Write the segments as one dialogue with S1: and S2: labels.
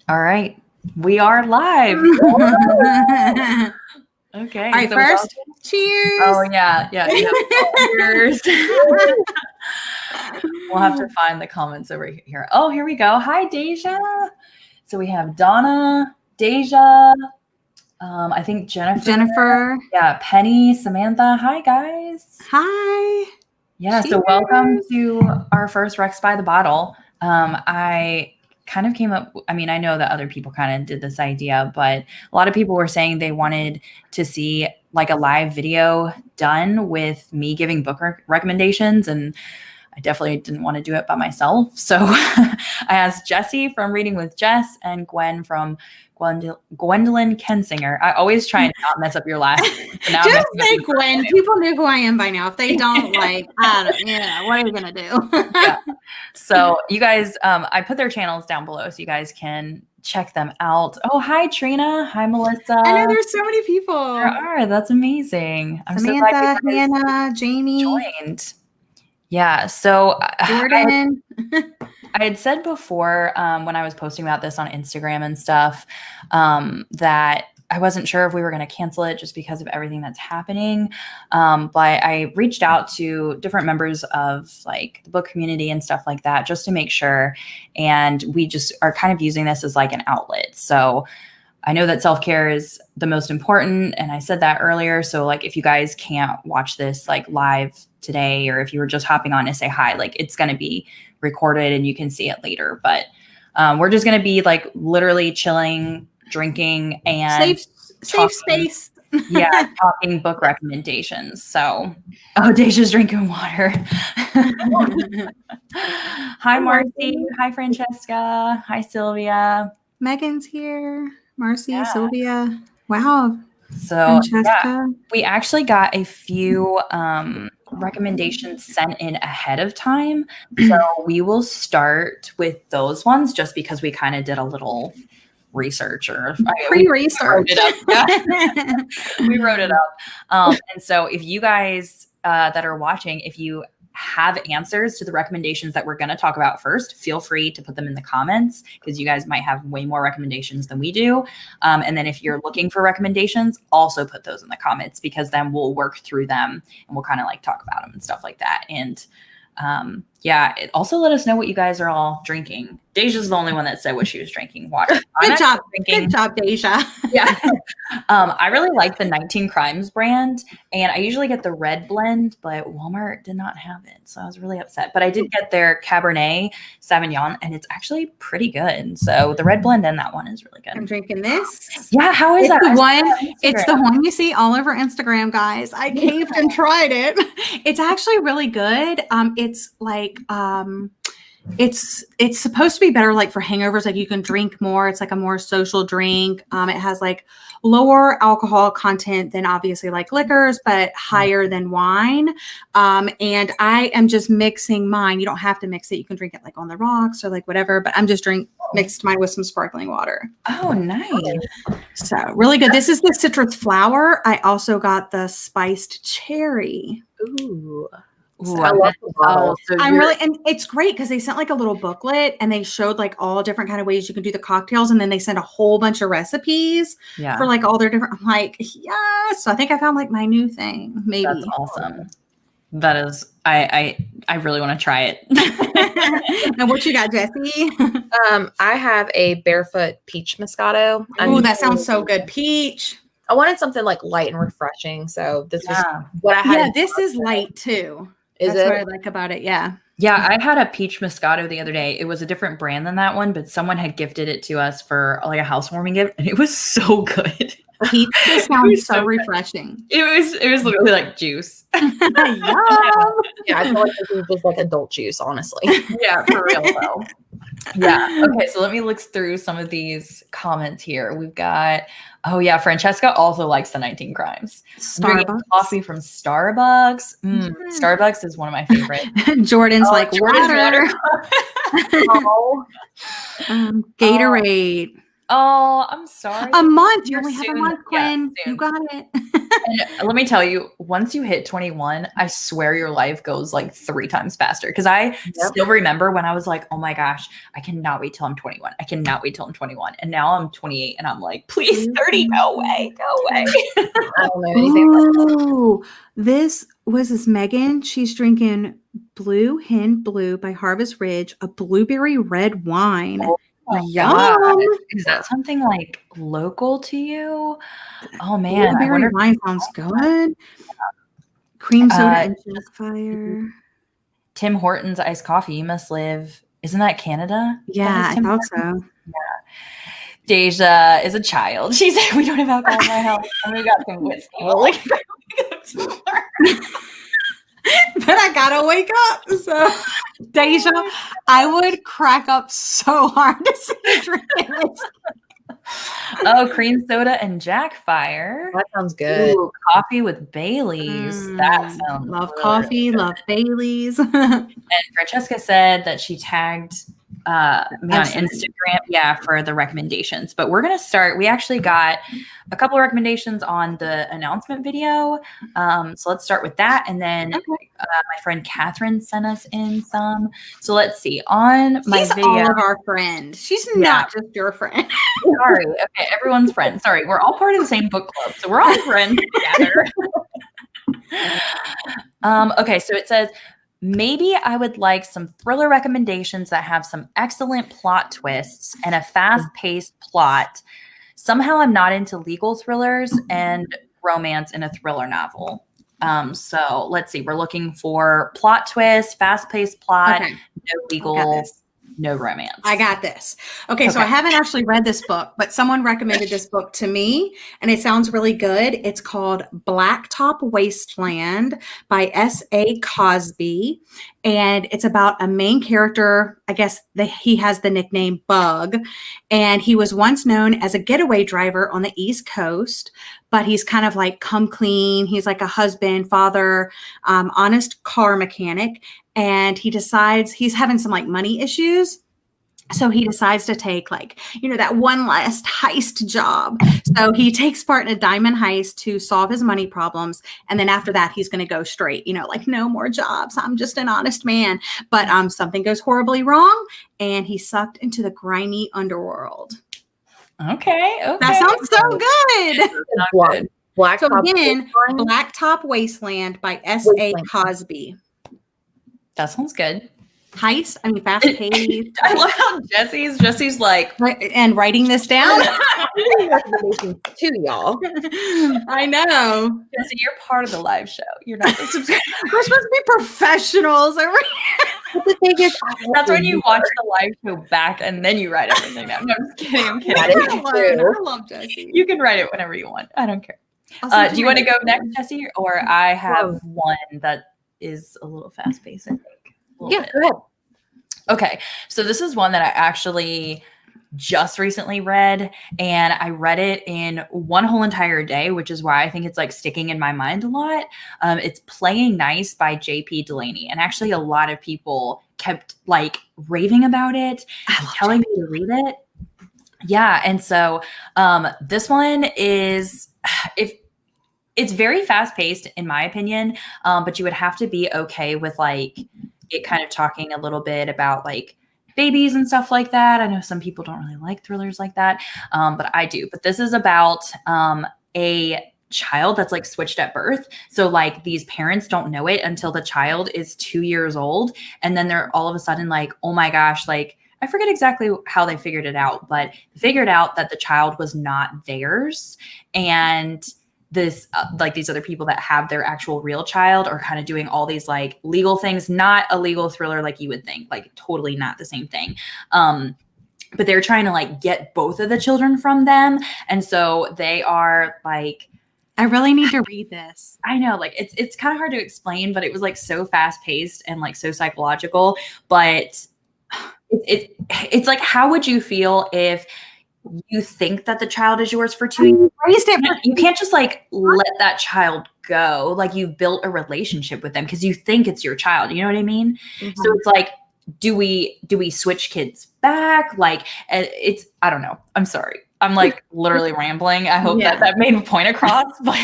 S1: All right. We are live. Okay.
S2: All right,
S1: so
S2: first, cheers.
S1: Oh, yeah. Cheers. We'll have to find the comments over here. Oh, here we go. Hi, Deja. So we have Donna, Deja, I think Jennifer. Yeah, Penny, Samantha. Hi, guys.
S2: Hi.
S1: Yeah,
S2: Cheers.
S1: So welcome to our first Rex by the Bottle. I kind of came up, I mean, I know that other people kind of did this idea, but a lot of people were saying they wanted to see like a live video done with me giving book recommendations, and I definitely didn't want to do it by myself. So I asked Jessie from Reading with Jess and Gwen from Gwendolyn Kensinger. I always try and not mess up your last name. So now
S2: just say Gwen. People knew who I am by now. If they don't, like, I don't, yeah, what are you going to do?
S1: Yeah. So you guys, I put their channels down below so you guys can check them out. Oh, hi, Trina. Hi, Melissa.
S2: I know there's so many people.
S1: There are. That's amazing. I'm
S2: Samantha,
S1: so glad you guys
S2: Hannah, Jamie.
S1: joined. Yeah. So
S2: Jordan.
S1: I had said before when I was posting about this on Instagram and stuff that I wasn't sure if we were going to cancel it just because of everything that's happening. But I reached out to different members of like the book community and stuff like that just to make sure. And we just are kind of using this as like an outlet. So I know that self-care is the most important. And I said that earlier. So like if you guys can't watch this like live today, or if you were just hopping on to say hi, like it's going to be recorded and you can see it later. But we're just going to be like literally chilling, drinking, and
S2: safe space.
S1: Yeah, talking book recommendations. So, Deja's drinking water. Hi, Marcy. Hi, Francesca. Hi, Sylvia.
S2: Megan's here. Marcy, Sylvia. Wow.
S1: So,
S2: Francesca.
S1: We actually got a few recommendations sent in ahead of time. So we will start with those ones just because we kind of did a little research or
S2: pre-research.
S1: We wrote it up. And so if you guys that are watching, if you have answers to the recommendations that we're going to talk about first, feel free to put them in the comments because you guys might have way more recommendations than we do. And then if you're looking for recommendations, also put those in the comments because then we'll work through them and we'll kind of like talk about them and stuff like that. And also let us know what you guys are all drinking. Deja's the only one that said what she was drinking. Water.
S2: Good job, Deja.
S1: Yeah. I really like the 19 Crimes brand, and I usually get the red blend, but Walmart did not have it, so I was really upset. But I did get their Cabernet Sauvignon, and it's actually pretty good. So the red blend in that one is really good.
S2: I'm drinking this.
S1: Yeah, how is
S2: it's
S1: that?
S2: It's the one you see all over Instagram, guys. I caved and tried it. It's actually really good. It's like it's supposed to be better like for hangovers, like you can drink more. It's like a more social drink. It has like lower alcohol content than obviously like liquors, but higher than wine. And I am just mixing mine. You don't have to mix it. You can drink it like on the rocks or like whatever, but I'm just mixed mine with some sparkling water.
S1: Oh, nice.
S2: So really good. This is the citrus flower. I also got the spiced cherry.
S1: Ooh.
S2: So I love the bottle. And it's great because they sent like a little booklet and they showed like all different kind of ways you can do the cocktails, and then they sent a whole bunch of recipes for like all their different. I'm like, yes. So I think I found like my new thing. Maybe
S1: that's awesome. That is, I really want to try it.
S2: And what you got, Jessie?
S3: I have a Barefoot peach Moscato.
S2: Oh, that sounds so good, peach.
S3: I wanted something like light and refreshing, so this was what I had.
S2: Yeah, this is light too. That's what I like about it. Yeah.
S1: Yeah, I had a peach Moscato the other day. It was a different brand than that one, but someone had gifted it to us for like a housewarming gift, and it was so good.
S2: Peach sounds so refreshing.
S1: It was literally like juice.
S3: Yeah, I feel like this was like adult juice, honestly.
S1: Yeah, for real though. Yeah. Okay, so let me look through some of these comments here. We've got, Francesca also likes the 19 Crimes.
S2: Starbucks.
S1: Coffee from Starbucks. Starbucks is one of my favorites.
S2: Jordan's like water.
S1: Oh,
S2: Gatorade.
S1: I'm sorry.
S2: A month. You only have a month, Gwen. You got it.
S1: And let me tell you, once you hit 21, I swear your life goes like 3 times faster. Because I still remember when I was like, oh my gosh, I cannot wait till I'm 21. I cannot wait till I'm 21. And now I'm 28 and I'm like, please, 30, go away, go away.
S3: I don't know anything about
S2: this Megan. She's drinking Blue Hen Blue by Harvest Ridge, a blueberry red wine.
S1: Oh my God. Is that something like local to you? Oh man,
S2: blueberry wine sounds good. Cream soda and Jackfire.
S1: Tim Hortons iced coffee. You must live. Isn't that Canada?
S2: Yeah, I thought so.
S1: Yeah. Deja is a child. She said we don't have alcohol in my house, and we got some whiskey.
S2: But I gotta wake up. So, Deja, I would crack up so hard to see you drinking whiskey.
S1: Oh, cream soda and Jackfire.
S3: That sounds good.
S1: Ooh, coffee with Bailey's. That sounds
S2: love
S1: really
S2: coffee,
S1: good.
S2: love Bailey's.
S1: And Francesca said that she tagged me on Instagram, for the recommendations. But we're gonna start. We actually got a couple of recommendations on the announcement video. So let's start with that, and then my friend Catherine sent us in some. So let's see. On my video,
S2: all of our friends. She's not just your friend.
S1: Sorry. Okay, everyone's friend. Sorry, we're all part of the same book club, so we're all friends together. Okay, so it says, maybe I would like some thriller recommendations that have some excellent plot twists and a fast-paced plot. Somehow I'm not into legal thrillers and romance in a thriller novel. So let's see. We're looking for plot twist, fast-paced plot, no legal, no romance.
S2: I got this. Okay, so I haven't actually read this book, but someone recommended this book to me, and it sounds really good. It's called Blacktop Wasteland by S.A. Cosby, and it's about a main character. I guess he has the nickname Bug, and he was once known as a getaway driver on the East Coast, but he's kind of like come clean. He's like a husband, father, honest car mechanic. And he decides he's having some like money issues. So he decides to take that one last heist job. So he takes part in a diamond heist to solve his money problems. And then after that, he's going to go straight, no more jobs. I'm just an honest man. But something goes horribly wrong and he's sucked into the grimy underworld.
S1: Okay.
S2: That sounds so good. Blacktop Wasteland by S.A. Cosby.
S1: That sounds good.
S2: Heist, fast paced.
S1: I love how Jessie's like,
S2: and writing this down.
S3: Too, y'all.
S2: I know.
S1: Jessie, you're part of the live show. You're not the subscriber.
S2: We're supposed to be professionals over here.
S3: The thing is,
S1: that's when you watch the live show back and then you write everything down. No, I'm just kidding. I'm kidding.
S2: I love Jessie.
S1: You can write it whenever you want. I don't care. Do you want to go next, Jessie? Or I have one that is a little fast paced, I think.
S3: Yeah, go ahead.
S1: Okay, so this is one that I actually just recently read, and I read it in one whole entire day, which is why I think it's like sticking in my mind a lot. It's Playing Nice by J.P. Delaney, and actually a lot of people kept like raving about it and telling me to read it. Yeah, and so this one is it's very fast paced in my opinion, but you would have to be okay with like it kind of talking a little bit about like babies and stuff like that. I know some people don't really like thrillers like that, but I do. But this is about a child that's like switched at birth. So like these parents don't know it until the child is 2 years old. And then they're all of a sudden like, oh my gosh, like I forget exactly how they figured it out, but they figured out that the child was not theirs. And this like these other people that have their actual real child are kind of doing all these like legal things, not a legal thriller like you would think, like totally not the same thing. But they're trying to like get both of the children from them. And so they are like,
S2: I really need to read this.
S1: I know, like it's kind of hard to explain, but it was like so fast paced and like so psychological. But it's like, how would you feel if you think that the child is yours for 2 years? You can't just like let that child go. Like you've built a relationship with them because you think it's your child. You know what I mean? Mm-hmm. So it's like, do we switch kids back? Like I don't know. I'm sorry. I'm like literally rambling. I hope that made a point across, but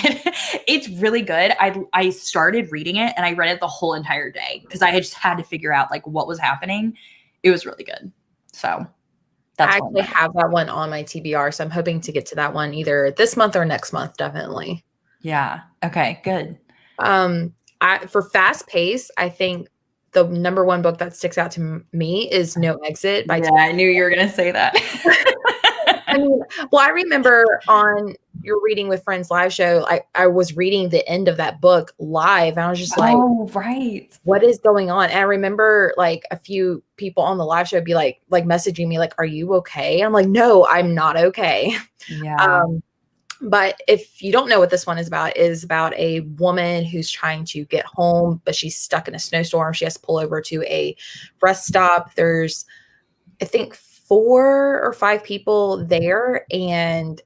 S1: it's really good. I started reading it and I read it the whole entire day because I just had to figure out like what was happening. It was really good. So that's
S3: I actually have that one on my TBR, so I'm hoping to get to that one either this month or next month, definitely.
S1: Yeah. Okay, good.
S3: For fast pace, I think the number one book that sticks out to me is No Exit by
S1: I knew you were going to say that.
S3: I mean, well, I remember on your Reading with Friends live show, I was reading the end of that book live, and I was just like,
S1: oh, right.
S3: What is going on? And I remember like a few people on the live show be like messaging me like, are you okay? I'm like, no, I'm not okay.
S1: Yeah.
S3: But if you don't know what this one is about a woman who's trying to get home, but she's stuck in a snowstorm. She has to pull over to a rest stop. There's, I think, 4 or 5 people there. And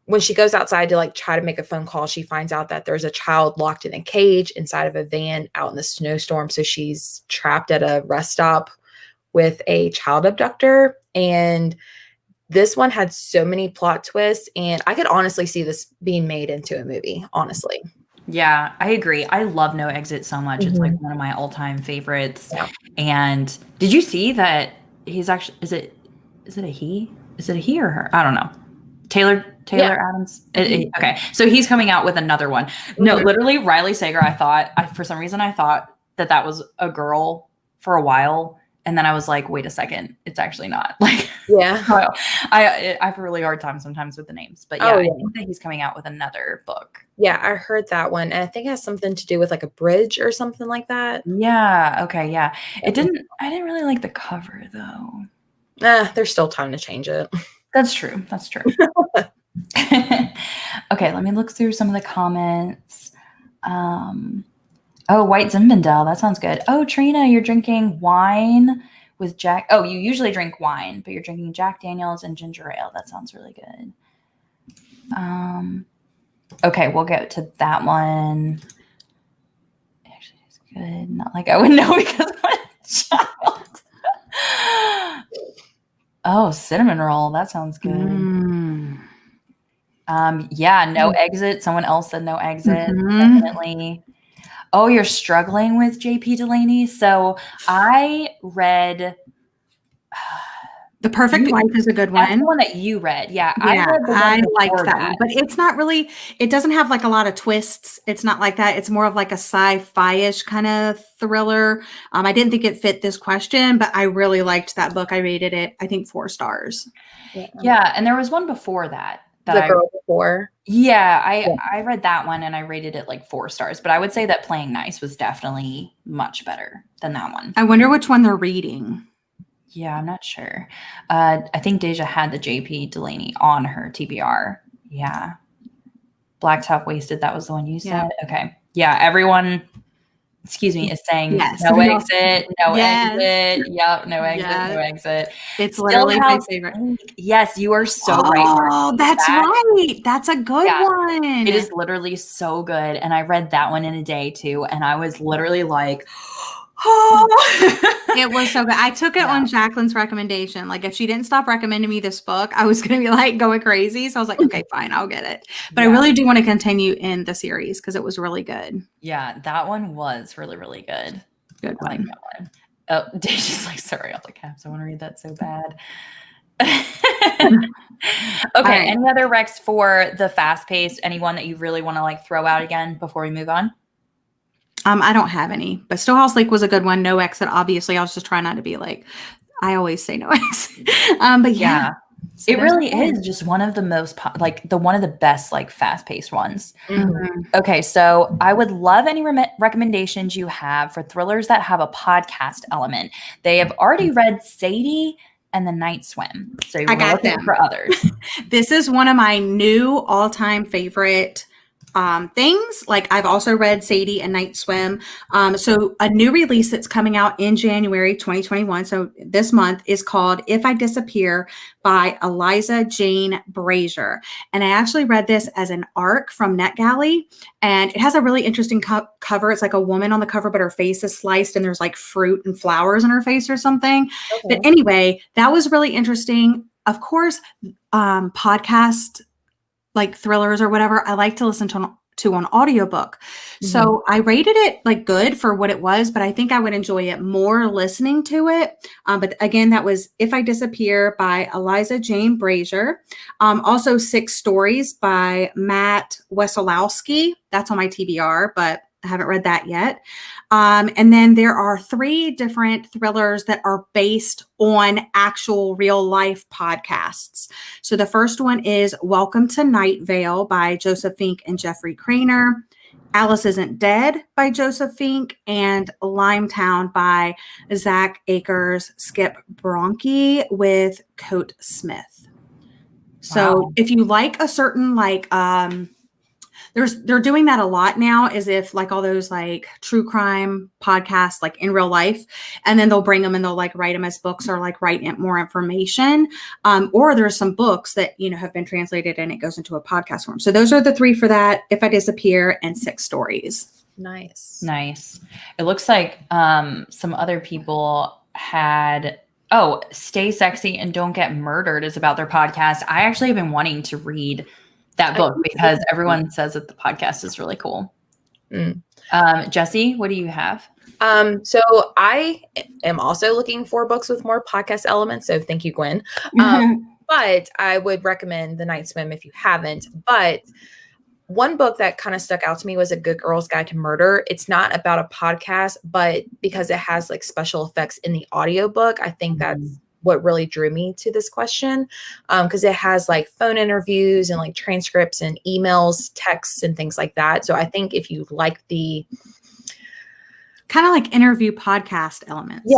S3: when she goes outside to like try to make a phone call, she finds out that there's a child locked in a cage inside of a van out in the snowstorm. So she's trapped at a rest stop with a child abductor. And this one had so many plot twists, and I could honestly see this being made into a movie, honestly.
S1: Yeah, I agree. I love No Exit so much. It's like one of my all-time favorites. Yeah. And did you see that he's actually, is it a he? Is it a he or her? I don't know. Taylor Adams. Okay. So he's coming out with another one. No, literally Riley Sager. For some reason I thought that was a girl for a while. And then I was like, wait a second, it's actually not. Like, I have a really hard time sometimes with the names, but I think that he's coming out with another book. Yeah, I heard that one. And I think it has something to do with like a bridge or something like that. Yeah. Okay. Yeah. I didn't really like the cover though. There's still time to change it. That's true. Okay. Let me look through some of the comments. Oh, White Zinfandel. That sounds good. Oh, Trina, you're drinking wine with Jack. Oh, you usually drink wine, but you're drinking Jack Daniels and ginger ale. That sounds really good. Okay, we'll go to that one. Actually, it's good. Not like I would know because I'm a child. Oh, cinnamon roll. That sounds good. Yeah, No Exit. Someone else said No Exit. Definitely. Oh, you're struggling with J.P. Delaney? So I read...
S2: The Perfect Wife is a good one.
S1: That's the one that you read. Yeah.
S2: I liked that one. But it's not really... It doesn't have like a lot of twists. It's not like that. It's more of like a sci-fi-ish kind of thriller. I didn't think it fit this question, but I really liked that book. I rated it, I think, 4 stars.
S1: Yeah. And there was one before that.
S3: The girl before.
S1: Yeah, I read that one and I rated it like 4 stars, but I would say that Playing Nice was definitely much better than that one.
S2: I wonder which one they're reading.
S1: Yeah, I'm not sure. I think Deja had the J.P. Delaney on her TBR. Yeah. Blacktop Wasted, that was the one you said? Yeah. Okay. Yeah, everyone, is saying no exit, no exit. Yep, no exit, no exit.
S2: It's literally my favorite.
S1: Yes, you are so right.
S2: Oh, that's right. That's a good one.
S1: It is literally so good. And I read that one in a day too. And I was literally like,
S2: It was so good. I took it on Jacqueline's recommendation. Like if she didn't stop recommending me this book, I was going to be like going crazy. So I was like, okay, fine, I'll get it. But I really do want to continue in the series because it was really good.
S1: Yeah, that one was really, really good.
S2: Good one.
S1: I like that one. Oh, Deja's like, sorry, all the caps. I want to read that so bad. Okay, any other recs for the fast pace? Anyone that you really want to like throw out again before we move on?
S2: I don't have any, but Stillhouse Lake was a good one. No Exit, obviously. I was just trying not to be like, I always say no exit. But yeah.
S1: So it really is just one of the most, one of the best, like fast-paced ones.
S2: Mm-hmm.
S1: Okay, so I would love any recommendations you have for thrillers that have a podcast element. They have already read Sadie and The Night Swim. So you're looking for others.
S2: This is one of my new all-time favorite things. Like I've also read Sadie and Night Swim. So a new release that's coming out in January 2021. So this month is called If I Disappear by Eliza Jane Brazier. And I actually read this as an ARC from NetGalley. And it has a really interesting cover. It's like a woman on the cover, but her face is sliced and there's like fruit and flowers in her face or something. Okay. But anyway, that was really interesting. of course, podcast like thrillers or whatever, I like to listen to an audiobook. So I rated it like good for what it was, but I think I would enjoy it more listening to it. But again, that was If I Disappear by Eliza Jane Brazier. Also 6 Stories by Matt Wesolowski. That's on my TBR, but I haven't read that yet. And then there are 3 different thrillers that are based on actual real life podcasts. So the first one is Welcome to Night Vale by Joseph Fink and Jeffrey Craner, Alice Isn't Dead by Joseph Fink, and Limetown by Zach Akers, Skip Bronke with Coat Smith. So if you like a certain like they're doing that a lot now, as if like all those like true crime podcasts like in real life, and then they'll bring them and they'll like write them as books or like write more information. Or there's some books that, you know, have been translated and it goes into a podcast form. So those are the 3 for that: If I Disappear and 6 Stories.
S1: Nice. It looks like some other people had, Stay Sexy and Don't Get Murdered is about their podcast. I actually have been wanting to read that book because everyone says that the podcast is really cool. Jessie, what do you have?
S3: So I am also looking for books with more podcast elements. So thank you, Gwen. But I would recommend The Night Swim if you haven't. But one book that kind of stuck out to me was A Good Girl's Guide to Murder. It's not about a podcast, but because it has like special effects in the audiobook, I think that's what really drew me to this question, because it has like phone interviews and like transcripts and emails, texts, and things like that. So I think if you like the
S2: kind of like interview podcast elements,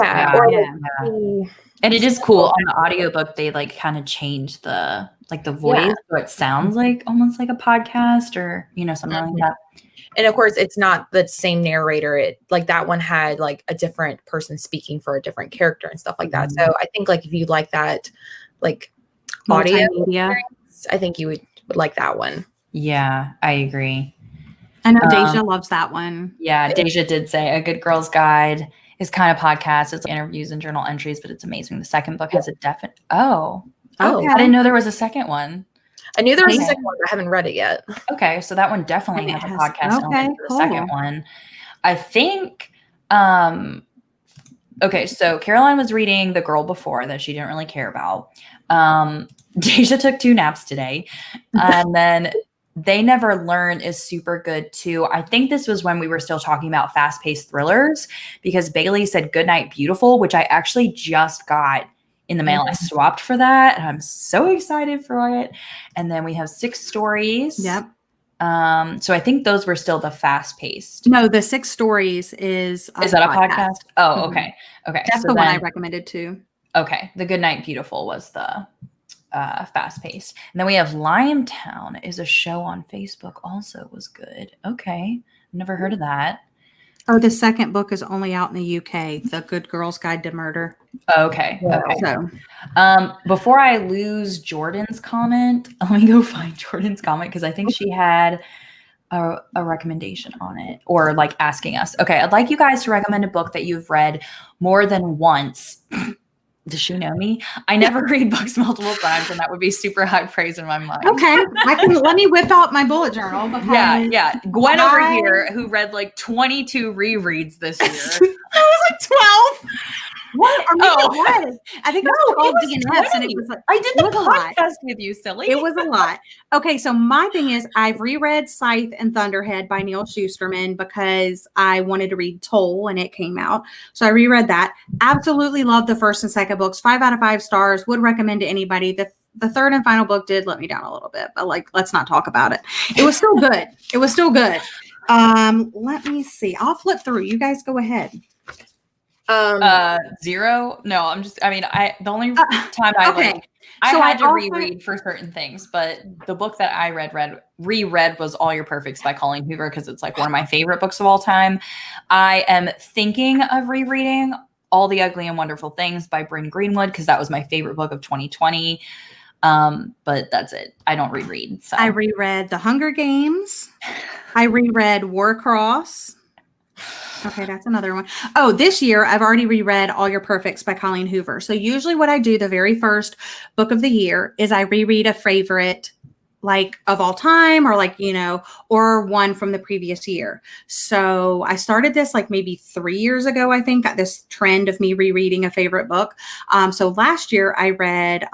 S1: and it is cool on the audiobook, they like kind of change the voice, so it sounds like almost like a podcast or, you know, something like that.
S3: And of course, it's not the same narrator. It like that one had like a different person speaking for a different character and stuff like that. So I think like if you like that, like audio experience, I think you would like that one.
S1: Yeah, I agree.
S2: I know Deja loves that one.
S1: Yeah, Deja did say A Good Girl's Guide is kind of podcast. It's interviews and journal entries, but it's amazing. The second book has a definite. I didn't know there was a second one.
S3: I knew there was a second one, but I haven't read it yet.
S1: Okay, so that one definitely has a podcast element for the second one. I think, so Caroline was reading The Girl Before that she didn't really care about. Deja took 2 naps today. And then They Never Learn is super good too. I think this was when we were still talking about fast-paced thrillers, because Bailey said Goodnight Beautiful, which I actually just got in the mail. I swapped for that and I'm so excited for it. And then we have 6 Stories.
S2: Yep.
S1: So I think those were still the fast paced.
S2: No, the 6 Stories is
S1: that a podcast? Oh, okay. Okay.
S2: That's the one I recommended too.
S1: Okay. The Goodnight Beautiful was the fast paced. And then we have Limetown is a show on Facebook, also was good. Okay. Never heard of that.
S2: Oh, the second book is only out in the UK, The Good Girl's Guide to Murder.
S1: Okay. Okay.
S2: So,
S1: before I lose Jordan's comment, let me go find Jordan's comment because I think she had a recommendation on it, or like asking us. Okay. I'd like you guys to recommend a book that you've read more than once. Does she know me? I never read books multiple times, and that would be super high praise in my mind.
S2: Okay. Let me whip out my bullet journal.
S1: Yeah. Gwen over here, who read like 22 rereads this year.
S2: I was like 12. What? Or maybe it was. I think it was 12 DNFs, and it was like,
S1: I did the podcast with you, silly.
S2: It was a lot. Okay, so my thing is I've reread Scythe and Thunderhead by Neil Shusterman because I wanted to read Toll and it came out. So I reread that. Absolutely loved the first and second books. 5 out of 5 stars. Would recommend to anybody. The third and final book did let me down a little bit, but like, let's not talk about it. It was still good. It was still good. Let me see. I'll flip through. You guys go ahead.
S1: 0. No, the only time I had to reread for certain things, but the book that I reread was All Your Perfects by Colleen Hoover, because it's like one of my favorite books of all time. I am thinking of rereading All the Ugly and Wonderful Things by Bryn Greenwood, because that was my favorite book of 2020. But that's it. I don't reread. So
S2: I reread The Hunger Games. I reread Warcross. Okay, that's another one. Oh, this year I've already reread All Your Perfects by Colleen Hoover. So usually what I do the very first book of the year is I reread a favorite like of all time or like, or one from the previous year. So I started this like maybe 3 years ago, I think, got this trend of me rereading a favorite book. So last year I read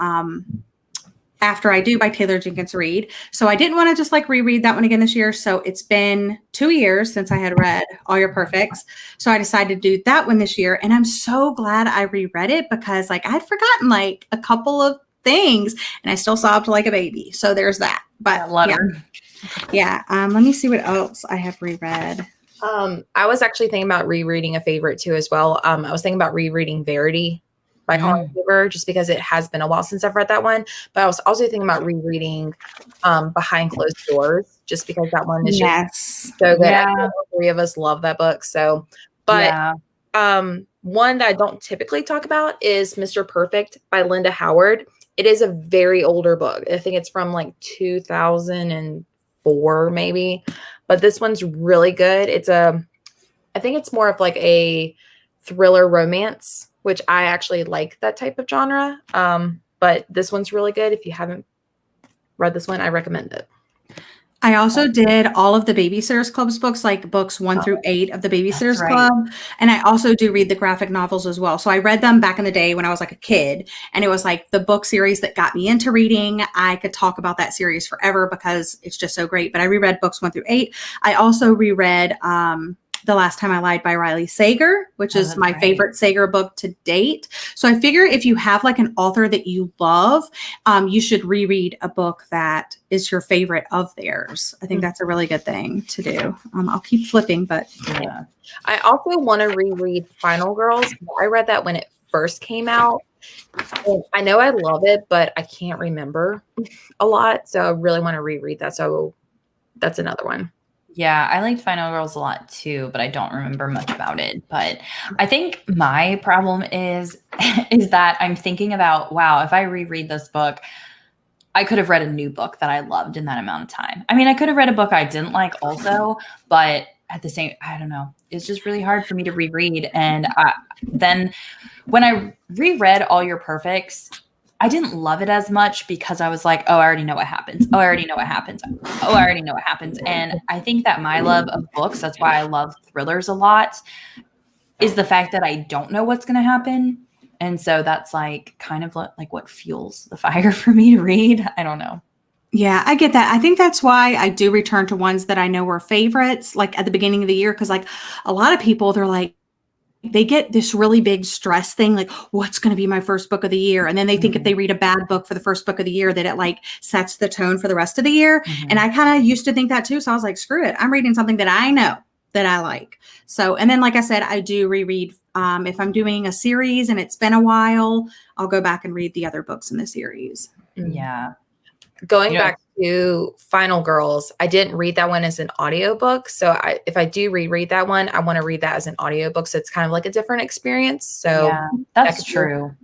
S2: After I Do by Taylor Jenkins Reid. So I didn't want to just like reread that one again this year. So it's been 2 years since I had read All Your Perfects. So I decided to do that one this year. And I'm so glad I reread it because like I'd forgotten like a couple of things and I still sobbed like a baby. So there's that. But yeah. Let me see what else I have reread.
S3: I was actually thinking about rereading a favorite too as well. I was thinking about rereading Verity by Colleen Hoover, just because it has been a while since I've read that one. But I was also thinking about rereading Behind Closed Doors, just because that one is just so good.
S1: Yeah.
S3: All three of us love that book. So, but one that I don't typically talk about is Mr. Perfect by Linda Howard. It is a very older book. I think it's from like 2004 maybe, but this one's really good. I think it's more of like a thriller romance, which I actually like that type of genre. But this one's really good. If you haven't read this one, I recommend it.
S2: I also did all of the Babysitters Club's books, like books 1 through 8 of the Babysitters Club. And I also do read the graphic novels as well. So I read them back in the day when I was like a kid. And it was like the book series that got me into reading. I could talk about that series forever because it's just so great. But I reread books 1 through 8. I also reread The Last Time I Lied by Riley Sager, which is my favorite Sager book to date. So I figure if you have like an author that you love, you should reread a book that is your favorite of theirs. I think that's a really good thing to do. I'll keep flipping, but
S3: yeah. I also want to reread Final Girls. I read that when it first came out. And I know I love it, but I can't remember a lot. So I really want to reread that. So that's another one.
S1: Yeah, I liked Final Girls a lot too, but I don't remember much about it. But I think my problem is that I'm thinking about, wow, if I reread this book, I could have read a new book that I loved in that amount of time. I mean, I could have read a book I didn't like also, but at the same, I don't know. It's just really hard for me to reread. And then when I reread All Your Perfects, I didn't love it as much because I was like, oh, I already know what happens. Oh, I already know what happens. Oh, I already know what happens. And I think that my love of books, that's why I love thrillers a lot, is the fact that I don't know what's going to happen. And so that's like kind of like what fuels the fire for me to read. I don't know.
S2: Yeah, I get that. I think that's why I do return to ones that I know were favorites, like at the beginning of the year. Cause like a lot of people, they're like, they get this really big stress thing, like what's going to be my first book of the year. And then they think if they read a bad book for the first book of the year, that it like sets the tone for the rest of the year. And I kind of used to think that too. So I was like, screw it. I'm reading something that I know that I like. So, and then, like I said, I do reread, if I'm doing a series and it's been a while, I'll go back and read the other books in the series.
S1: Yeah.
S3: Going back to Final Girls, I didn't read that one as an audiobook. So if I do reread that one, I want to read that as an audiobook. So it's kind of like a different experience. So
S1: yeah, that's true.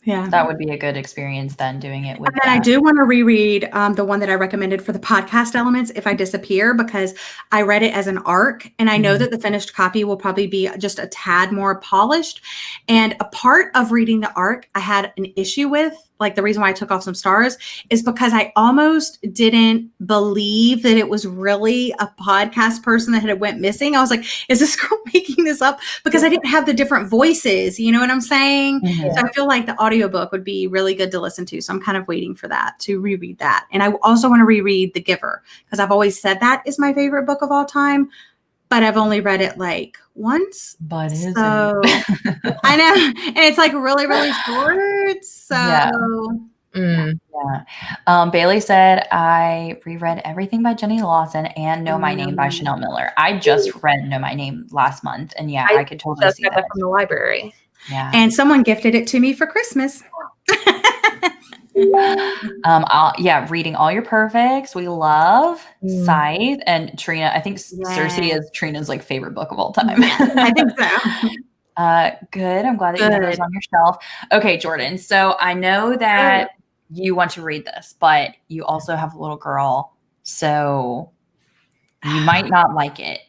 S2: Yeah.
S1: That would be a good experience then, doing it with
S2: And then I do want to reread the one that I recommended for the podcast elements, If I Disappear, because I read it as an ARC. And I know that the finished copy will probably be just a tad more polished. And a part of reading the ARC I had an issue with, like the reason why I took off some stars, is because I almost didn't believe that it was really a podcast person that had went missing. I was like, is this girl making this up? Because I didn't have the different voices. You know what I'm saying? So I feel like the audiobook would be really good to listen to. So I'm kind of waiting for that, to reread that. And I also want to reread The Giver, because I've always said that is my favorite book of all time, but I've only read it like once.
S1: But is
S2: so I know. And it's like really, really short. So
S1: Bailey said, I reread everything by Jenny Lawson and Know My Name by Chanel Miller. I just read Know My Name last month. And yeah, I could totally
S3: just
S1: see
S3: got
S1: that
S3: from the library.
S1: Yeah.
S2: And someone gifted it to me for Christmas.
S1: Reading All Your Perfects. We love Scythe and Trina. I think Cersei is Trina's like favorite book of all time.
S2: I think so.
S1: Good. I'm glad that you have those on your shelf. Okay, Jordan. So I know that you want to read this, but you also have a little girl, so you might not like it.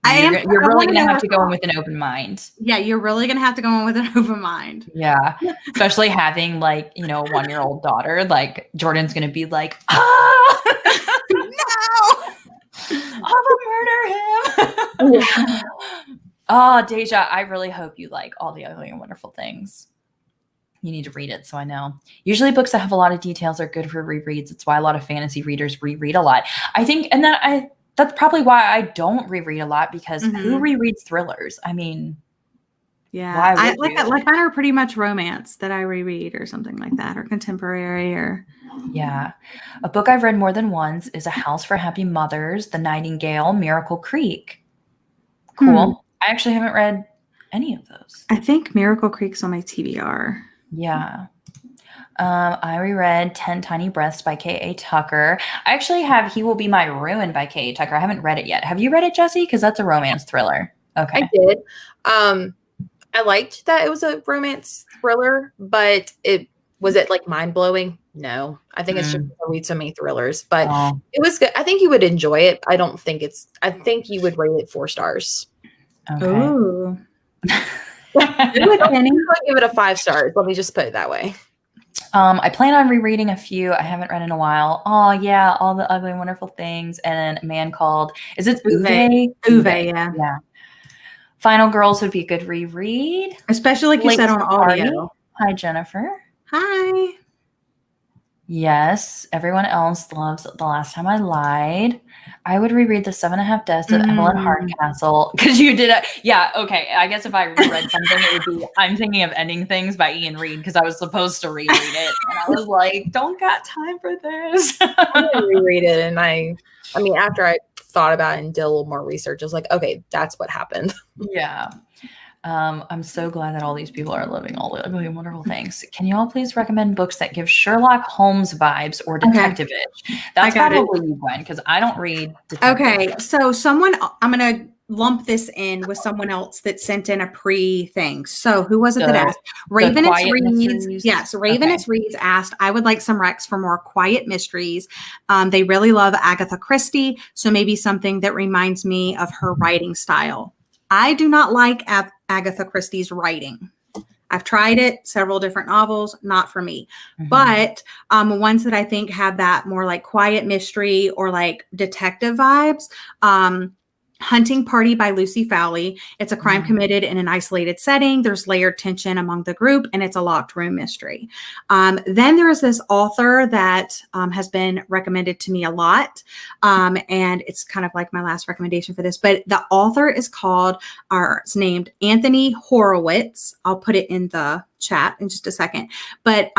S1: You're really going to have to go in with an open mind.
S2: Yeah, you're really going to have to go in with an open mind.
S1: Yeah. Especially having like, a 1-year-old daughter, like Jordan's going to be like, no, I'm going to murder him. Oh, Deja, I really hope you like All the Ugly and Wonderful Things. You need to read it, so I know. Usually books that have a lot of details are good for rereads. It's why a lot of fantasy readers reread a lot. I think, and that's probably why I don't reread a lot, because who rereads thrillers? I mean,
S2: yeah, like mine are pretty much romance that I reread or something like that, or contemporary, or
S1: yeah. A book I've read more than once is A House for Happy Mothers, The Nightingale, Miracle Creek. Cool. I actually haven't read any of those.
S2: I think Miracle Creek's on my TBR.
S1: Yeah. I reread 10 Tiny Breaths by K.A. Tucker. I actually have He Will Be My Ruin by K.A. Tucker. I haven't read it yet. Have you read it, Jessie? Because that's a romance thriller. Okay.
S3: I did. I liked that it was a romance thriller, but was it like mind-blowing? No. I think it's just I read so many thrillers, but it was good. I think you would enjoy it. I think you would rate it 4 stars.
S1: Okay.
S2: Ooh.
S3: I'll give it a 5 stars. Let me just put it that way.
S1: I plan on rereading a few I haven't read in a while. Oh yeah, All the Ugly and Wonderful Things, and A Man Called, is it Uwe?
S2: Uwe, yeah.
S1: Yeah. Final Girls would be a good reread.
S2: Especially like you said on audio.
S1: Hi, Jennifer.
S2: Hi.
S1: Yes, everyone else loves The Last Time I Lied. I would reread The 7.5 Deaths of Evelyn Hardcastle, because you did it. Yeah, okay. I guess if I reread something, it would be I'm Thinking of Ending Things by Ian Reid, because I was supposed to reread it. And I was like, don't got time for this.
S3: I'm going to reread it. And I mean, after I thought about it and did a little more research, I was like, okay, that's what happened.
S1: Yeah. I'm so glad that all these people are living All the Ugly and Wonderful Things. Can you all please recommend books that give Sherlock Holmes vibes or detective-ish? That's probably you, Gwen, because I don't read detective.
S2: Okay, so I'm going to lump this in with someone else that sent in a pre-thing. So who was it that asked? Ravenous Reads. Yes, Ravenous Reads asked, I would like some recs for more quiet mysteries. They really love Agatha Christie, so maybe something that reminds me of her writing style. I do not like Agatha Christie's writing. I've tried it, several different novels, not for me. But ones that I think have that more like quiet mystery or like detective vibes, Hunting Party by Lucy Fowley. It's a crime committed in an isolated setting. There's layered tension among the group, and it's a locked room mystery. Then there is this author that has been recommended to me a lot, and it's kind of like my last recommendation for this. But the author is it's named Anthony Horowitz. I'll put it in the chat in just a second. But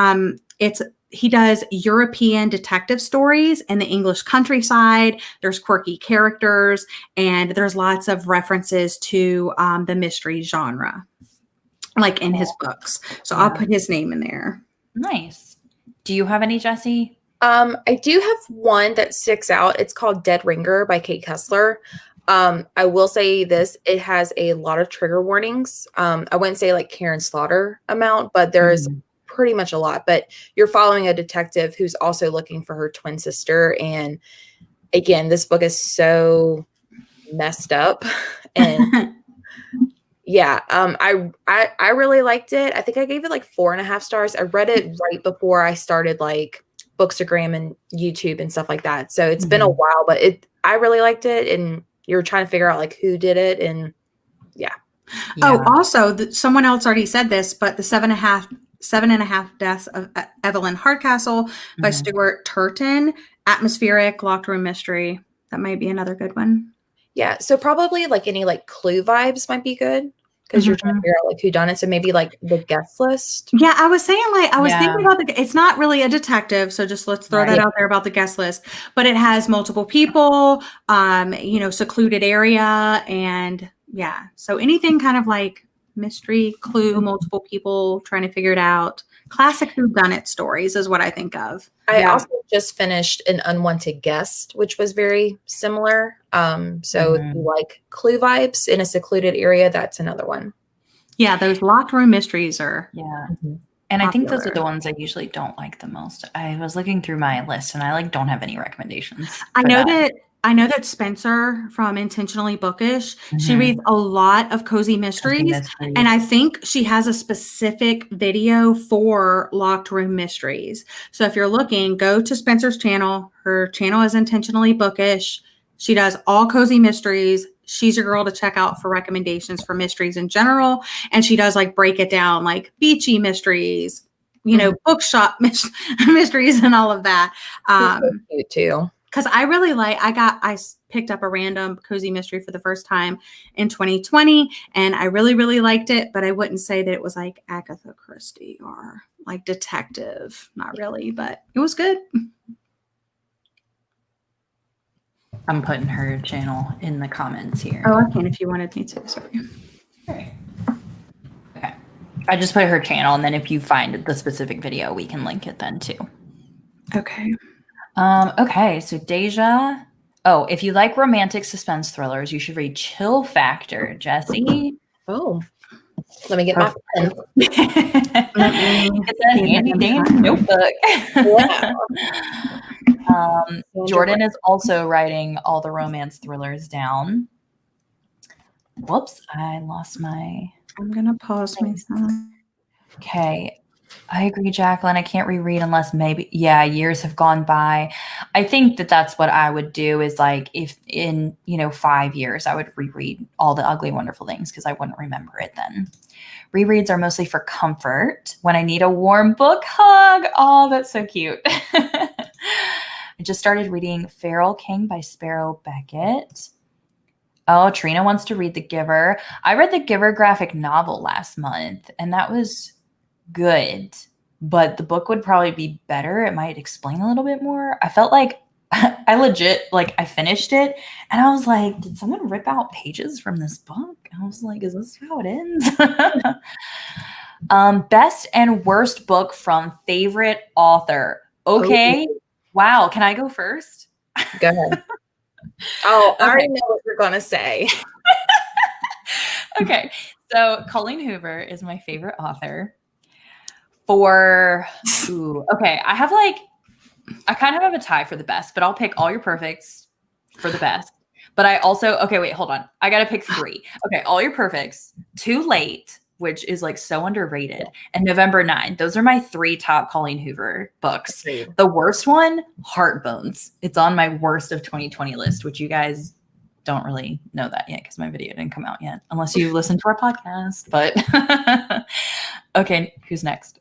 S2: he does European detective stories in the English countryside. There's quirky characters, and there's lots of references to the mystery genre, like in his books. So I'll put his name in there.
S1: Nice. Do you have any, Jessie?
S3: I do have one that sticks out. It's called Dead Ringer by Kate Kessler. I will say this, it has a lot of trigger warnings. I wouldn't say like Karen Slaughter amount, but there's pretty much a lot. But you're following a detective who's also looking for her twin sister. And again, this book is so messed up. And yeah, I really liked it. I think I gave it like 4.5 stars. I read it right before I started like Bookstagram and YouTube and stuff like that. So it's been a while, but I really liked it. And you're trying to figure out like who did it. And yeah.
S2: Oh, also someone else already said this, but the 7.5 Deaths of Evelyn Hardcastle by Stuart Turton, atmospheric locked room mystery. That might be another good one.
S3: Yeah. So probably like any like Clue vibes might be good, because you're trying to figure out like who done it. So maybe like the guest list.
S2: Yeah, I was saying thinking about it's not really a detective, so just let's throw that out there about the guest list. But it has multiple people, secluded area, and yeah. So anything kind of like mystery, clue, multiple people trying to figure it out. Classic whodunit stories is what I think of.
S3: I also just finished An Unwanted Guest, which was very similar. So if you like clue vibes in a secluded area, that's another one.
S2: Yeah, those locked room mysteries are
S1: And I think those are the ones I usually don't like the most. I was looking through my list and I don't have any recommendations.
S2: I know that I know that Spencer from Intentionally Bookish, she
S1: Mhm.
S2: reads a lot of cozy mysteries, and I think she has a specific video for locked room mysteries. So if you're looking, go to Spencer's channel. Her channel is Intentionally Bookish. She does all cozy mysteries. She's your girl to check out for recommendations for mysteries in general, and she does like break it down like beachy mysteries, you know, bookshop mysteries and all of that.
S3: She's so cute too.
S2: Because I really like, I picked up a random cozy mystery for the first time in 2020, and I really, really liked it, but I wouldn't say that it was like Agatha Christie or like detective. Not really, but it was good.
S1: I'm putting her channel in the comments here.
S2: Oh, I can if you wanted me to. Sorry.
S1: Okay. I just put her channel, and then if you find the specific video, we can link it then too.
S2: Okay.
S1: Okay, so Deja. Oh, if you like romantic suspense thrillers, you should read Chill Factor, Jessie.
S3: Oh, let me get my pen.
S1: Get that handy dandy notebook.
S3: Wow.
S1: Jordan is also writing all the romance thrillers down. Whoops, I lost my...
S2: I'm going to pause myself.
S1: Okay. I agree, Jacqueline. I can't reread unless maybe, years have gone by. I think that that's what I would do is like if in, 5 years, I would reread all the Ugly Wonderful Things because I wouldn't remember it then. Rereads are mostly for comfort when I need a warm book hug. Oh, that's so cute. I just started reading Feral King by Sparrow Beckett. Oh, Trina wants to read The Giver. I read The Giver graphic novel last month, and that was good, but the book would probably be better. It might explain a little bit more. I felt like I legit, like I finished it, and I was like, did someone rip out pages from this book? And I was like, is this how it ends? Best and worst book from favorite author. Okay.
S3: Oh.
S1: Wow. Can I go first?
S3: Go ahead. Oh, I already know what you're going to say.
S1: Okay. So Colleen Hoover is my favorite author. I kind of have a tie for the best, but I'll pick All Your Perfects for the best. But I also, hold on. I got to pick 3. Okay. All Your Perfects, Too Late, which is like so underrated, and November 9. Those are my 3 top Colleen Hoover books.
S3: Agreed.
S1: The worst one, Heartbones. It's on my worst of 2020 list, which you guys don't really know that yet because my video didn't come out yet, unless you listen to our podcast. But okay, who's next?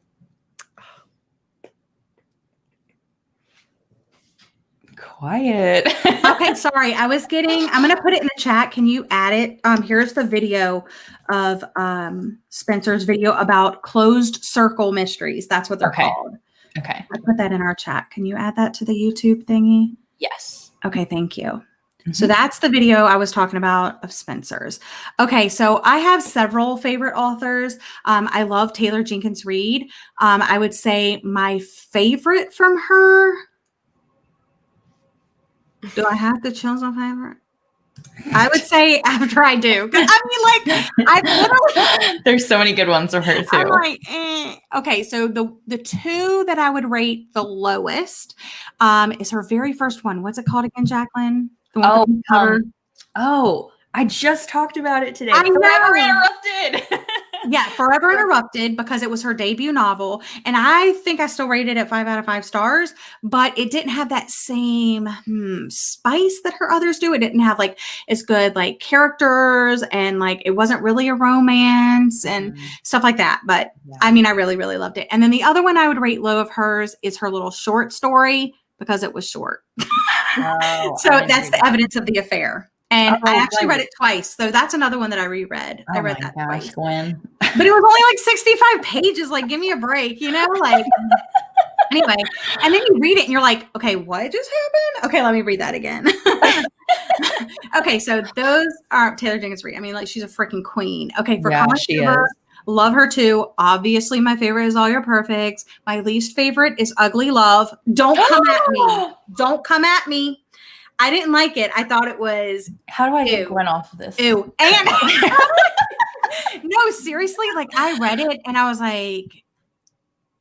S1: Quiet.
S2: Okay, sorry. I'm going to put it in the chat. Can you add it? Here's the video of Spencer's video about closed circle mysteries. That's what they're called.
S1: Okay.
S2: I put that in our chat. Can you add that to the YouTube thingy?
S1: Yes.
S2: Okay, thank you. So that's the video I was talking about of Spencer's. Okay, so I have several favorite authors. I love Taylor Jenkins Reid. I would say my favorite from her. Do I have to choose a favorite? I would say after I do.
S1: There's so many good ones of her too.
S2: I'm like, Okay, so the 2 that I would rate the lowest is her very first one. What's it called again, Jacqueline? The one with the cover.
S1: I just talked about it today.
S2: I know.
S1: Forever Interrupted.
S2: Yeah, Forever Interrupted, because it was her debut novel. And I think I still rated it 5 out of 5 stars, but it didn't have that same spice that her others do. It didn't have like as good like characters, and like it wasn't really a romance and stuff like that. But yeah. I mean, I really, really loved it. And then the other one I would rate low of hers is her little short story, because it was short. So that's the evidence of the affair. And I actually read it twice. So that's another one that I reread. I read that twice.
S1: Gwen.
S2: But it was only like 65 pages. Like, give me a break, like. Anyway, and then you read it and you're like, okay, what just happened? Okay, let me read that again. Okay, so those are Taylor Jenkins Reid. I mean, like, she's a freaking queen. Okay, for
S1: she is.
S2: Love her too. Obviously, my favorite is All Your Perfects. My least favorite is Ugly Love. Don't come at me. Don't come at me. I didn't like it. I thought it was.
S1: How do I get Gwen off of this?
S2: Ew. And no, seriously, like I read it and I was like,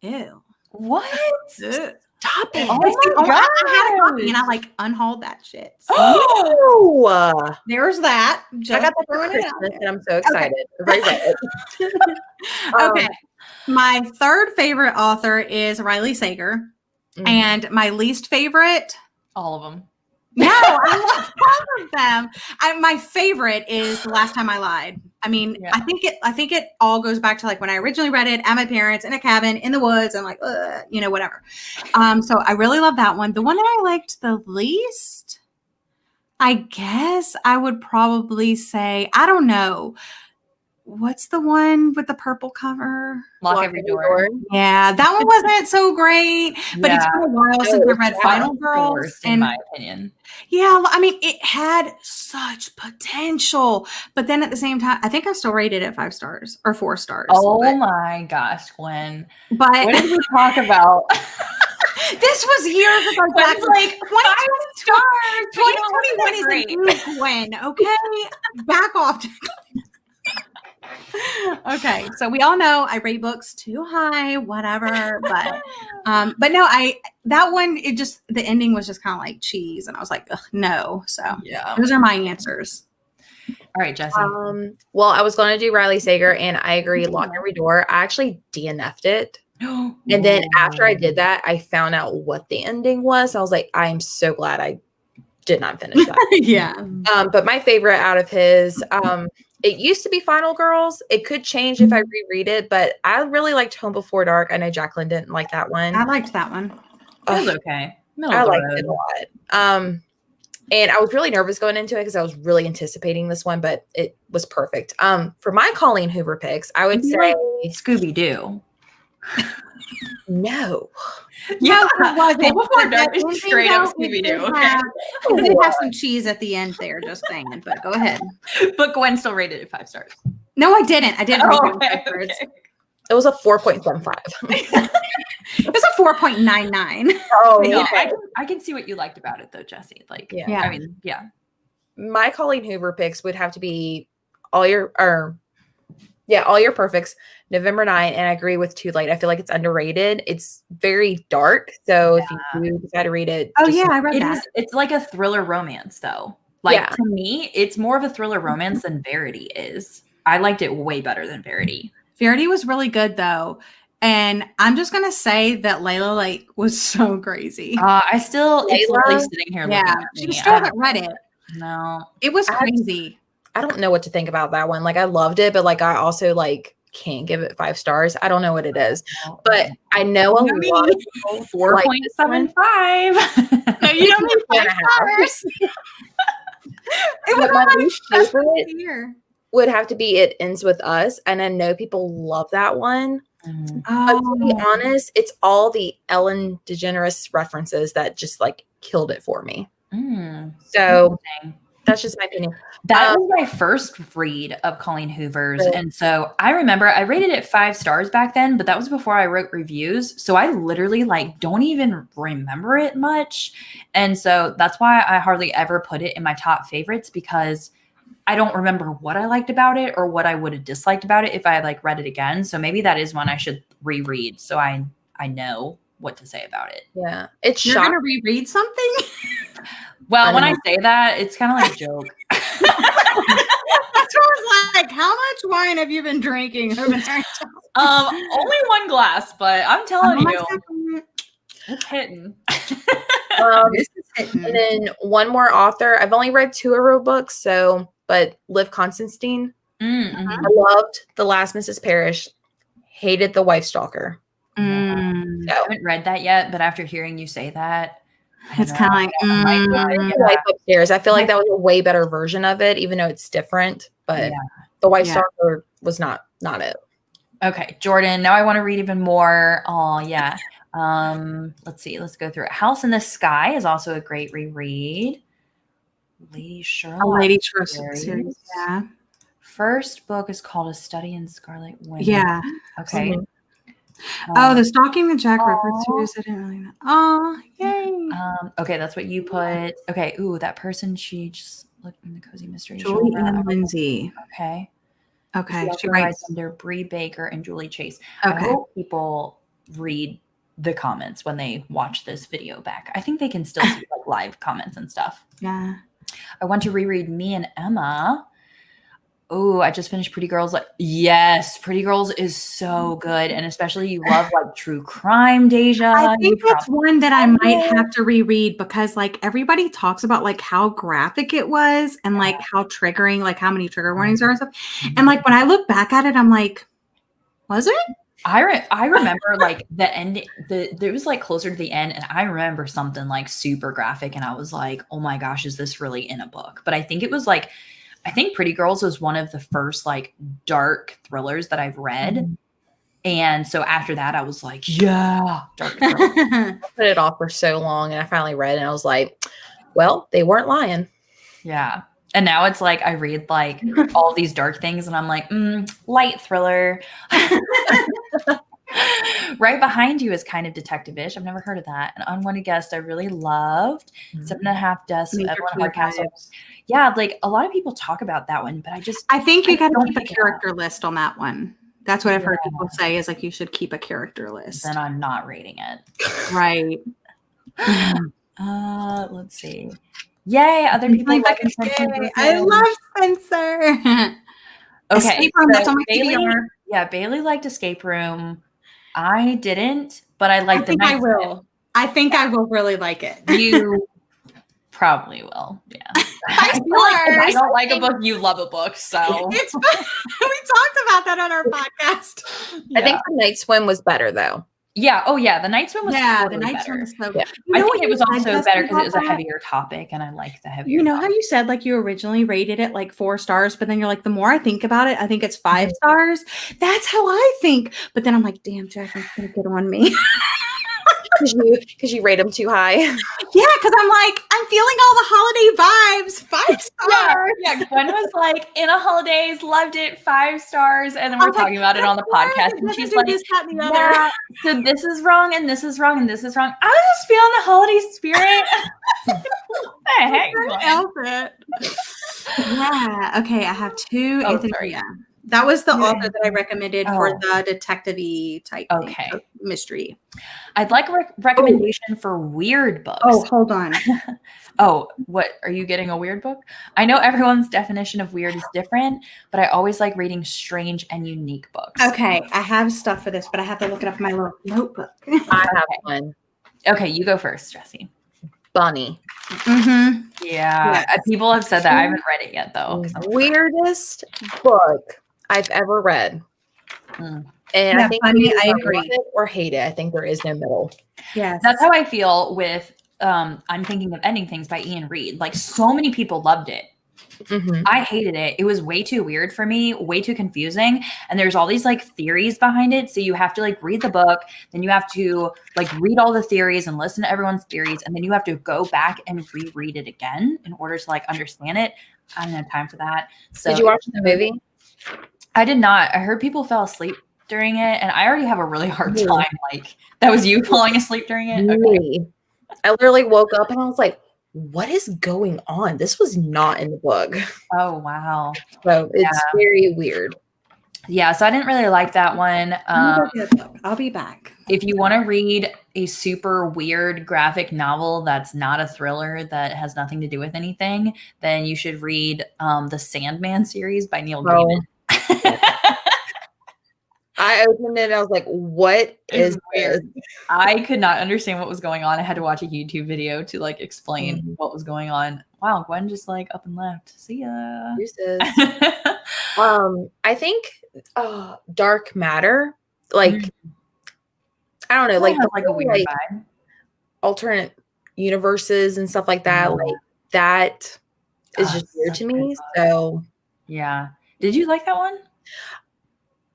S2: ew.
S1: What?
S3: Stop it.
S1: Oh
S2: It's the
S1: my
S2: only- I had a copy and I
S1: gosh.
S2: like unhauled that shit. So
S3: Oh,
S2: there's that.
S3: I
S2: Just
S3: got that for
S2: throwing it out
S3: Christmas
S2: there.
S3: and I'm so excited. Right, right.
S2: Okay. My third favorite author is Riley Sager.
S3: Mm.
S2: And my least favorite,
S1: All of them.
S2: no, I love all of them. My favorite is The Last Time I Lied. I mean,
S1: Yeah.
S2: I think it all goes back to like when I originally read it at my parents in a cabin in the woods and like, whatever. So I really love that one. The one that I liked the least, I guess I would probably say, I don't know. What's the one with the purple cover?
S1: Lock every door.
S2: Yeah, that one wasn't so great, but it's been a while since I read Final Girls.
S1: Worst, in my opinion.
S2: Yeah, I mean, it had such potential, but then at the same time, I think I still rated it 5 stars or 4 stars.
S1: Oh my gosh, Gwen.
S2: But
S1: What did we talk about?
S2: this was years ago.
S1: Gwen's like
S2: 20
S1: stars.
S2: 2021 is a new Gwen, okay? Back off. Okay, so we all know I rate books too high, whatever. But no, that one, it just, the ending was just kind of like cheese, and I was like, ugh, no. So
S1: Yeah.
S2: those are my answers.
S1: All right, Jessie.
S3: Well, I was going to do Riley Sager, and I agree. Lock every door. I actually DNF'd it. And then after I did that, I found out what the ending was. I was like, I am so glad I did not finish that.
S2: Yeah.
S3: But my favorite out of his, it used to be Final Girls. It could change if I reread it, but I really liked Home Before Dark. I know Jacqueline didn't like that one.
S2: I liked that one.
S1: It was okay.
S3: I liked it a lot. And I was really nervous going into it because I was really anticipating this one, but it was perfect. For my Colleen Hoover picks, I would say
S1: Scooby-Doo.
S3: no.
S2: Yeah, it was.
S1: Home Before Dark is straight up Scooby-Doo. Okay.
S2: It did have some cheese at the end there, just saying. But go ahead.
S1: But Gwen still rated it 5 stars.
S2: No, I didn't. I didn't.
S1: Oh,
S2: rate it 5 stars.
S1: okay.
S3: It was a 4.75.
S2: It was a 4.99.
S3: Oh,
S1: No,
S3: okay.
S1: I can see what you liked about it though, Jessie. Like,
S3: Yeah.
S1: I mean, yeah.
S3: My Colleen Hoover picks would have to be all your perfects, November 9, and I agree with Too Late. I feel like it's underrated. It's very dark, so if you do decide to read it,
S2: Oh yeah, I read that.
S1: It's like a thriller romance though. Like
S3: Yeah.
S1: to me, it's more of a thriller romance than Verity is. I liked it way better than Verity.
S2: Verity was really good though. And I'm just gonna say that Layla like was so crazy.
S1: It's
S3: Layla?
S1: literally sitting here looking
S2: Yeah,
S1: at me.
S2: she still haven't read it.
S1: No.
S2: It was crazy.
S3: I don't know what to think about that one. Like I loved it, but like I also like can't give it 5 stars. I don't know what it is, but I know a lot of people
S1: 4.75.
S2: No, you don't need 5 stars. It was
S3: my
S2: my
S3: least favorite
S2: year.
S3: would have to be It Ends With Us, and I know people love that one. But to be honest, it's all the Ellen DeGeneres references that just like killed it for me. So that's just my opinion.
S1: That was my first read of Colleen Hoover's.
S3: Really?
S1: And so I remember I rated it 5 stars back then, but that was before I wrote reviews. So I literally like don't even remember it much. And so that's why I hardly ever put it in my top favorites, because I don't remember what I liked about it or what I would have disliked about it if I like read it again. So maybe that is one I should reread so I know what to say about it.
S3: Yeah, it's
S2: You're
S3: shocking.
S2: gonna reread something?
S1: Well, when I
S3: know.
S1: say that, it's kind of like a joke.
S2: That's what I was like. How much wine have you been drinking over there?
S1: Only 1 glass, but I'm telling
S2: Oh my
S1: you,
S2: God.
S1: it's hitting.
S2: This is hitting.
S3: And then one more author. I've only read 2 of her books, but Liv Constantine.
S1: Mm-hmm.
S3: I loved The Last Mrs. Parrish. Hated The Wife Stalker.
S1: I haven't read that yet, but after hearing you say that,
S2: It's kind of like,
S3: The Wife Upstairs. I feel like that was a way better version of it, even though it's different. But The Wife Stalker was not it.
S1: Okay, Jordan, now I want to read even more. Oh, yeah. Let's see. Let's go through it. House in the Sky is also a great reread. Lady Sherlock.
S2: a Lady Trust series. Yeah.
S1: First book is called A Study in Scarlet Women.
S2: Yeah.
S1: Okay.
S2: Oh, the Stalking the Jack Ripper series. I didn't really know. Oh, yay.
S1: Okay, that's what you put. Okay. Ooh, that person, she just looked in the Cozy Mystery.
S2: Julie
S1: genre.
S2: Ann Lindsay.
S1: Okay.
S2: Okay.
S1: She
S2: She
S1: writes
S2: writes.
S1: under Bree Baker and Julie Chase.
S2: Okay.
S1: I hope people read the comments when they watch this video back. I think they can still see like live comments and stuff.
S2: Yeah.
S1: I want to reread Me and Emma. Oh, I just finished Pretty Girls. Like, yes, Pretty Girls is so good. And especially you love like true crime, Deja.
S2: I think that's one that I might have to reread because like everybody talks about like how graphic it was and like how triggering, like how many trigger warnings are and stuff. And like when I look back at it, I'm like, was it?
S1: I remember like the end, there was like closer to the end, and I remember something like super graphic, and I was like, oh my gosh, is this really in a book? But I think it was like, I think Pretty Girls was one of the first like dark thrillers that I've read. And so after that, I was like, yeah, dark thriller.
S3: I put it off for so long, and I finally read it, and I was like, well, they weren't lying.
S1: Yeah. And now it's like, I read like all these dark things and I'm like, light thriller. Right behind you is kind of detective-ish. I've never heard of that. An Unwanted Guest I really loved. 7.5 Deaths of Evelyn Hardcastle. Yeah, like a lot of people talk about that one, but
S2: I think you got to keep a character list on that one. That's what I've heard people say is like you should keep a character list.
S1: Then I'm not reading it.
S2: Right.
S1: Let's see. Yay, other people like Spencer.
S2: I love Spencer.
S1: Okay.
S2: Escape Room, that's on my TBR.
S1: Yeah, Bailey liked Escape Room. I didn't, but I liked the
S2: I will. I think I will really like it.
S1: You probably will. Yeah. I feel like if I don't like a book, you love a book. So
S2: we talked about that on our podcast.
S3: Yeah. I think The Night Swim was better though.
S1: Yeah. Oh yeah. The Night Swim was
S2: the Night Swim was so good.
S1: I think it was also better because it was a heavier topic and I like the heavier
S2: You know
S1: topic.
S2: how you said like you originally rated it like 4 stars, but then you're like, the more I think about it, I think it's 5 stars. That's how I think. But then I'm like, damn, Jackson's gonna get on me.
S3: Because you rate them too high.
S2: Yeah, because I'm like, I'm feeling all the holiday vibes. 5 stars.
S1: Yeah, Gwen was like, in a holidays, loved it, 5 stars. And then we're talking about it on the podcast. And she's like, yeah, so this is wrong, and this is wrong, and this is wrong. I was just feeling the holiday spirit. What the heck, Gwen?
S2: Yeah. Okay, I have 2. Yeah. That was the author that I recommended for the detective-y type thing, mystery.
S1: I'd like a recommendation for weird books.
S2: Oh, hold on.
S1: What? Are you getting a weird book? I know everyone's definition of weird is different, but I always like reading strange and unique books.
S2: Okay, I have stuff for this, but I have to look it up in my little notebook.
S3: I have one.
S1: Okay, you go first, Jessie.
S3: Bunny.
S2: Mm-hmm.
S1: Yeah, people have said that. I haven't read it yet, though.
S3: Weirdest book I've ever read. And I think
S2: I agree.
S3: Love it or hate it. I think there is no middle.
S2: Yes.
S1: That's how I feel with I'm Thinking of Ending Things by Ian Reid. Like, so many people loved it.
S3: Mm-hmm.
S1: I hated it. It was way too weird for me, way too confusing. And there's all these like theories behind it. So you have to like read the book, then you have to like read all the theories and listen to everyone's theories. And then you have to go back and reread it again in order to like understand it. I don't have time for that. So
S3: did you watch the movie?
S1: I did not. I heard people fell asleep during it, and I already have a really hard time. Like, that was you falling asleep during it?
S3: Okay. I literally woke up and I was like, what is going on? This was not in the book.
S1: Oh, wow.
S3: So it's very weird.
S1: Yeah, so I didn't really like that one.
S2: I'll be back.
S1: If you want to read a super weird graphic novel that's not a thriller, that has nothing to do with anything, then you should read the Sandman series by Neil Gaiman.
S3: I opened it and I was like, what is weird?
S1: I could not understand what was going on. I had to watch a YouTube video to like explain what was going on. Wow, Gwen just like up and left. See ya.
S3: I think Dark Matter, like I don't know, like
S1: a weird vibe.
S3: Alternate universes and stuff like that. Like that is just weird to me. So
S1: yeah. Did you like that one?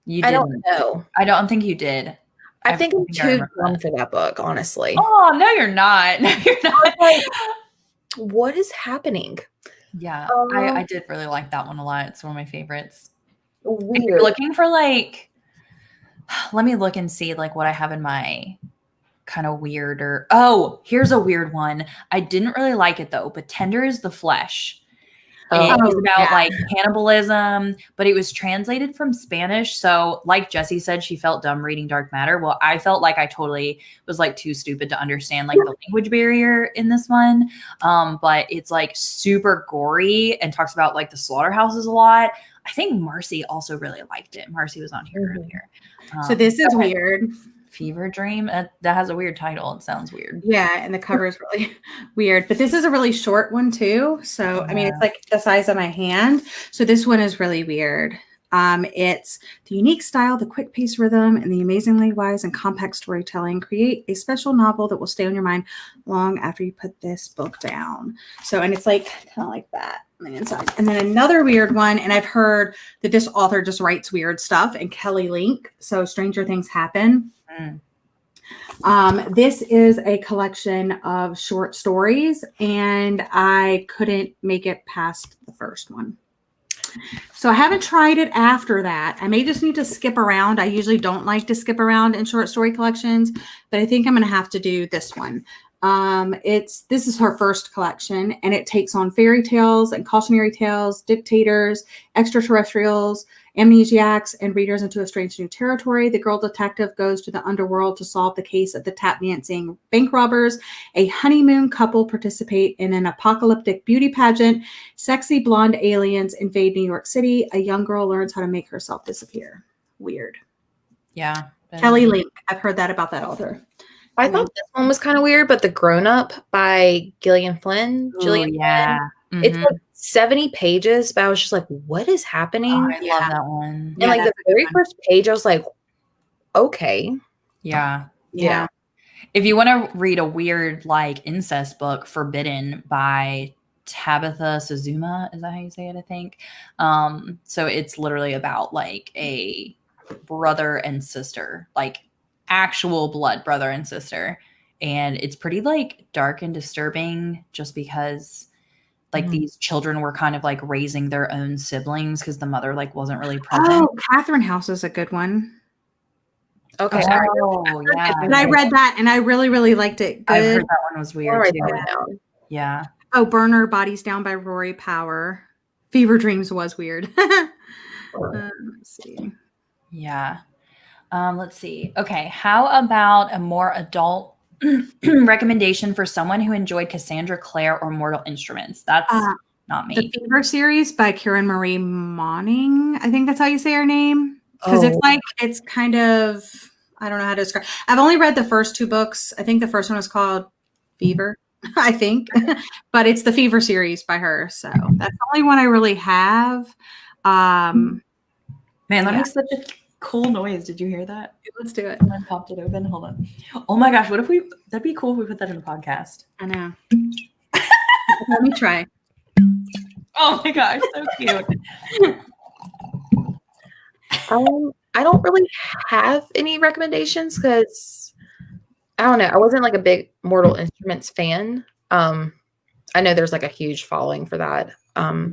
S1: You didn't.
S3: I don't know.
S1: I don't think you did.
S3: I think I'm too young for that book, honestly.
S1: Oh, no, you're not. No, you're not.
S3: Like, what is happening?
S1: Yeah, I did really like that one a lot. It's one of my favorites.
S3: Weird.
S1: If you're looking for like, let me look and see like what I have in my kind of weirder. Oh, here's a weird one. I didn't really like it though, but Tender is the Flesh. It was about
S2: yeah.
S1: like cannibalism, but it was translated from Spanish. So like Jessie said, she felt dumb reading Dark Matter. Well, I felt like I totally was like too stupid to understand like the language barrier in this one. But it's like super gory and talks about like the slaughterhouses a lot. I think Marcy also really liked it. Marcy was on here earlier.
S2: So this is weird.
S1: Fever Dream. That has a weird title. It sounds weird.
S2: Yeah, and the cover is really weird. But this is a really short one too. So I mean, it's like the size of my hand. So this one is really weird. It's the unique style, the quick pace rhythm, and the amazingly wise and compact storytelling create a special novel that will stay on your mind long after you put this book down. So, and it's like kind of like that on the inside. And then another weird one, and I've heard that this author just writes weird stuff, and Kelly Link. So Stranger Things Happen. This is a collection of short stories, and I couldn't make it past the first one. So I haven't tried it after that. I may just need to skip around. I usually don't like to skip around in short story collections, but I think I'm going to have to do this one. This is her first collection, and it takes on fairy tales and cautionary tales, dictators, extraterrestrials, amnesiacs, and readers into a strange new territory. The girl detective goes to the underworld to solve the case of the tap dancing bank robbers. A honeymoon couple participate in an apocalyptic beauty pageant. Sexy blonde aliens invade New York City. A young girl learns how to make herself disappear. Weird.
S1: Yeah.
S2: Kelly Link. I've heard that about that author.
S3: I thought this one was kind of weird, but The Grown Up by Gillian Flynn. Flynn. It's like 70 pages, but I was just like, what is happening?
S1: Oh, I love that one.
S3: And like the very first page, I was like, okay.
S1: Yeah. If you want to read a weird like incest book, Forbidden by Tabitha Suzuma, is that how you say it? I think. So it's literally about like a brother and sister, like actual blood brother and sister, and it's pretty like dark and disturbing just because like these children were kind of like raising their own siblings because the mother like wasn't really present.
S2: Oh, Catherine House is a good one.
S3: Okay.
S1: Yeah.
S2: And I read that and I really, really liked it. Good.
S1: I heard that one was weird too. Yeah.
S2: Oh, Burner Bodies Down by Rory Power. Fever Dreams was weird. Let's see.
S1: Yeah. Let's see. Okay. How about a more adult recommendation for someone who enjoyed Cassandra Clare or Mortal Instruments? That's not me.
S2: The Fever series by Karen Marie Moning. I think that's how you say her name. Because it's like, it's kind of, I don't know how to describe. I've only read the first two books. I think the first one was called Fever, I think. But it's the Fever series by her. So that's the only one I really have.
S1: Man, that makes such a cool noise. Did you hear that?
S2: Let's do it.
S1: I popped it open. Hold on. Oh my gosh. What if that'd be cool if we put that in a podcast.
S2: I know. Let me try.
S1: Oh my gosh. So cute.
S3: I don't really have any recommendations because I don't know. I wasn't like a big Mortal Instruments fan. I know there's like a huge following for that.
S2: Oh,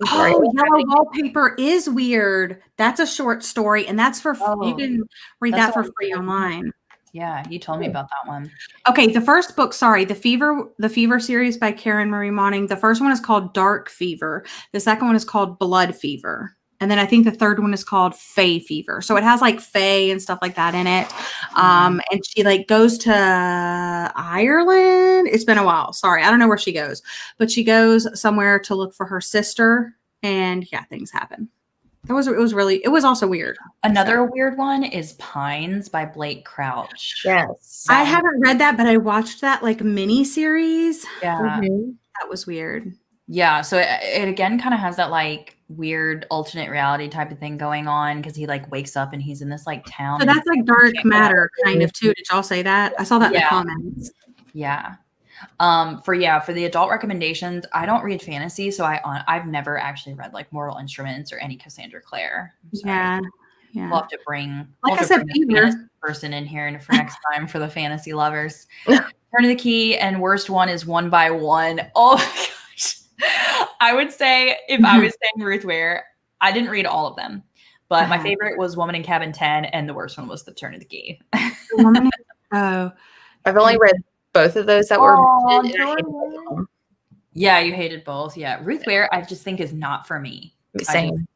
S2: Yellow Wallpaper is weird. That's a short story, and that's for you can read that for free online.
S1: Yeah, you told me about that one.
S2: Okay, the first book, sorry, the Fever series by Karen Marie Moning. The first one is called Dark Fever. The second one is called Blood Fever. And then I think the third one is called Fae Fever. So it has like Fae and stuff like that in it. And she like goes to Ireland. It's been a while. Sorry. I don't know where she goes, but she goes somewhere to look for her sister, and yeah, things happen. It was also weird.
S1: Another weird one is Pines by Blake Crouch.
S3: Yes.
S2: I haven't read that, but I watched that like mini series.
S1: Yeah.
S2: That was weird.
S1: Yeah. So it again kind of has that like weird alternate reality type of thing going on because he like wakes up and he's in this like town.
S2: So that's like Dark Matter kind of too. Did y'all say that? I saw that in the comments.
S1: Yeah. For the adult recommendations, I don't read fantasy, so I've never actually read like Mortal Instruments or any Cassandra Clare.
S2: Yeah.
S1: We'll have to bring
S2: a fantasy
S1: person in here and for next time for the fantasy lovers. Turn of the Key, and worst one is One by One. Oh my gosh. I would say if I was saying Ruth Ware, I didn't read all of them, but my favorite was Woman in Cabin 10, and the worst one was The Turn of the Key.
S2: I've
S3: only read both of those that were mentioned, and I hated both of them.
S1: Yeah, you hated both. Yeah. Ruth Ware, I just think is not for me.
S3: Same.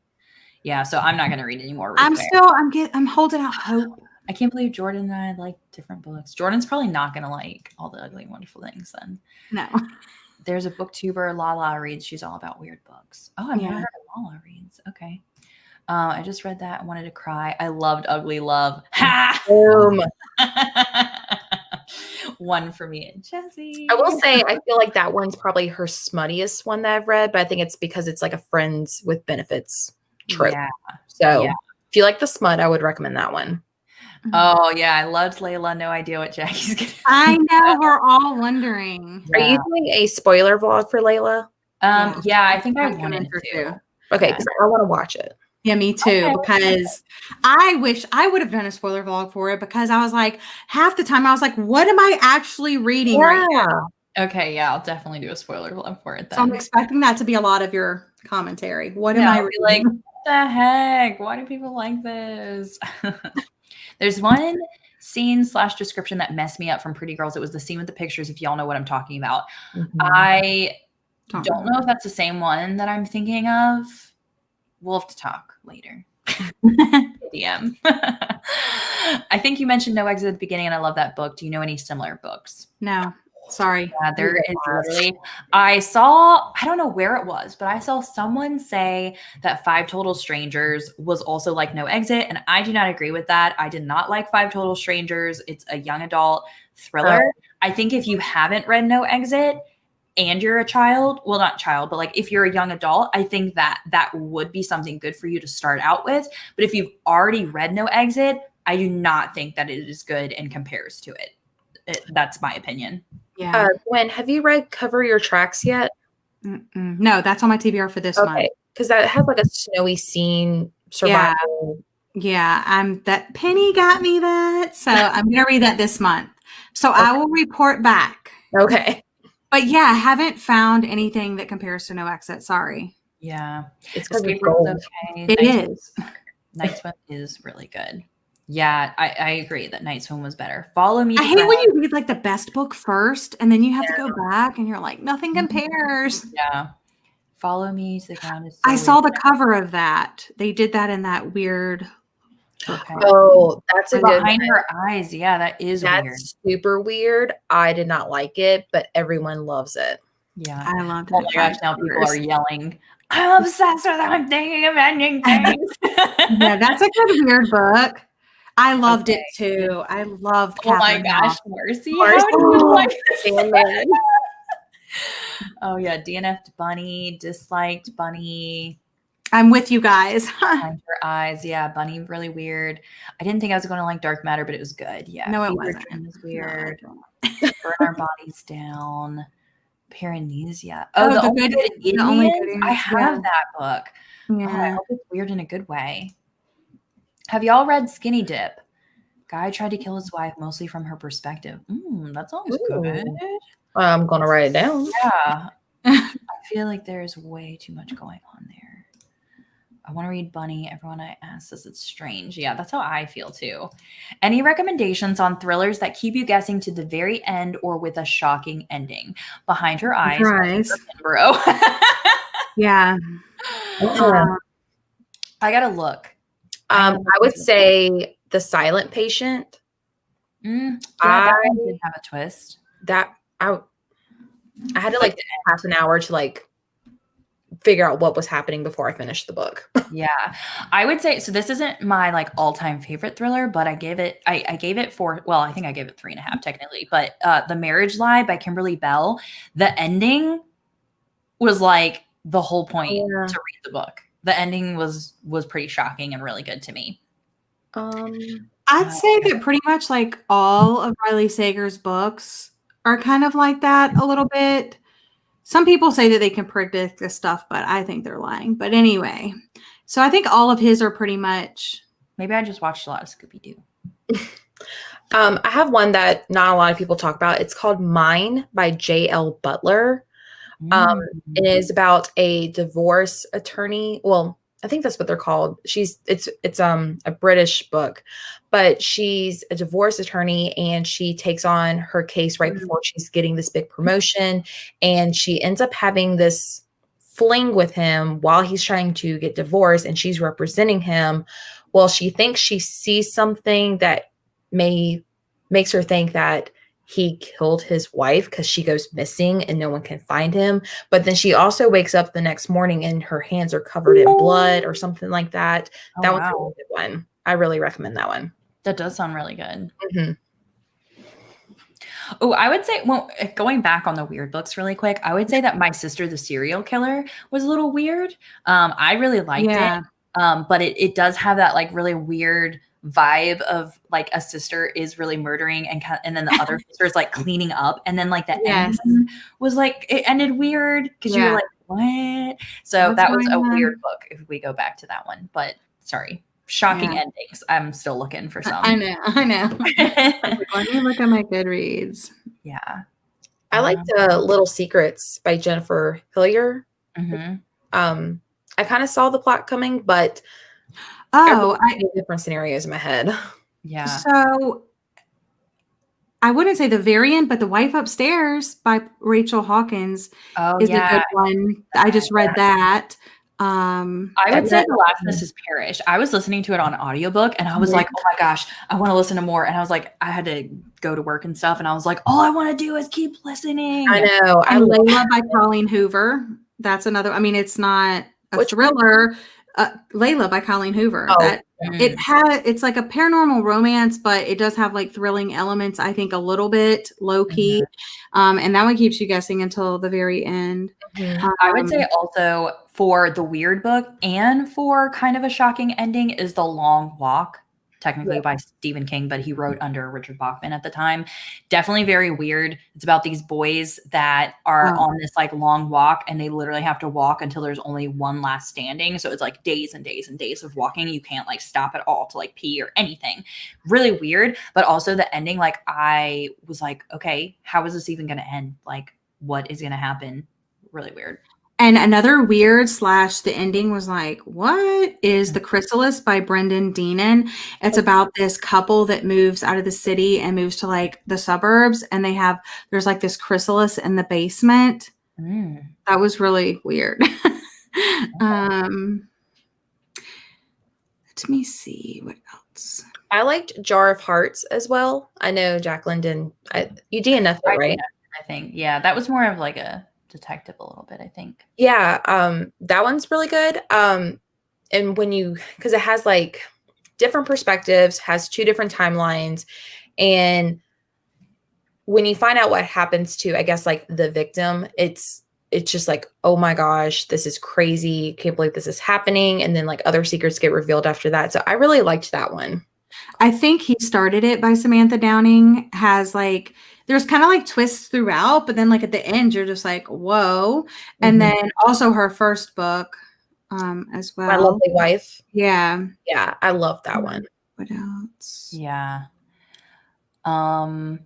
S1: So I'm not going to read any more Ruth Ware.
S2: I'm holding out hope.
S1: I can't believe Jordan and I like different books. Jordan's probably not going to like All the Ugly and Wonderful Things then.
S2: No.
S1: There's a booktuber, Lala reads. She's all about weird books. Oh, I've never heard of Lala reads. Okay. I just read that and wanted to cry. I loved Ugly Love. Ha!
S3: Boom.
S1: One for me and Jessie.
S3: I will say, I feel like that one's probably her smuttiest one that I've read, but I think it's because it's like a friends with benefits trope.
S1: Yeah.
S3: So if you like the smut, I would recommend that one.
S1: Oh yeah, I loved Layla. No idea what Jackie's gonna do.
S2: I know, we're all wondering.
S3: Are you doing a spoiler vlog for Layla?
S1: Yeah, I think I wanted to.
S3: Okay, because I want to watch it.
S2: Yeah, me too. Okay. Because I wish I would have done a spoiler vlog for it, because I was like, half the time I was like, what am I actually reading right now?
S1: Okay, yeah, I'll definitely do a spoiler vlog for it then.
S2: So I'm expecting that to be a lot of your commentary. What am I reading?
S1: Like, what the heck? Why do people like this? There's one scene / description that messed me up from Pretty Girls. It was the scene with the pictures, if y'all know what I'm talking about. Mm-hmm. I don't know if that's the same one that I'm thinking of. We'll have to talk later. DM. I think you mentioned No Exit at the beginning, and I love that book. Do you know any similar books?
S2: No. Sorry.
S1: Yeah, there is literally. I don't know where it was, but I saw someone say that 5 Total Strangers was also like No Exit, and I do not agree with that. I did not like 5 Total Strangers. It's a young adult thriller. I think if you haven't read No Exit and you're a child, well, not child, but like if you're a young adult, I think that would be something good for you to start out with. But if you've already read No Exit, I do not think that it is good and compares to it. That's my opinion.
S2: Yeah.
S3: Gwen, have you read Cover Your Tracks yet?
S2: No, that's on my TBR for this month.
S3: Because that has like a snowy scene survival.
S2: Yeah, that Penny got me that. So I'm gonna read that this month. So I will report back.
S3: Okay.
S2: But yeah, I haven't found anything that compares to No Exit. Sorry.
S1: Yeah.
S3: It's because
S1: okay.
S2: It is.
S1: Night Swim is really good. Yeah, I agree that Night Swim was better. Follow Me.
S2: I hate when you read like the best book first and then you have to go back and you're like, nothing compares.
S1: Yeah. Follow Me to the Ground. Is so
S2: I saw the cover of that. They did that in that weird.
S1: Okay.
S3: Oh, that's a good
S1: Behind Her Eyes. Yeah, that's weird.
S3: Super weird. I did not like it, but everyone loves it.
S1: Yeah.
S2: I loved it.
S1: Oh my gosh, now people are yelling, I'm obsessed with I'm thinking of ending things.
S2: Yeah, that's a good weird book. I loved it too. I loved Catherine.
S1: Oh my gosh, Marcy. How do you like this? Oh yeah, DNF'd Bunny, disliked Bunny.
S2: I'm with you guys.
S1: Behind Her Eyes. Yeah, Bunny, really weird. I didn't think I was going to like Dark Matter, but it was good. Yeah.
S2: No, it wasn't.
S1: It was weird. Burn Our Bodies Down. Paranesia. Oh, the Only Good Indians? I have that book.
S2: Yeah.
S1: Oh, I hope it's weird in a good way. Have y'all read Skinny Dip? Guy tried to kill his wife mostly from her perspective. That sounds good.
S3: I'm going to write it down.
S1: Yeah. I feel like there's way too much going on there. I want to read Bunny. Everyone I ask says it's strange. Yeah, that's how I feel too. Any recommendations on thrillers that keep you guessing to the very end or with a shocking ending? Behind Her Eyes. Bro.
S2: Yeah.
S1: I gotta look.
S3: I would say The Silent Patient.
S1: That one did have a twist.
S3: I had to like half an hour to like figure out what was happening before I finished the book.
S1: Yeah, I would say so. This isn't my like all-time favorite thriller, but I gave it 4. Well, I think I gave it 3.5 technically. But The Marriage Lie by Kimberly Bell. The ending was like the whole point to read the book. The ending was pretty shocking and really good to me.
S2: I'd say that pretty much like all of Riley Sager's books are kind of like that a little bit. Some people say that they can predict this stuff, but I think they're lying. But anyway, so I think all of his are pretty much.
S1: Maybe I just watched a lot of Scooby-Doo.
S3: I have one that not a lot of people talk about. It's called Mine by J.L. Butler. It is about a divorce attorney. Well, I think that's what they're called. It's a British book, but she's a divorce attorney and she takes on her case right before she's getting this big promotion, and she ends up having this fling with him while he's trying to get divorced, and she's representing him. Well, she thinks she sees something that makes her think that he killed his wife because she goes missing and no one can find him. But then she also wakes up the next morning and her hands are covered in blood or something like that.
S1: Oh,
S3: That was a
S1: wow.
S3: really good one. I really recommend that one.
S1: That does sound really good.
S3: Mm-hmm.
S1: Oh, I would say, well, going back on the weird books really quick, I would say that My Sister the Serial Killer was a little weird. I really liked it. But it does have that like really weird vibe of like a sister is really murdering and then the other sister is like cleaning up, and then like the end was like it ended weird because you were like, what? So that was a weird book if we go back to that one. But sorry, shocking endings. I'm still looking for some.
S2: I know. Let me look at my Goodreads.
S1: Yeah.
S3: I liked Little Secrets by Jennifer Hillier. I kind of saw the plot coming, but I different scenarios in my head.
S1: Yeah.
S2: So I wouldn't say the variant, but The Wife Upstairs by Rachel Hawkins is a good one. I just read that.
S1: I would say The Last Mrs. Parrish. I was listening to it on audiobook and I was like, oh my gosh, I want to listen to more. And I was like, I had to go to work and stuff. And I was like, all I want to do is keep listening.
S3: I know.
S2: And Layla by Colleen Hoover. That's another, I mean, it's not a thriller. Layla by Colleen Hoover. It's like a paranormal romance, but it does have like thrilling elements, I think a little bit low key. And that one keeps you guessing until the very end.
S1: I would say also for the weird book and for kind of a shocking ending is The Long Walk, technically by Stephen King, but he wrote under Richard Bachman at the time. Definitely very weird. It's about these boys that are on this like long walk and they literally have to walk until there's only one last standing. So it's like days and days and days of walking. You can't like stop at all to like pee or anything. Really weird. But also the ending, like I was like, okay, how is this even going to end? Like what is going to happen? Really weird.
S2: And another weird / the ending was like, what is The Chrysalis by Brendan Deenan? It's about this couple that moves out of the city and moves to like the suburbs. And there's like this chrysalis in the basement. That was really weird. Let me see what else.
S3: I liked Jar of Hearts as well. I know Jacqueline didn't. You DNF'd it, right?
S1: I think. Yeah, that was more of like a detective a little bit, I think.
S3: Yeah, that one's really good. And because it has like different perspectives, has 2 different timelines, and when you find out what happens to, I guess, like the victim, it's just like, oh my gosh, this is crazy. Can't believe this is happening. And then like other secrets get revealed after that. So I really liked that one.
S2: I think He Started It by Samantha Downing has like, there's kind of like twists throughout, but then like at the end, you're just like, whoa. And then also her first book as well.
S3: My Lovely Wife.
S2: Yeah.
S3: Yeah, I love that one.
S2: What else?
S1: Yeah. I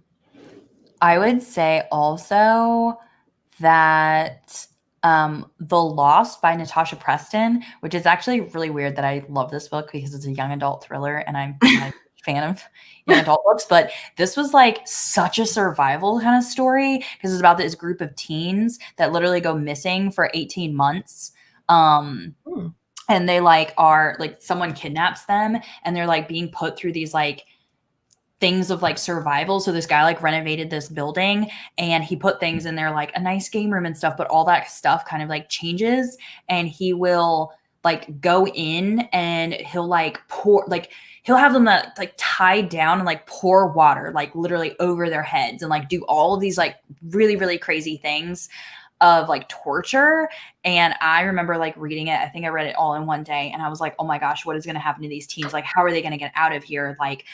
S1: would say also that The Lost by Natasha Preston, which is actually really weird that I love this book because it's a young adult thriller and I'm a fan of young adult books, but this was like such a survival kind of story because it's about this group of teens that literally go missing for 18 months. And they like are like someone kidnaps them and they're like being put through these like things of like survival. So this guy like renovated this building and he put things in there like a nice game room and stuff, but all that stuff kind of like changes and he will like go in and he'll like pour, like he'll have them like tied down and like pour water like literally over their heads and like do all of these like really, really crazy things of like torture. And I remember like reading it. I think I read it all in one day and I was like, oh my gosh, what is going to happen to these teens? Like, how are they going to get out of here? Like,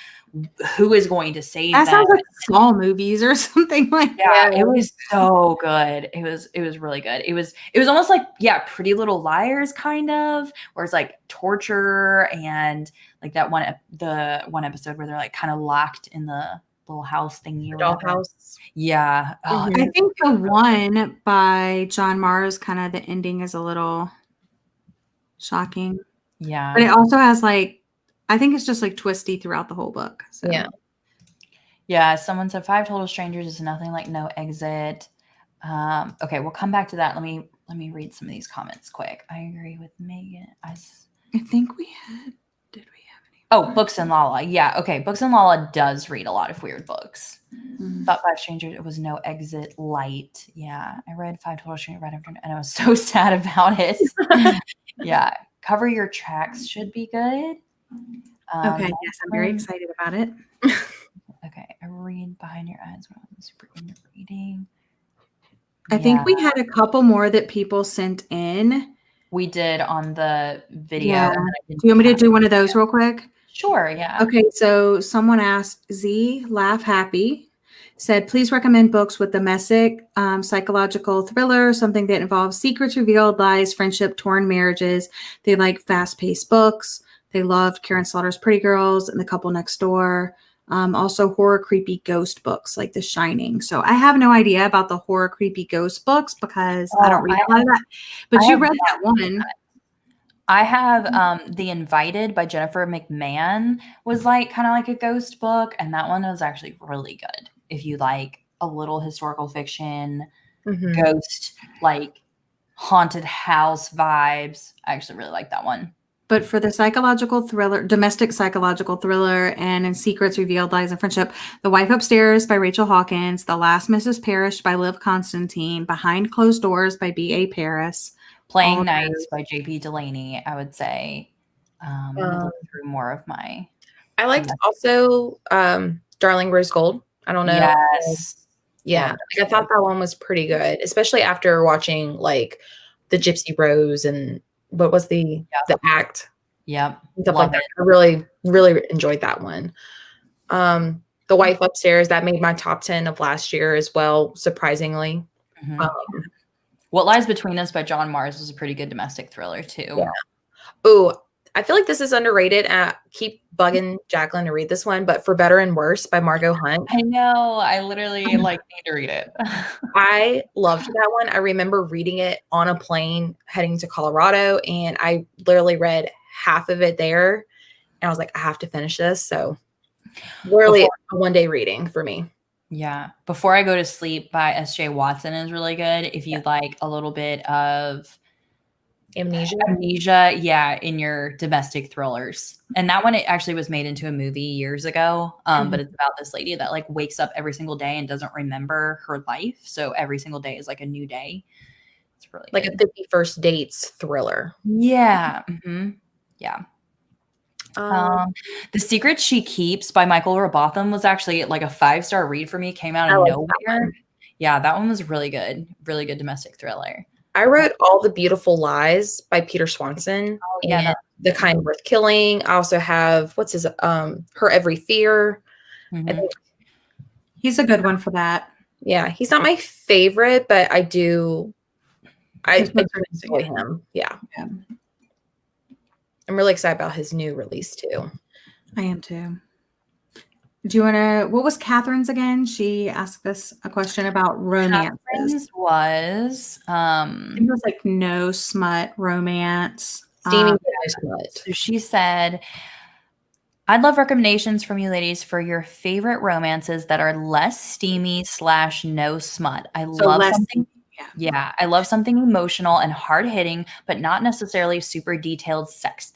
S1: who is going to save them?
S2: That sounds like small movies or something like that.
S1: Yeah, it was so good. It was really good. It was almost like, Pretty Little Liars kind of, where it's like torture and like the one episode where they're like kind of locked in the little house thingy.
S3: Dollhouse.
S1: Yeah. Oh,
S2: I think the one by John Mars, kind of the ending is a little shocking.
S1: Yeah.
S2: But it also has like, I think it's just like twisty throughout the whole book. So.
S3: Yeah.
S1: Yeah. Someone said 5 Total Strangers is nothing like No Exit. Okay, we'll come back to that. Let me read some of these comments quick. I agree with Megan. I
S2: think we had. Did we have any?
S1: Oh, Books and Lala. Yeah. Okay. Books and Lala does read a lot of weird books. Thought 5 Strangers. It was No Exit light. Yeah. I read 5 Total Strangers right after, and I was so sad about it. Yeah. Cover Your Tracks should be good.
S2: Okay. Yes, I'm very excited about it.
S1: Okay. I read Behind Your Eyes when I'm super into reading.
S2: I think we had a couple more that people sent in.
S1: We did on the video.
S2: Yeah. Do you want me to do one of those real quick?
S1: Sure, yeah.
S2: Okay, so someone asked, Z Laugh Happy, said, please recommend books with domestic psychological thriller, something that involves secrets revealed, lies, friendship, torn marriages. They like fast-paced books. They loved Karen Slaughter's Pretty Girls and The Couple Next Door. Also horror creepy ghost books like The Shining. So I have no idea about the horror creepy ghost books because I don't read a lot of that. But you read that one.
S1: I have The Invited by Jennifer McMahon was like kind of like a ghost book, and that one was actually really good. If you like a little historical fiction, ghost, like haunted house vibes, I actually really like that one.
S2: But for the psychological thriller, domestic psychological thriller, and in Secrets Revealed, Lies, and Friendship, The Wife Upstairs by Rachel Hawkins, The Last Mrs. Parrish by Liv Constantine, Behind Closed Doors by B.A. Paris,
S1: Playing Nights by J.P. Delaney, I would say. Look through more of my.
S3: I liked also Darling Rose Gold. I don't know.
S1: Yes.
S3: Yeah. Like, I thought that one was pretty good, especially after watching like the Gypsy Rose and what was the act?
S1: Yep.
S3: Stuff like that. I really, really enjoyed that one. The Wife Upstairs, that made my top 10 of last year as well, surprisingly.
S1: What Lies Between Us by John Mars was a pretty good domestic thriller too.
S3: Yeah. Oh, I feel like this is underrated. Keep bugging Jacqueline to read this one, but For Better and Worse by Margot Hunt.
S1: I know. I literally need to read it.
S3: I loved that one. I remember reading it on a plane heading to Colorado, and I literally read half of it there. And I was like, I have to finish this. So really a one-day reading for me.
S1: Yeah. Before I Go to Sleep by S.J. Watson is really good. If you'd like a little bit of amnesia, yeah, in your domestic thrillers. And that one, it actually was made into a movie years ago. But it's about this lady that like wakes up every single day and doesn't remember her life. So every single day is like a new day. It's really
S3: like
S1: good.
S3: a 50 First Dates thriller.
S1: Yeah. Yeah. The Secret She Keeps by Michael Robotham was actually like a 5-star read for me. Came out of nowhere. Yeah, that one was really good. Really good domestic thriller.
S3: I wrote All the Beautiful Lies by Peter Swanson.
S1: Oh, yeah,
S3: and The Kind Worth Killing. I also have Her Every Fear. I think,
S2: he's a good one for that.
S3: Yeah, he's not my favorite, but I enjoy him. Yeah. I'm really excited about his new release too.
S2: I am too. Do you want to, what was Catherine's again? She asked us a question about romances.
S1: Catherine's was,
S2: I think it was like no smut romance.
S3: Steamy no smut.
S1: So she said, I'd love recommendations from you ladies for your favorite romances that are less steamy / no smut. I love something. Yeah, I love something emotional and hard hitting, but not necessarily super detailed sex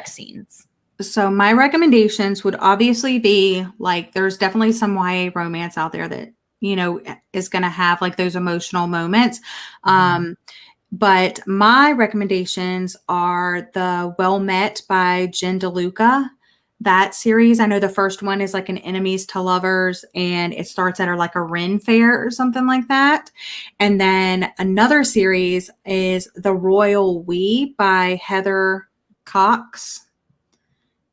S1: scenes.
S2: So my recommendations would obviously be like, there's definitely some YA romance out there that, you know, is going to have like those emotional moments. But my recommendations are the Well Met by Jen DeLuca. That series, I know the first one is like an enemies to lovers, and it starts at like a Ren fair or something like that. And then another series is The Royal We by Heather Cox.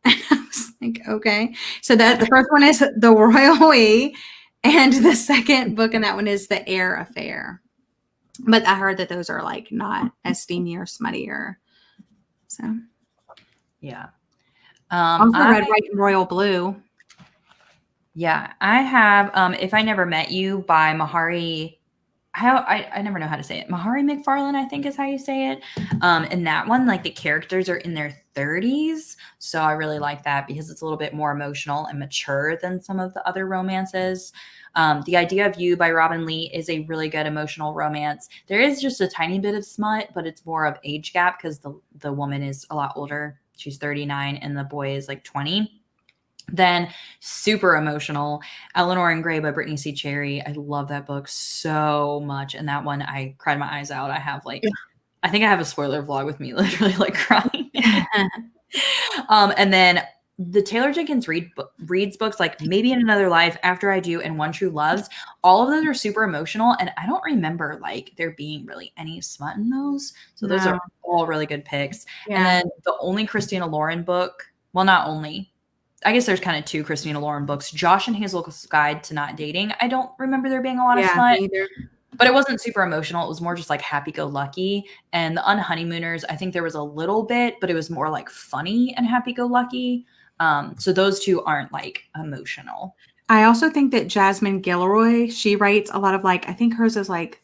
S2: And I was like, okay. So that the first one is The Royal We, and the second book in that one is The Air Affair. But I heard that those are like not as steamy or smuttier. So
S1: yeah.
S2: Also read White and Royal Blue.
S1: Yeah, I have If I Never Met You by Mahari I never know how to say it. Mahari McFarlane, I think is how you say it. And that one, like the characters are in their 30s. So I really like that because it's a little bit more emotional and mature than some of the other romances. The Idea of You by Robin Lee is a really good emotional romance. There is just a tiny bit of smut, but it's more of age gap because the woman is a lot older. She's 39 and the boy is like 20. Then super emotional, Eleanor and Gray by Brittany C. Cherry. I love that book so much. And that one, I cried my eyes out. I have I think I have a spoiler vlog with me literally like crying. And then the Taylor Jenkins reads books like Maybe in Another Life, After I Do, and One True Loves. All of those are super emotional. And I don't remember like there being really any smut in those. So those are all really good picks. Yeah. And then the only Christina Lauren book, well, not only, I guess there's kind of two Christina Lauren books, Josh and Hazel's Guide to Not Dating. I don't remember there being a lot of smut, but it wasn't super emotional. It was more just like happy-go-lucky. And the Unhoneymooners, I think there was a little bit, but it was more like funny and happy-go-lucky. So those two aren't like emotional.
S2: I also think that Jasmine Gilroy, she writes a lot of like, I think hers is like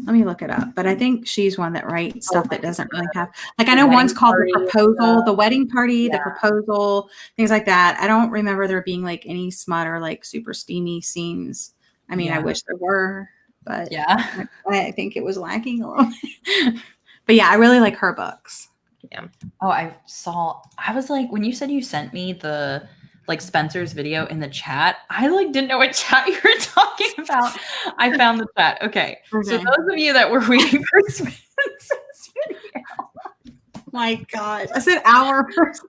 S2: let me look it up, but I think she's one that writes stuff that doesn't really have, like, I know one's called The Proposal, The Wedding Party, The Proposal, things like that. I don't remember there being like any smut or like super steamy scenes. I mean, I wish there were, but yeah, I think it was lacking a little bit. But yeah, I really like her books.
S1: Yeah. Oh, I was like, when you said you sent me the like Spencer's video in the chat, I like didn't know what chat you were talking about. I found the chat. Okay. So those of you that were waiting for Spencer's video.
S2: My God. I said our person.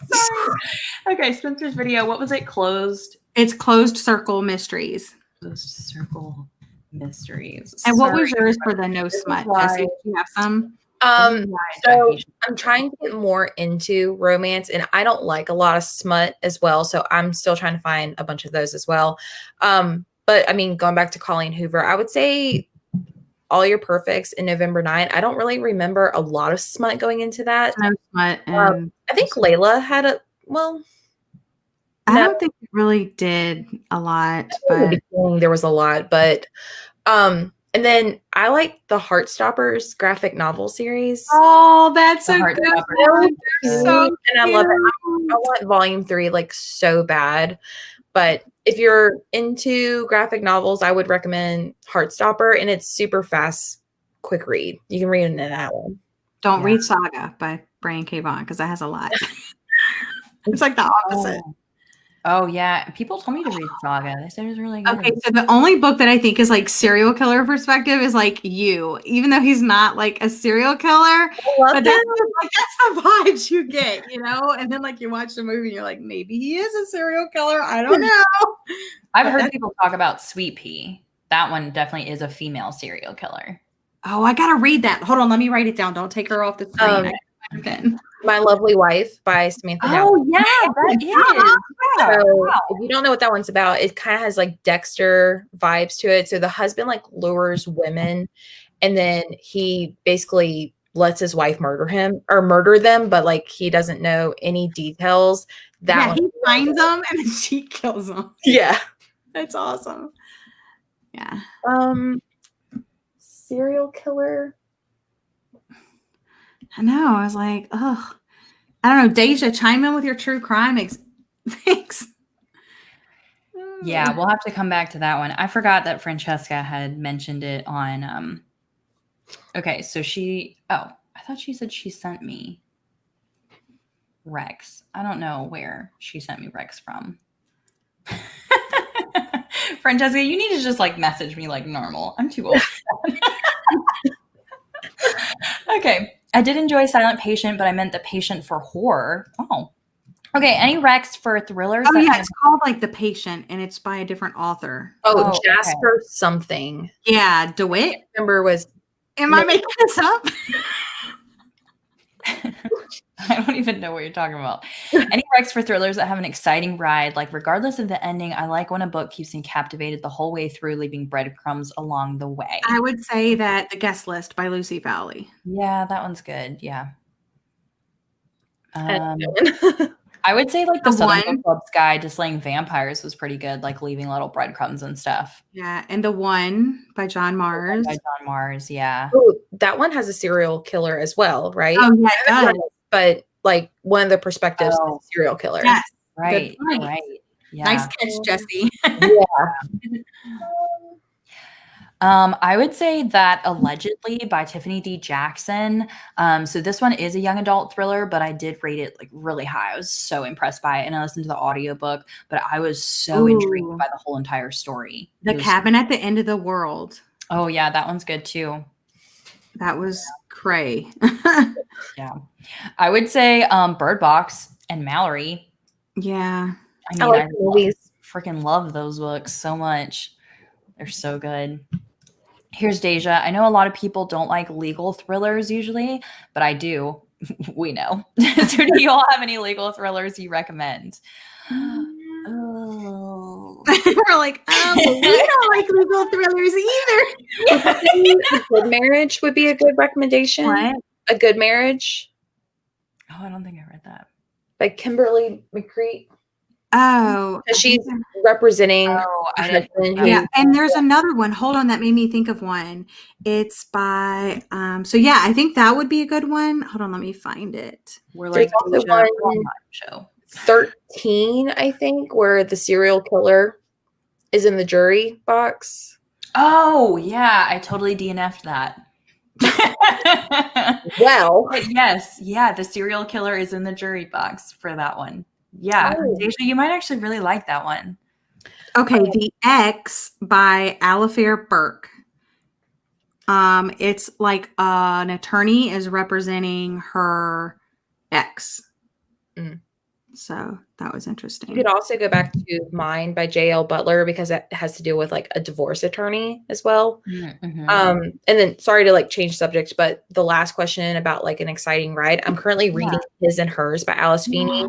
S1: Sorry. Okay, Spencer's video. What was it? Closed?
S2: It's Closed Circle Mysteries.
S1: Closed Circle Mysteries.
S2: And what was yours for the no smut? Jessie, do you have some?
S3: So I'm trying to get more into romance, and I don't like a lot of smut as well. So I'm still trying to find a bunch of those as well. But I mean, going back to Colleen Hoover, I would say All Your Perfects in November 9. I don't really remember a lot of smut going into that.
S2: No smut. And
S3: I think Layla had
S2: I don't think it really did a lot, but
S3: there was a lot, but and then I like the Heartstoppers graphic novel series.
S2: Oh, that's a good one.
S3: And I love it. I want volume 3 like so bad. But if you're into graphic novels, I would recommend Heartstopper, and it's super fast, quick read. You can read it in that one.
S2: Don't read Saga by Brian K. Vaughan because that has a lot. It's like the opposite.
S1: Oh yeah, people told me to read Saga. They said it was really good.
S2: Okay, so the only book that I think is like serial killer perspective is like You, even though he's not like a serial killer. But that's the vibes you get, you know. And then like you watch the movie, and you're like, maybe he is a serial killer. I don't know.
S1: I've heard people talk about Sweet Pea. That one definitely is a female serial killer.
S2: Oh, I gotta read that. Hold on, let me write it down. Don't take her off the screen.
S3: My Lovely Wife by Samantha.
S1: Oh, yeah, that is.
S3: So if you don't know what that one's about, it kind of has like Dexter vibes to it. So the husband like lures women, and then he basically lets his wife murder them, but like he doesn't know any details.
S2: He finds them and then she kills them.
S3: Yeah.
S2: That's awesome. Yeah.
S3: Serial killer.
S2: I know. I was like, oh, I don't know. Deja, chime in with your true crime. Thanks.
S1: Yeah, we'll have to come back to that one. I forgot that Francesca had mentioned it on. Okay, so I thought she said she sent me Rex. I don't know where she sent me Rex from. Francesca, you need to just like message me like normal. I'm too old for that. Okay. I did enjoy Silent Patient, but I meant the patient for horror. Oh. Okay. Any Rex for thrillers?
S2: Oh, yeah. It's called like The Patient, and it's by a different author.
S3: Oh, Jasper something.
S2: Yeah. DeWitt.
S3: I remember
S2: Am I making this up?
S1: I don't even know what you're talking about. Any Rex for thrillers that have an exciting ride, like regardless of the ending, I like when a book keeps me captivated the whole way through, leaving breadcrumbs along the way.
S2: I would say that The Guest List by Lucy Vale.
S1: Yeah, that one's good. Yeah. I would say like the
S2: The
S1: Southern
S2: One.
S1: Book Club's guide to slaying vampires was pretty good, like leaving little breadcrumbs and stuff.
S2: Yeah, and The One by John Mars.
S1: By John Mars, yeah.
S3: Oh, that one has a serial killer as well, right?
S2: Oh, yeah, it does.
S3: But like one of the perspectives
S1: Oh.
S3: is serial killer.
S2: Yes.
S1: Right,
S2: Good point.
S1: right. Yeah.
S2: Nice catch, Jessie.
S1: I would say that Allegedly by Tiffany D. Jackson. So this one is a young adult thriller, but I did rate it like really high. I was so impressed by it, and I listened to the audiobook, but I was so intrigued by the whole entire story.
S2: The Cabin at the End of the World.
S1: Oh yeah, that one's good too.
S2: That was cray.
S1: Yeah. I would say Bird Box and Mallory.
S2: Yeah.
S1: I mean,
S3: I like movies.
S1: Freaking love those books so much. They're so good. Here's Deja. I know a lot of people don't like legal thrillers usually, but I do. We know. So do you all have any legal thrillers you recommend? Oh.
S2: We're like, we don't like legal thrillers either.
S3: A Good Marriage would be a good recommendation.
S2: What?
S3: A Good Marriage
S1: Oh, I don't think I read that.
S3: by Kimberly McCreek.
S2: Oh.
S3: She's representing
S1: Oh, I
S3: her
S1: didn't-
S3: husband who-
S2: Yeah, and there's another one. Hold on, that made me think of one. It's by so yeah, I think that would be a good one. Hold on, let me find it.
S1: We're
S3: There's
S1: like
S3: also
S1: Deja
S3: one-
S1: Online show.
S3: 13, I think, where the serial killer is in the jury box.
S1: Oh yeah, I totally DNF'd that.
S3: Well,
S1: But yes, yeah, the serial killer is in the jury box for that one. Yeah,
S3: Oh.
S1: Deja, you might actually really like that one.
S2: Okay, The X by Alifair Burke. It's like an attorney is representing her ex.
S3: Mm.
S2: So that was interesting.
S3: you could also go back to Mine by J.L. Butler because it has to deal with like a divorce attorney as well.
S1: Mm-hmm.
S3: And then sorry to like change subject, but the last question about like an exciting ride. I'm currently reading His and Hers by Alice Feeney.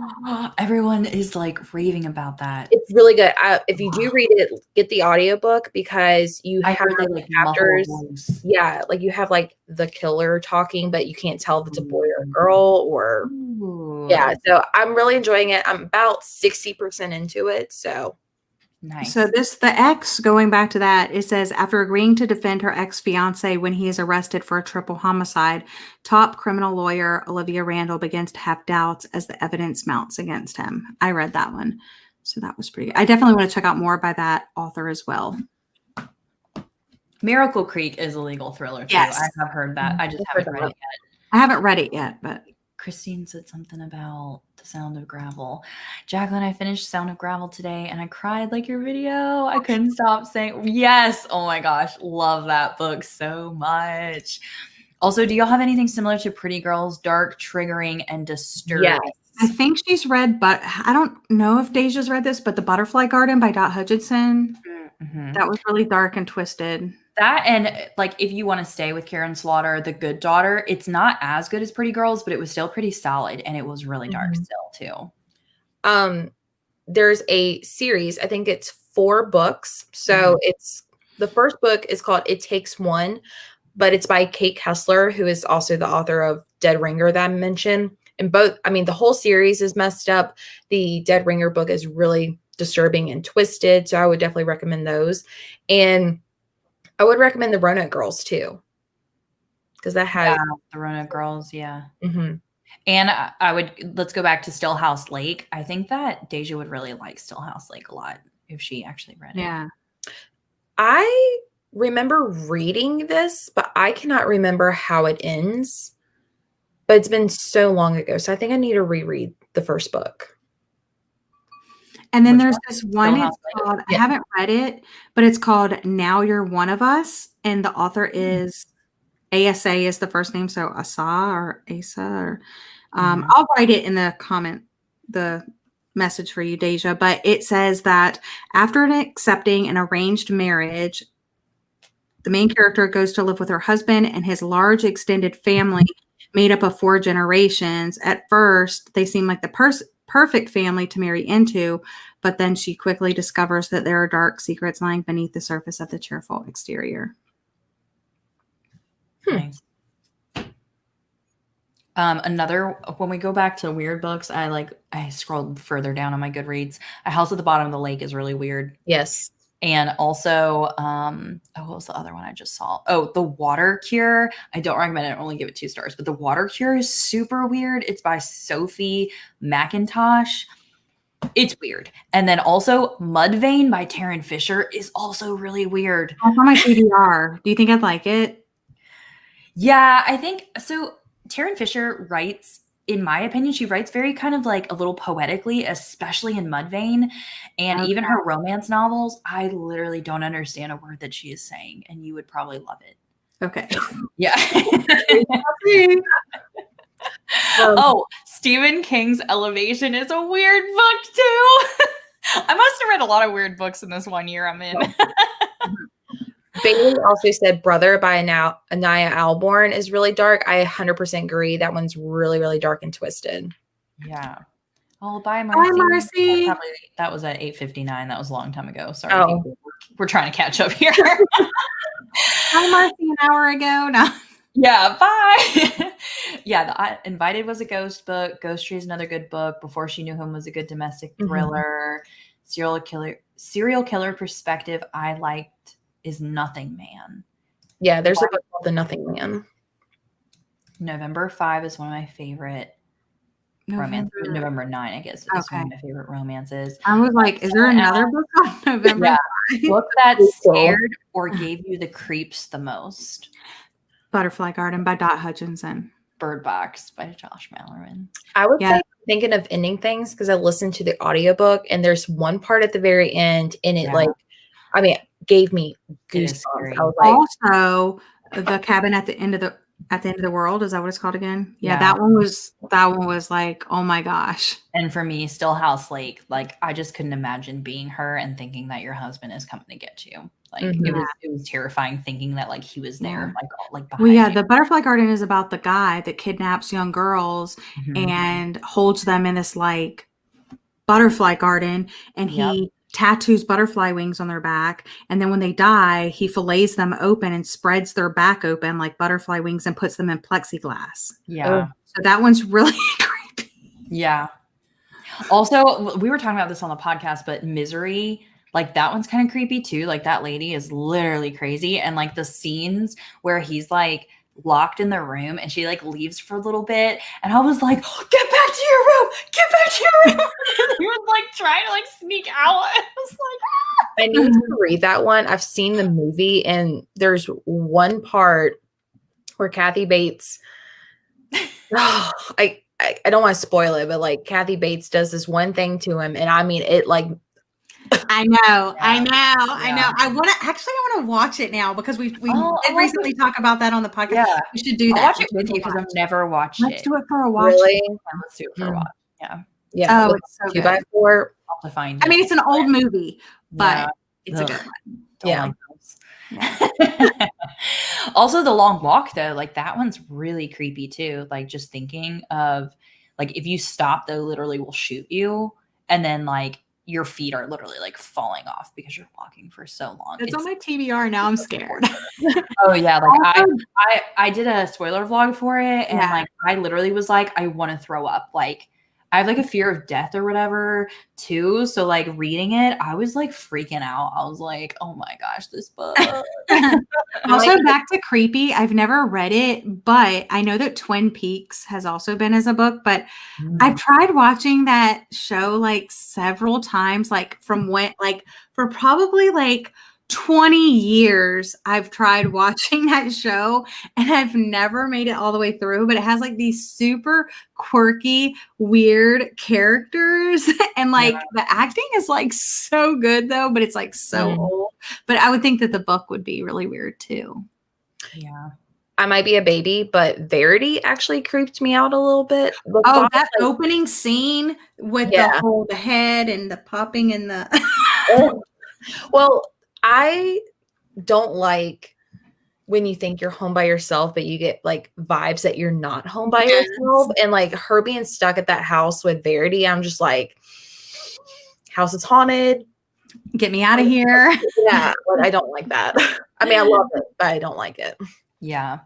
S1: Everyone is like raving about that.
S3: It's really good. If you do read it, get the audiobook because you
S1: I
S3: have
S1: heard they like
S3: chapters.
S1: muffled voice.
S3: Yeah, like you have like the killer talking, but you can't tell if it's a boy or a girl or
S1: Ooh,
S3: yeah. So I'm really enjoying it. I'm about 60% into it. So
S1: nice.
S2: So the ex, going back to that, it says, after agreeing to defend her ex-fiance when he is arrested for a triple homicide, top criminal lawyer Olivia Randall begins to have doubts as the evidence mounts against him. I read that one. So that was pretty good. I definitely want to check out more by that author as well.
S1: Miracle Creek is a legal thriller too.
S2: Yes.
S1: I have heard that. I just
S3: I've heard
S1: haven't read
S3: that.
S1: it yet.
S2: I haven't read it yet, but
S1: Christine said something about The Sound of Gravel. Jacqueline, I finished Sound of Gravel today and I cried like your video. I couldn't stop saying yes. Oh my gosh. Love that book so much. Also, do y'all have anything similar to Pretty Girls? Dark, triggering, and disturbing.
S3: Yes.
S2: I think she's read, but I don't know if Deja's read this, but The Butterfly Garden by Dot Hutchinson.
S1: Mhm.
S2: That was really dark and twisted.
S1: That and like if you want to stay with Karen Slaughter, The Good Daughter, it's not as good as Pretty Girls, but it was still pretty solid and it was really dark still too.
S3: There's a series, I think it's 4 books. So it's the first book is called It Takes One, but it's by Kate Kessler, who is also the author of Dead Ringer that I mentioned. And both, I mean, the whole series is messed up. The Dead Ringer book is really disturbing and twisted. So I would definitely recommend those. And I would recommend the Roanoke Girls too. Because that has
S1: The Roanoke Girls, yeah.
S3: Mhm.
S1: And I would, let's go back to Stillhouse Lake. I think that Deja would really like Stillhouse Lake a lot if she actually read it.
S2: Yeah.
S3: I remember reading this, but I cannot remember how it ends. But it's been so long ago. So I think I need to reread the first book.
S2: And then
S1: Which
S2: there's
S1: one?
S2: this one,
S1: Stillhouse
S2: it's
S1: Lake?
S2: called, I
S3: Yeah.
S2: haven't read it, but it's called Now You're One of Us. And the author is ASA is the first name. So Asa or Asa or I'll write it in the comment, the message for you, Deja. But it says that after accepting an arranged marriage, the main character goes to live with her husband and his large extended family made up of 4 generations. At first, they seem like the perfect family to marry into, but then she quickly discovers that there are dark secrets lying beneath the surface of the cheerful exterior.
S1: Nice. Another, when we go back to weird books, I scrolled further down on my Goodreads. A House at the Bottom of the Lake is really weird.
S3: Yes.
S1: And also, what was the other one I just saw? Oh, The Water Cure. I don't recommend it. I only give it 2 stars, but The Water Cure is super weird. It's by Sophie McIntosh. It's weird. And then also Mudvayne by Taryn Fisher is also really weird.
S2: That's on my TBR. Do you think I'd like it?
S1: Yeah, I think so. Taryn Fisher writes, in my opinion, she writes very kind of like a little poetically, especially in Mudvayne. And even her romance novels, I literally don't understand a word that she is saying, and you would probably love it.
S2: Okay.
S1: Yeah. Stephen King's Elevation is a weird book too. I must have read a lot of weird books in this 1 year I'm in.
S3: Bailey also said Brother by Anaya Alborn is really dark. I 100% agree. That one's really, really dark and twisted.
S1: Yeah. Oh, bye, Marcy.
S2: Bye, Marcy.
S1: That was at 8:59. That was a long time ago. Sorry.
S3: Oh.
S1: We're trying to catch up here.
S2: Bye, Marcy, an hour ago. No.
S1: Yeah, bye. Yeah, the Invited was a ghost book. Ghost Tree is another good book. Before She Knew Him was a good domestic thriller. Serial killer perspective I liked is Nothing Man.
S3: Yeah, there's a book called The Nothing Man.
S1: November 5 is one of my favorite romance. November 9, I guess, is one of my favorite romances.
S2: I was like, is there another book on November 5?
S1: Book that scared or gave you the creeps the most?
S2: Butterfly Garden by Dot Hutchinson.
S1: Bird Box by Josh Mallerman.
S3: I would say thinking of ending things because I listened to the audiobook and there's one part at the very end and it gave me goosebumps. I was like,
S2: also, The Cabin at the End of the World. Is that what it's called again? Yeah, that one was like, oh my gosh.
S1: And for me, Still House Lake, like I just couldn't imagine being her and thinking that your husband is coming to get you. Like it was terrifying thinking that like he was there, like behind you.
S2: The Butterfly Garden is about the guy that kidnaps young girls and holds them in this like butterfly garden, and he tattoos butterfly wings on their back, and then when they die, he fillets them open and spreads their back open like butterfly wings and puts them in plexiglass.
S1: Yeah.
S2: So that one's really creepy.
S1: Yeah. Also, we were talking about this on the podcast, but Misery, like that one's kind of creepy too. Like that lady is literally crazy. And like the scenes where he's like locked in the room and she like leaves for a little bit. And I was like, oh, get back to your room. Get back to your room. He was like trying to like sneak out. I was like,
S3: I need to read that one. I've seen the movie and there's one part where Kathy Bates, I don't want to spoil it, but like Kathy Bates does this one thing to him. And I mean, it like,
S2: I know. I want to watch it now because we did recently talk about that on the podcast. Yeah. We should do that.
S1: I'll watch it with you because I've never watched it.
S2: Let's do it for a watch.
S3: Really?
S1: Let's do it for a watch. Yeah.
S3: Yeah.
S2: Oh, it's so
S3: 2x4.
S1: I'll find it.
S2: I mean, it's an old movie, but it's a good one.
S1: Yeah. Also, The Long Walk, though, like that one's really creepy too. Like just thinking of like if you stop, they literally will shoot you, and then like your feet are literally like falling off because you're walking for so long.
S2: It's on my TBR now. I'm scared.
S1: Oh yeah, like I did a spoiler vlog for it, and like I literally was like, I want to throw up. Like I have like a fear of death or whatever too. So like reading it, I was like freaking out. I was like, oh my gosh, this book.
S2: Also back to creepy. I've never read it, but I know that Twin Peaks has also been as a book, but I've tried watching that show like several times, like from when, like for probably like 20 years I've tried watching that show and I've never made it all the way through, but it has like these super quirky, weird characters and like the acting is like so good though, but it's like so old. But I would think that the book would be really weird too.
S1: Yeah.
S3: I might be a baby, but Verity actually creeped me out a little bit.
S2: That opening scene with the head and the popping and the
S3: well, I don't like when you think you're home by yourself, but you get like vibes that you're not home by yourself. And like her being stuck at that house with Verity, I'm just like, house is haunted.
S2: Get me out of here.
S3: Yeah, but I don't like that. I mean, I love it, but I don't like it.
S1: Yeah.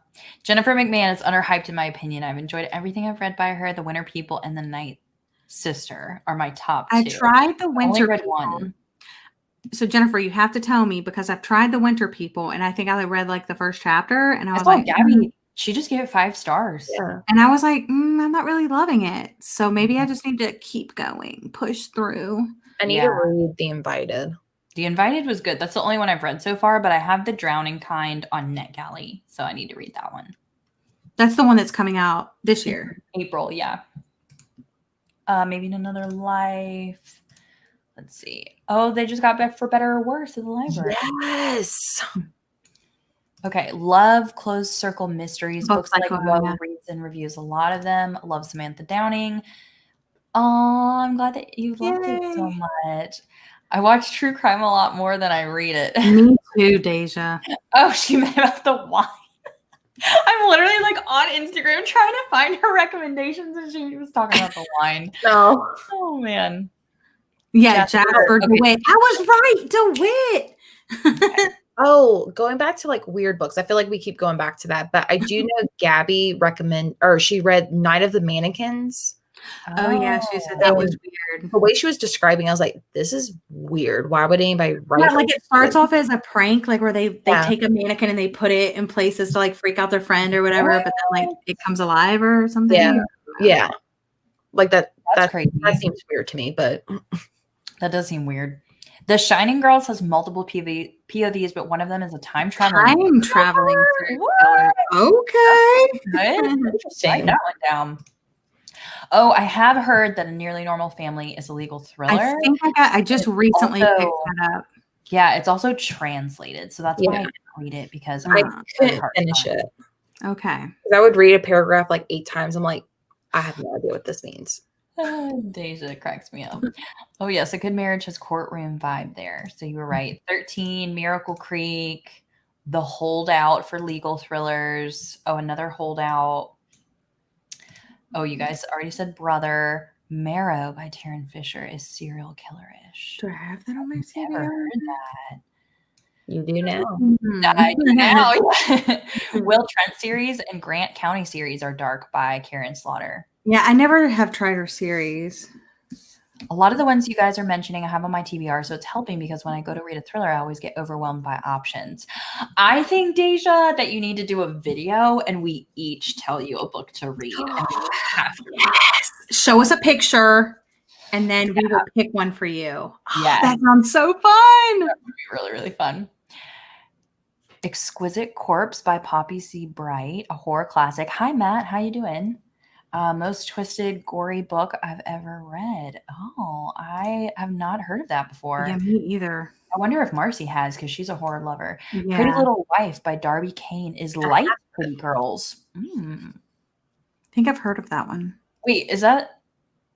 S1: Jennifer McMahon is underhyped in my opinion. I've enjoyed everything I've read by her. The Winter People and The Night Sister are my top 2.
S2: I tried The
S1: I only
S2: Winter
S1: read
S2: People.
S1: one.
S2: So Jennifer, you have to tell me because I've tried The Winter People and I think I read like the first chapter and I was
S1: saw
S2: like,
S1: Gabby, she just gave it 5 stars.
S3: Yeah.
S2: and I was like, I'm not really loving it. So maybe I just need to keep going, push through.
S3: I need to read The Invited.
S1: The Invited was good. That's the only one I've read so far, but I have The Drowning Kind on NetGalley, so I need to read that one.
S2: That's the one that's coming out this year.
S1: April, yeah. Maybe in Another Life. Let's see. Oh, they just got back For Better or Worse at the library.
S3: Yes.
S1: Okay. Love Closed Circle Mysteries. Books like
S2: Bookcycle,
S1: Ro reads and reviews a lot of them. Love Samantha Downing. Oh, I'm glad that you loved it so much. I watch true crime a lot more than I read it.
S2: Me too, Deja.
S1: Oh, she meant about the wine. I'm literally like on Instagram trying to find her recommendations and she was talking about the wine.
S3: No.
S1: Oh, man.
S2: Yeah,
S1: Jasper,
S2: Jasper
S1: okay.
S2: DeWitt. I was right, DeWitt.
S3: Oh, going back to like weird books. I feel like we keep going back to that, but I do know Gabby she read Night of the Mannequins.
S2: Oh yeah, she said that was weird.
S3: The way she was describing, I was like, this is weird. Why would anybody write
S2: Yeah, like it starts off as a prank, like where they take a mannequin and they put it in places to like freak out their friend or whatever, but then like it comes alive or something.
S3: Yeah. Yeah. Like that
S1: crazy.
S3: That seems weird to me, but
S1: that does seem weird. The Shining Girls has multiple POVs, but one of them is a time traveling.
S2: Okay.
S1: Good.
S3: Interesting.
S1: Write that one down. Oh, I have heard that A Nearly Normal Family is a legal thriller.
S2: I just recently picked that up.
S1: Yeah, it's also translated, so that's why I didn't read it because
S3: I couldn't finish it.
S2: Okay.
S3: Because I would read a paragraph like 8 times. I'm like, I have no idea what this means.
S1: Deja cracks me up. Oh yes, A Good Marriage has courtroom vibe there. So you were right. 13, Miracle Creek, The Holdout for legal thrillers. Oh, another Holdout. Oh, you guys already said Brother. Marrow by Taryn Fisher is serial killer-ish.
S2: Do I have that on my CV?
S1: Never heard that.
S3: You do now.
S1: I do now. Will Trent series and Grant County series are dark by Karen Slaughter.
S2: Yeah, I never have tried her series.
S1: A lot of the ones you guys are mentioning I have on my TBR, so it's helping because when I go to read a thriller, I always get overwhelmed by options. I think, Deja, that you need to do a video and we each tell you a book to read. And you have to.
S2: Yes. Show us a picture and then we will pick one for you.
S1: Yeah.
S2: That sounds so fun.
S1: That would be really, really fun. Exquisite Corpse by Poppy C. Bright, a horror classic. Hi, Matt. How you doing? Most twisted, gory book I've ever read. Oh, I have not heard of that before.
S2: Yeah, me either.
S1: I wonder if Marcy has because she's a horror lover.
S2: Yeah.
S1: Pretty Little Wife by Darby Kane is like Pretty Girls.
S2: I think I've heard of that one.
S1: Wait, is that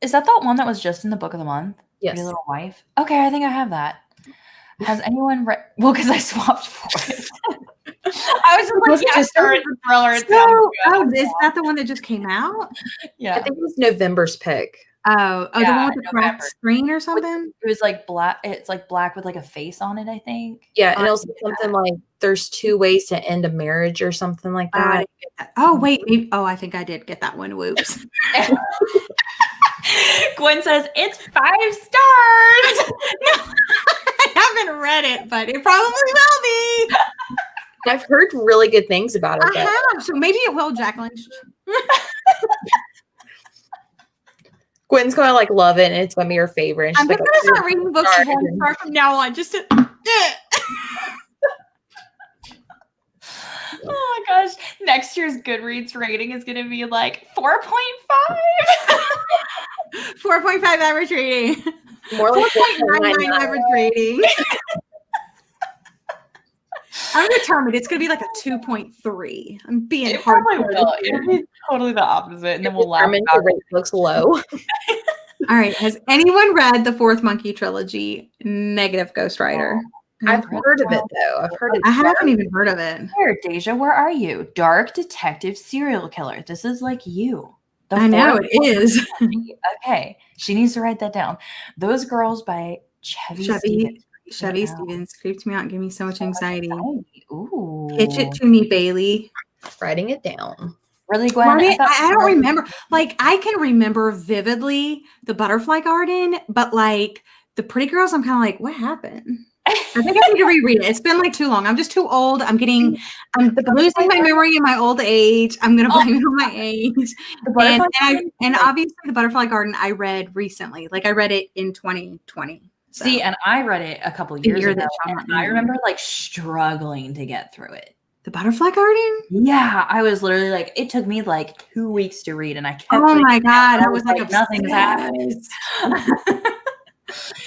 S1: that one that was just in the book of the month?
S3: Yes.
S1: Pretty Little Wife. Okay, I think I have that. Has anyone read? Well, because I swapped for it. I was just like, it's a thriller.
S2: Is that the one that just came out?
S1: Yeah,
S3: I think it was November's pick.
S2: The one with the cracked screen or something.
S1: It was like black. It's like black with like a face on it, I think.
S3: Yeah, and it was something like there's 2 ways to end a marriage or something like that.
S2: Oh wait, maybe. Oh, I think I did get that one. Whoops.
S1: Gwen says it's 5 stars.
S2: No, I haven't read it, but it probably will be.
S3: I've heard really good things about it.
S2: I have, so maybe it will, Jacqueline.
S3: Gwen's gonna like love it, and it's gonna be her favorite.
S2: I'm gonna start reading books from now on. Just to.
S1: Oh my gosh! Next year's Goodreads rating is gonna be like 4.5.
S2: 4.5 average rating.
S3: More like
S2: 4.99 average rating. I'm determined. It's going to be like a 2.3. I'm being hard.
S1: It'll be totally the opposite, and then we'll laugh.
S3: The rate looks low.
S2: All right. Has anyone read the Fourth Monkey trilogy? Negative Ghostwriter.
S3: I've heard of it though.
S2: I haven't even heard of it.
S1: Where, Deja? Where are you? Dark detective serial killer. This is like you.
S2: I know it is.
S1: Okay, she needs to write that down. Those Girls by Chevy Stevens
S2: creeps me out and give me so much anxiety.
S1: Ooh.
S2: Pitch it to me, Bailey.
S3: Writing it down.
S1: Really, Gwen?
S2: I don't remember. Like, I can remember vividly the Butterfly Garden, but like the Pretty Girls, I'm kind of like, what happened? I think I need to reread it. It's been like too long. I'm just too old. I'm losing my memory in my old age. I'm gonna blame it on my age. And obviously the Butterfly Garden I read recently. Like I read it in 2020. So.
S1: See, and I read it a couple years ago, and I remember like struggling to get through it.
S2: The Butterfly Garden?
S1: Yeah, I was literally like, it took me like 2 weeks to read, and I kept.
S2: Oh my God, I was like
S1: nothing's happening.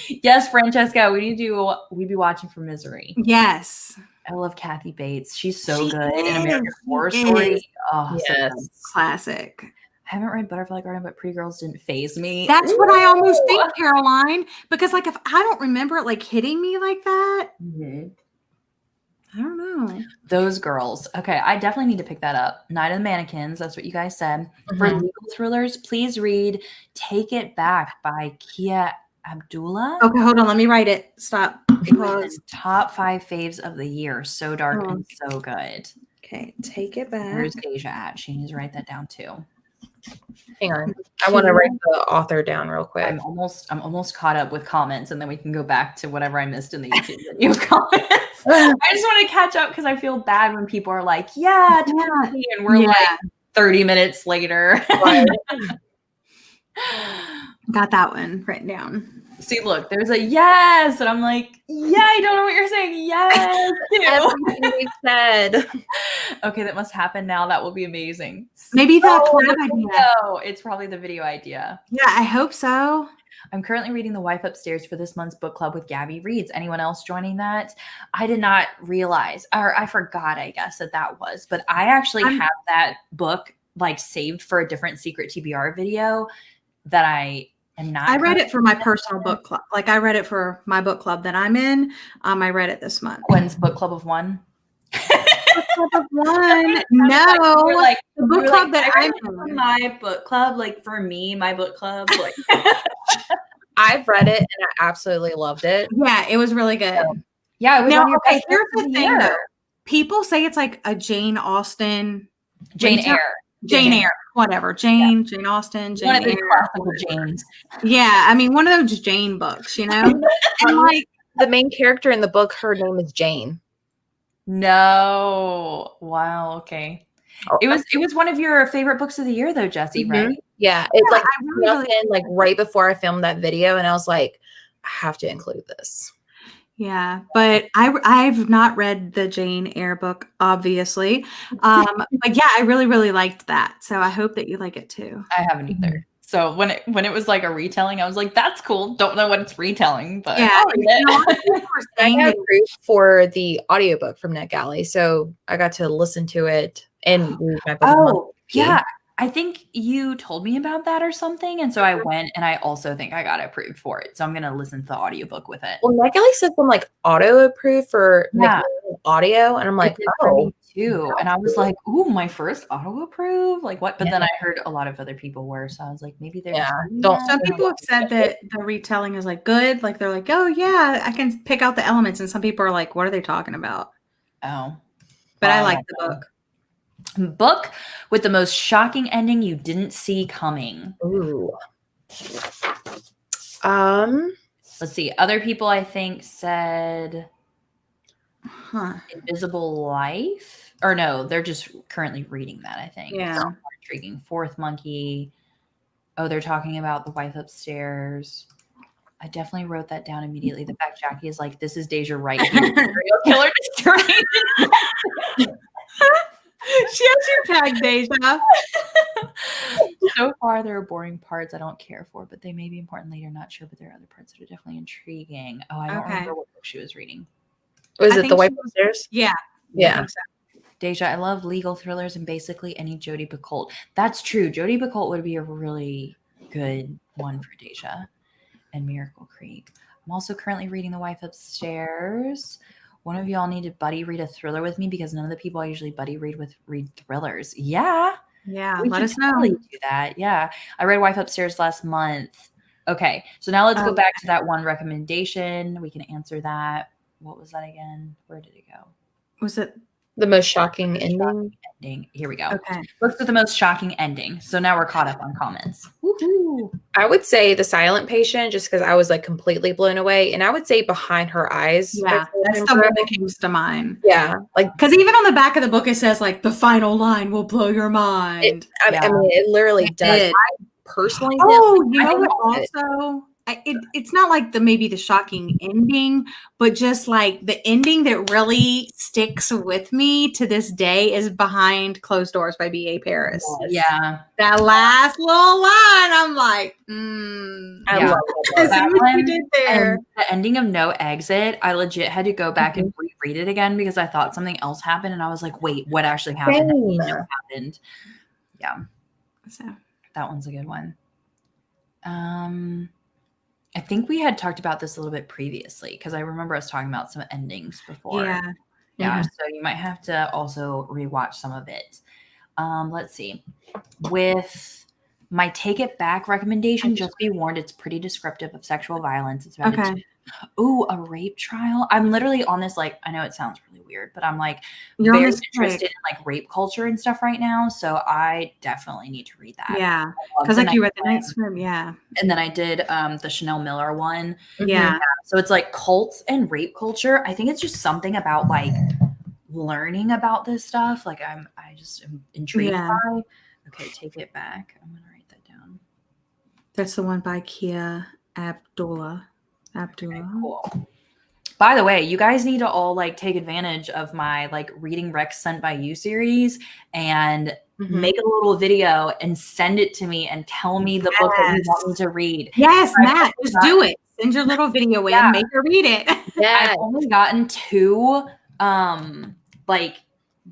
S1: Yes, Francesca, we'd be watching for Misery.
S2: Yes,
S1: I love Kathy Bates. She's so good in American Horror Story. Oh,
S3: yes,
S1: so
S2: classic.
S1: I haven't read Butterfly Garden, but Pretty Girls didn't faze me.
S2: That's what I almost think, Caroline, because like if I don't remember it like hitting me like that.
S1: Mm-hmm.
S2: I don't know.
S1: Those girls. Okay, I definitely need to pick that up. Night of the Mannequins. That's what you guys said.
S3: Mm-hmm.
S1: For legal thrillers, please read Take It Back by Kia Abdullah.
S2: Okay, hold on. Let me write it. Stop.
S1: Top 5 faves of the year. So dark and so good.
S2: Okay, Take It Back.
S1: Where's Deja at? She needs to write that down too.
S3: Hang on. I want to write the author down real quick.
S1: I'm almost caught up with comments, and then we can go back to whatever I missed in the YouTube video comments. I just want to catch up because I feel bad when people are like, yeah, totally, and we're like 30 minutes later.
S2: Got that one written down.
S1: See, look, there's a yes, and I'm like, yeah, I don't know what you're saying. Yes,
S3: everything we said.
S1: Okay, that must happen now. That will be amazing.
S2: Maybe that's one idea.
S1: No, it's probably the video idea.
S2: Yeah, I hope so.
S1: I'm currently reading The Wife Upstairs for this month's book club with Gabby Reads. Anyone else joining that? I did not realize, or I forgot, I guess, that was. But I actually have that book like saved for a different secret TBR video that I am not.
S2: I read it for my personal book club. Like I read it for my book club that I'm in. I read it this month.
S1: Gwen's book club of one.
S2: Book club of one. No,
S1: like
S2: the book club that I'm
S1: in. My book club, like for me, my book club, like.
S3: I've read it and I absolutely loved it.
S2: Yeah, it was really good.
S1: Yeah, it was.
S2: Now, okay, here's the thing though. People say it's like a Jane Austen,
S1: Jane Eyre,
S2: whatever. Jane Austen, Jane
S1: one of the
S2: Eyre.
S1: classical Janes.
S2: Yeah, I mean one of those Jane books, you know. And like
S3: the main character in the book, her name is Jane.
S1: No, wow, okay. It was one of your favorite books of the year, though, Jessie, right?
S3: Yeah, it's like I really in like right before I filmed that video, and I was like, I have to include this.
S2: Yeah, but I've not read the Jane Eyre book, obviously. But yeah, I really, really liked that. So I hope that you like it too.
S1: I haven't either. So when it was like a retelling, I was like, that's cool. Don't know what it's retelling, but
S2: yeah,
S3: I got proof for the audiobook from NetGalley, so I got to listen to it and read my book.
S1: Oh, yeah. I think you told me about that or something. And so I went and I also think I got approved for it. So I'm going to listen to the audiobook with it.
S3: Well, NetGalley says I'm like auto approved for audio. And I'm like,
S1: oh, me too. And I was like, ooh, my first auto approved? Like what? But then I heard a lot of other people were. So I was like, maybe they're
S2: Some people have said that the retelling is like good. Like they're like, oh yeah, I can pick out the elements. And some people are like, what are they talking about?
S1: Oh.
S2: But I like the book.
S1: Book with the most shocking ending you didn't see coming.
S3: Ooh.
S1: Let's see. Other people I think said Invisible Life. Or no, they're just currently reading that, I think.
S2: Yeah.
S1: So intriguing. Fourth Monkey. Oh, they're talking about The Wife Upstairs. I definitely wrote that down immediately. The fact Jackie is like, this is Deja right here. Serial killer mystery.
S2: She has your tag, Deja.
S1: So far, there are boring parts I don't care for, but they may be important later. Not sure, but there are other parts that are definitely intriguing. Oh, I don't remember what book she was reading.
S3: Was it The Wife Upstairs?
S2: Yeah.
S3: Yeah.
S1: Deja, I love legal thrillers and basically any Jodi Picoult. That's true. Jodi Picoult would be a really good one for Deja and Miracle Creek. I'm also currently reading The Wife Upstairs. One of y'all need to buddy read a thriller with me because none of the people I usually buddy read with read thrillers. Yeah.
S2: Yeah.
S1: We
S2: let us
S1: totally
S2: know.
S1: Do that. Yeah. I read Wife Upstairs last month. Okay. So now let's go back to that one recommendation. We can answer that. What was that again? Where did it go?
S2: Was it
S3: The most shocking ending.
S1: Here we go.
S2: Okay.
S1: Books with the most shocking ending. So now we're caught up on comments.
S2: Woohoo.
S3: I would say The Silent Patient, just because I was like completely blown away. And I would say Behind Her Eyes.
S2: Yeah, that's the one that comes to mind.
S3: Yeah. Like,
S2: because even on the back of the book, it says like the final line will blow your mind.
S3: I mean, it literally does.
S2: did.
S3: I personally did.
S2: Oh, you
S3: I
S2: know what?
S3: loved it.
S2: Also, it's not like maybe the shocking ending, but just like the ending that really sticks with me to this day is Behind Closed Doors by B.A. Paris.
S1: Yeah.
S2: That last little line, I'm like,
S3: I
S1: Yeah.
S3: love
S2: I
S3: that.
S2: see what you did there.
S1: And the ending of No Exit, I legit had to go back and reread it again because I thought something else happened, and I was like, "Wait, what actually happened?"
S3: Same.
S1: What happened? Yeah,
S2: So,
S1: that one's a good one. I think we had talked about this a little bit previously because I remember us talking about some endings before.
S2: yeah.
S1: So you might have to also rewatch some of it. Let's see. With my Take It Back recommendation, just be warned, it's pretty descriptive of sexual violence. It's about a rape trial. I'm literally on this, like, I know it sounds really weird, but I'm like
S2: You're
S1: very
S2: on this
S1: interested in like rape culture and stuff right now. So I definitely need to read that.
S2: Yeah,
S1: I love
S2: because
S1: The
S2: like you
S1: Night
S2: read the
S1: Swim.
S2: Night Swim, yeah,
S1: And then I did the Chanel Miller one.
S2: yeah,
S1: So it's like cults and rape culture. I think it's just something about like learning about this stuff. Like I just am intrigued by. Okay, Take It Back. I'm gonna write that down.
S2: That's the one by Kia Abdullah.
S1: Okay, cool. By the way, you guys need to all like take advantage of my like reading Rex sent by you series and make a little video and send it to me and tell me the book that you want me to read.
S2: Yes, Matt, just do it. Send your little video in, make her read it.
S1: I've only gotten 2 like,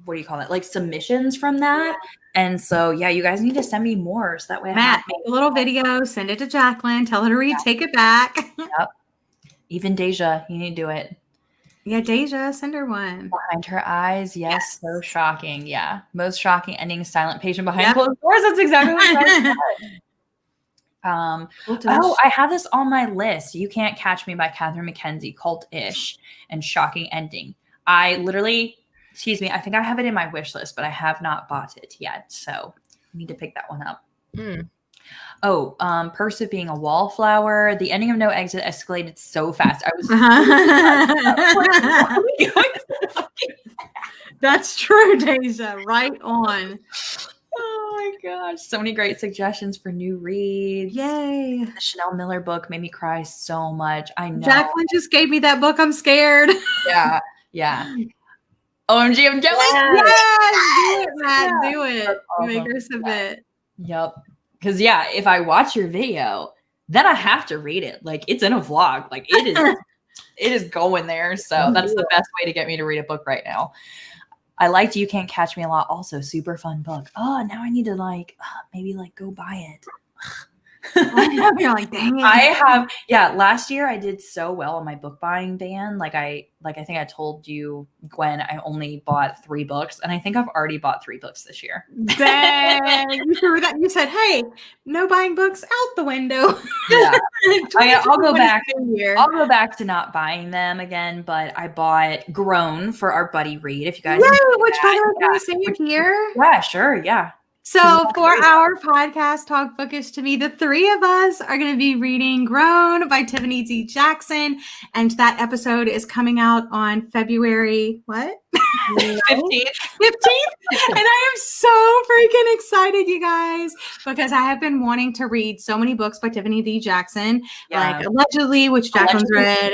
S1: what do you call it? Like submissions from that. And so yeah, you guys need to send me more so that way
S2: Matt, make a little video, send it to Jacqueline, tell her to read Take It Back.
S1: Yep. Even Deja, you need to do it.
S2: Yeah, Deja, send her one.
S1: Behind Her Eyes, yes, so shocking. Yeah, most shocking ending, Silent Patient Behind Closed Doors. That's exactly what I said. Oh, I have this on my list. You Can't Catch Me by Catherine Mackenzie, cult-ish and shocking ending. I literally, excuse me, I think I have it in my wish list, but I have not bought it yet. So I need to pick that one up. Oh, Purse of Being a Wallflower. The ending of No Exit escalated so fast. I was
S2: That's true, Deja. Right on.
S1: Oh my gosh. So many great suggestions for new reads.
S2: Yay.
S1: The Chanel Miller book made me cry so much. I know.
S2: Jacqueline just gave me that book. I'm scared.
S1: Yeah. OMG, I'm jealous.
S2: Yes, do it, Matt. Do it. Make her submit.
S1: Yep. Because yeah, if I watch your video, then I have to read it. Like it's in a vlog. Like it is going there. So that's the best way to get me to read a book right now. I liked You Can't Catch Me a lot. Also, super fun book. Oh, now I need to like maybe like go buy it.
S2: You're like, dang it.
S1: Last year I did so well on my book buying ban. I think I told you, Gwen, I only bought 3 books, and I think I've already bought 3 books this year.
S2: Dang. You threw that. You said, hey, no buying books, out the window.
S1: Yeah. I'll go back.
S2: I'll
S1: go back to not buying them again, but I bought Grown for our buddy read. If you guys
S2: which by the way, can we say it here?
S1: Yeah, sure. Yeah.
S2: So for our podcast, Talk Bookish to Me, the 3 of us are going to be reading Grown by Tiffany D. Jackson. And that episode is coming out on February, what?
S1: 15th.
S2: And I am so freaking excited, you guys, because I have been wanting to read so many books by Tiffany D. Jackson, like Allegedly, which Jacqueline's read.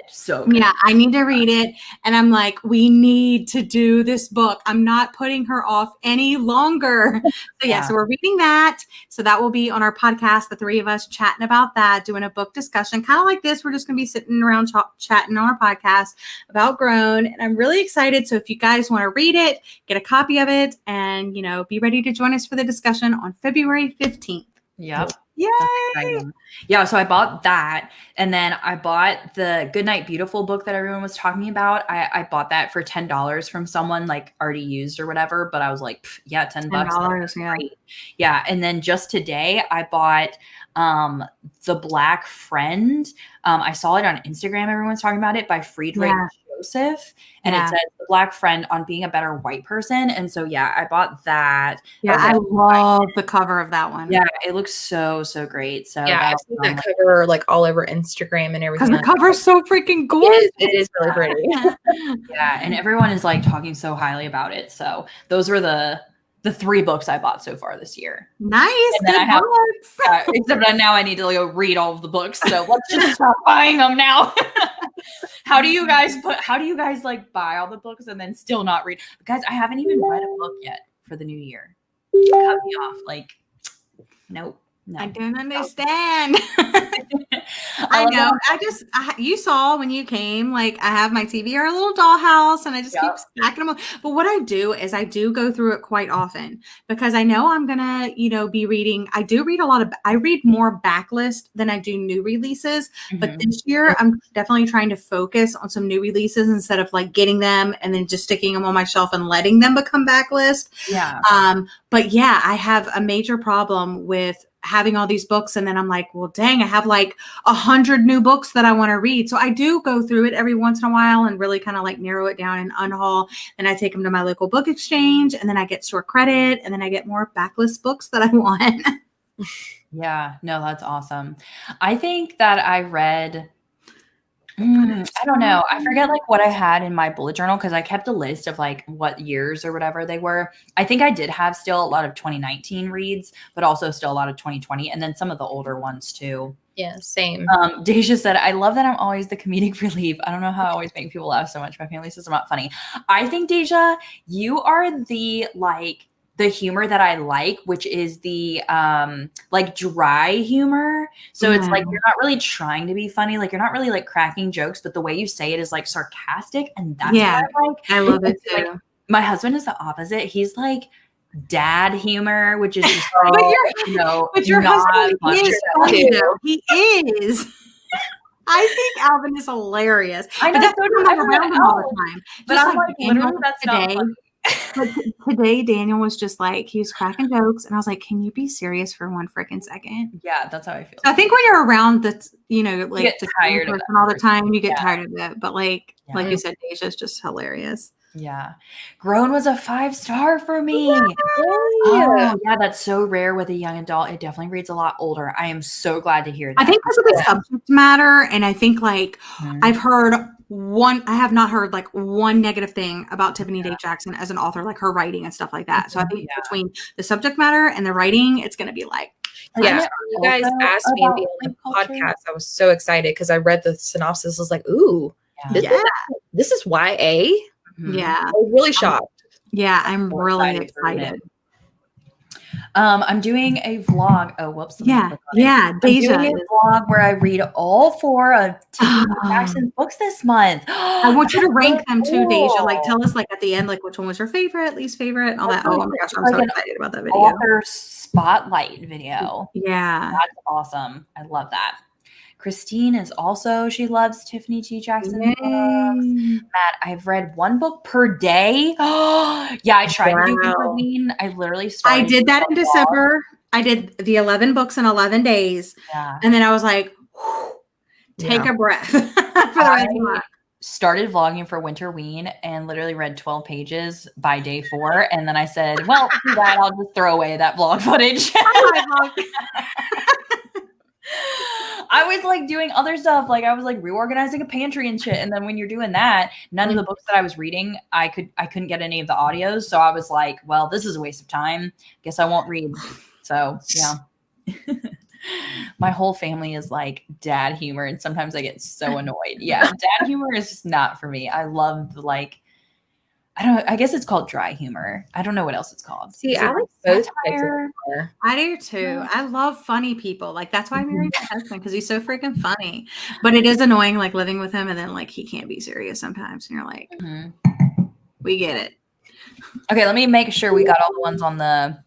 S1: So good.
S2: Yeah, I need to read it. And I'm like, we need to do this book. I'm not putting her off any longer. So we're reading that. So that will be on our podcast, the 3 of us chatting about that, doing a book discussion, kind of like this. We're just going to be sitting around chatting on our podcast about Grown. And I'm really excited. So if you guys want to read it, get a copy of it, and, be ready to join us for the discussion on February 15th.
S1: Yep.
S2: Yay!
S1: Yeah, so I bought that, and then I bought the Goodnight Beautiful book that everyone was talking about. I bought that for $10 from someone like already used or whatever, but I was like, yeah, $10. Yeah, and then just today I bought The Black Friend. I saw it on Instagram. Everyone's talking about it by Friedrich Joseph, and it says the Black friend on being a better white person. And so, I bought that.
S2: Yeah, I love the cover of that one.
S1: Yeah, it looks so great. So
S3: I've seen that cover like all over Instagram and everything.
S2: Because the cover is so freaking gorgeous.
S3: It is really pretty.
S1: Yeah, and everyone is like talking so highly about it. So those were the 3 books I bought so far this year.
S2: Nice.
S1: And then I have, except that now I need to go read all of the books. So let's just stop buying them now. How do you guys like buy all the books and then still not read? Guys, I haven't even read a book yet for the new year. You cut me off. Like, nope. No.
S2: I don't understand. I know. You saw when you came, like I have my TV or a little dollhouse and I just keep stacking them up. But what I do is I do go through it quite often because I know I'm going to, be reading. I do read I read more backlist than I do new releases. Mm-hmm. But this year I'm definitely trying to focus on some new releases instead of like getting them and then just sticking them on my shelf and letting them become backlist.
S1: Yeah.
S2: But yeah, I have a major problem with having all these books. And then I'm like, well, dang, I have like 100 new books that I want to read. So I do go through it every once in a while and really kind of like narrow it down and unhaul. And I take them to my local book exchange and then I get store credit and then I get more backlist books that I want.
S1: Yeah, no, that's awesome. I think that I read, I don't know. I forget like what I had in my bullet journal because I kept a list of like what years or whatever they were. I think I did have still a lot of 2019 reads, but also still a lot of 2020 and then some of the older ones too.
S3: Yeah, same.
S1: Deja said, I love that I'm always the comedic relief. I don't know how I always make people laugh so much. My family says I'm not funny. I think, Deja, you are the humor that I like, which is the like dry humor. So it's like you're not really trying to be funny. Like you're not really like cracking jokes, but the way you say it is like sarcastic. And that's what I like.
S2: I love it too.
S1: Like, my husband is the opposite. He's like dad humor, which is just
S2: but your husband is funny though. He is. I think Alvin is hilarious.
S1: I know,
S2: but that's what I'm around him all the time.
S1: But I'm like literally that's
S2: today.
S1: Not funny.
S2: But today, Daniel was just like, he was cracking jokes. And I was like, can you be serious for one freaking second?
S1: Yeah, that's how I feel.
S2: So I think when you're around the, like
S1: you get
S2: the
S1: tired of it
S2: all the time, you get tired of it. But like you said, Deja's just hilarious.
S1: Yeah. Grown was a 5-star for me. Oh, yeah, that's so rare with a young adult. It definitely reads a lot older. I am so glad to hear that.
S2: I think because of the subject matter. And I think like I've heard I have not heard like one negative thing about Tiffany Day Jackson as an author, like her writing and stuff like that. So I think between the subject matter and the writing, it's going to be like,
S3: you guys asked me to be on the podcast. I was so excited because I read the synopsis. I was like, ooh, this is YA.
S2: Yeah.
S3: I was really shocked.
S2: I'm really excited.
S1: I'm doing a vlog. Oh, whoops.
S2: Deja.
S1: I'm doing a vlog where I read all 4 of Tiffany Jackson's books this month.
S2: I want you to rank them too, Deja. Like, tell us like at the end, like which one was your favorite, least favorite, and all that. Oh my gosh, I'm so excited about that video.
S1: Author spotlight video.
S2: Yeah,
S1: that's awesome. I love that. Christine is also, she loves Tiffany T. Jackson books. Matt, I've read 1 book per day. Yeah, I tried to do Halloween. I literally started.
S2: I did that in December. I did the 11 books in 11 days.
S1: Yeah.
S2: And then I was like, take a breath for the rest of the month.
S1: Started vlogging for Winterween and literally read 12 pages by day 4. And then I said, well, do that. I'll just throw away that vlog footage. I was like doing other stuff. Like I was like reorganizing a pantry and shit. And then when you're doing that, none of the books that I was reading, I couldn't get any of the audios. So I was like, well, this is a waste of time. Guess I won't read. So yeah. My whole family is like dad humor. And sometimes I get so annoyed. Yeah. Dad humor is just not for me. I love I guess it's called dry humor. I don't know what else it's called.
S3: See, I like both types of
S2: humor. I do too. I love funny people. Like that's why I married my husband because he's so freaking funny. But it is annoying like living with him and then like he can't be serious sometimes. And you're like, we get it.
S1: Okay, let me make sure we got all the ones on the.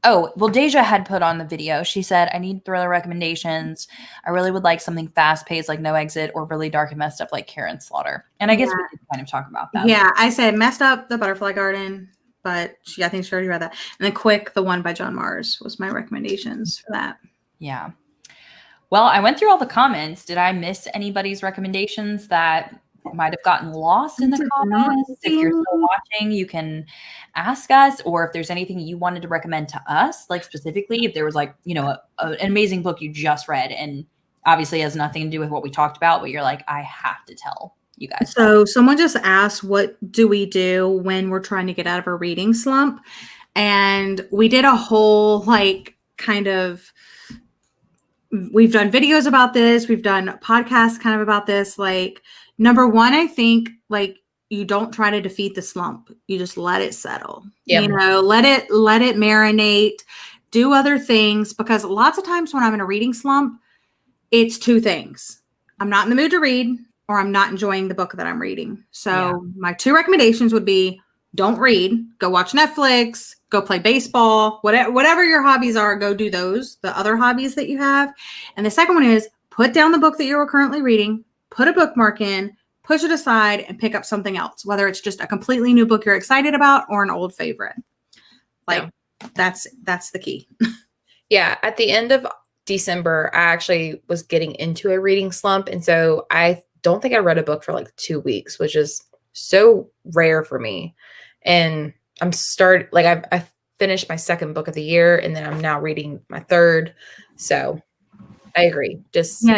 S1: Oh, well, Deja had put on the video. She said, I need thriller recommendations. I really would like something fast-paced like No Exit or really dark and messed up like Karen Slaughter. And I guess we could kind of talk about that.
S2: Yeah, I said Messed Up, The Butterfly Garden, but I think she already read that. And then Quick, the one by John Mars was my recommendations for that.
S1: Yeah. Well, I went through all the comments. Did I miss anybody's recommendations that might have gotten lost in the comments. If you're still watching, you can ask us, or if there's anything you wanted to recommend to us, like specifically if there was like, you know, an amazing book you just read and obviously has nothing to do with what we talked about, but you're like, I have to tell you guys.
S2: So someone just asked, what do we do when we're trying to get out of a reading slump? And we did a whole like kind of, we've done videos about this. We've done podcasts kind of about this. Like, number one, I think like you don't try to defeat the slump. You just let it settle.
S3: Yep.
S2: You know, let it marinate, do other things, because lots of times when I'm in a reading slump, it's two things. I'm not in the mood to read, or I'm not enjoying the book that I'm reading. So my two recommendations would be, don't read, go watch Netflix, go play baseball, whatever your hobbies are, go do those, the other hobbies that you have. And the second one is put down the book that you are currently reading, put a bookmark in, push it aside, and pick up something else, whether it's just a completely new book you're excited about or an old favorite. Like that's the key.
S3: Yeah. At the end of December, I actually was getting into a reading slump. And so I don't think I read a book for like 2 weeks, which is so rare for me. And I finished my second book of the year, and then I'm now reading my third. So I agree. Just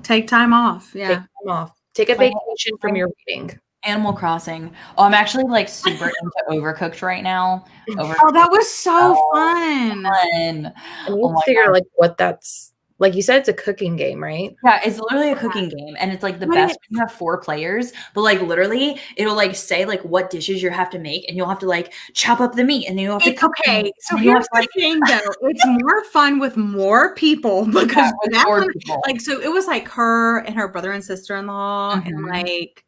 S2: take time off. Yeah.
S3: Take time off. Take a vacation from your reading.
S1: Animal Crossing. Oh, I'm actually like super into Overcooked right now.
S2: Oh, that was so fun.
S3: And you figure like what that's like. You said it's a cooking game, right?
S1: Yeah, it's literally a cooking game, and it's like the best when you have 4 players. But like literally, it'll like say like what dishes you have to make, and you'll have to like chop up the meat, and then you'll have to cook.
S2: Okay, so here's the thing though: it's more fun with more people because like so it was like her and her brother and sister-in-law, and like.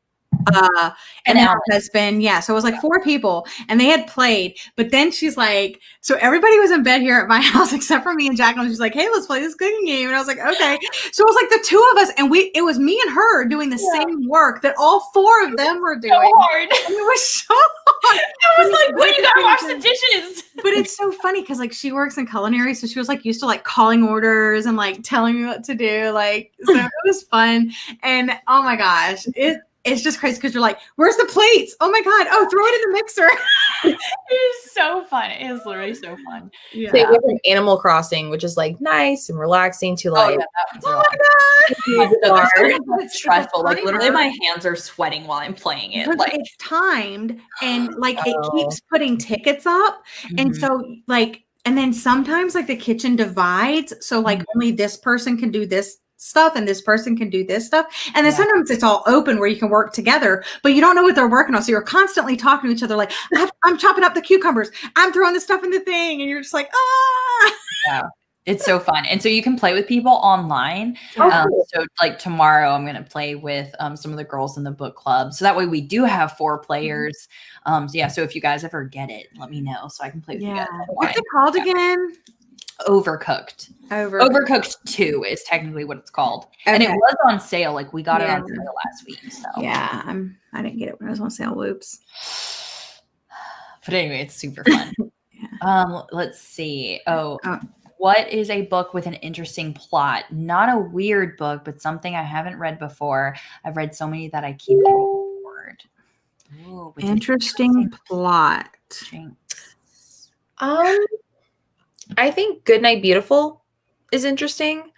S2: And her husband, so it was like 4 people, and they had played. But then she's like, so everybody was in bed here at my house except for me and Jacqueline. She's like, hey, let's play this cooking game, and I was like, okay. So it was like the 2 of us, and it was me and her doing the same work that all 4 of them were doing.
S1: So hard.
S2: And it was so hard.
S1: It was like, when you gotta wash the dishes.
S2: But it's so funny because like she works in culinary, so she was like used to like calling orders and like telling me what to do. Like, so it was fun, and oh my gosh, it's just crazy because you're like, where's the plates? Oh my God. Oh, throw it in the mixer.
S1: It is so fun. It is literally so fun.
S3: Yeah. So you from Animal Crossing, which is like nice and relaxing to like,
S2: oh my God.
S1: It's stressful. Like literally my hands are sweating while I'm playing it.
S2: But
S1: like
S2: it's timed and like it keeps putting tickets up. And so like, and then sometimes like the kitchen divides. So like only this person can do this stuff and this person can do this stuff, and then sometimes it's all open where you can work together, but you don't know what they're working on, so you're constantly talking to each other like, I'm chopping up the cucumbers, I'm throwing the stuff in the thing, and you're just like,
S1: it's so fun. And so you can play with people online. So like tomorrow I'm going to play with some of the girls in the book club, so that way we do have 4 players. So if you guys ever get it, let me know so I can play with you guys.
S2: What's it called again?
S1: Overcooked 2 is technically what it's called. And it was on sale. Like we got it on sale last week. So
S2: I didn't get it when it was on sale. Whoops.
S1: But anyway, it's super fun. Let's see. What is a book with an interesting plot? Not a weird book, but something I haven't read before. I've read so many that I keep getting bored. Ooh,
S2: interesting plot.
S3: I think Goodnight Beautiful is interesting.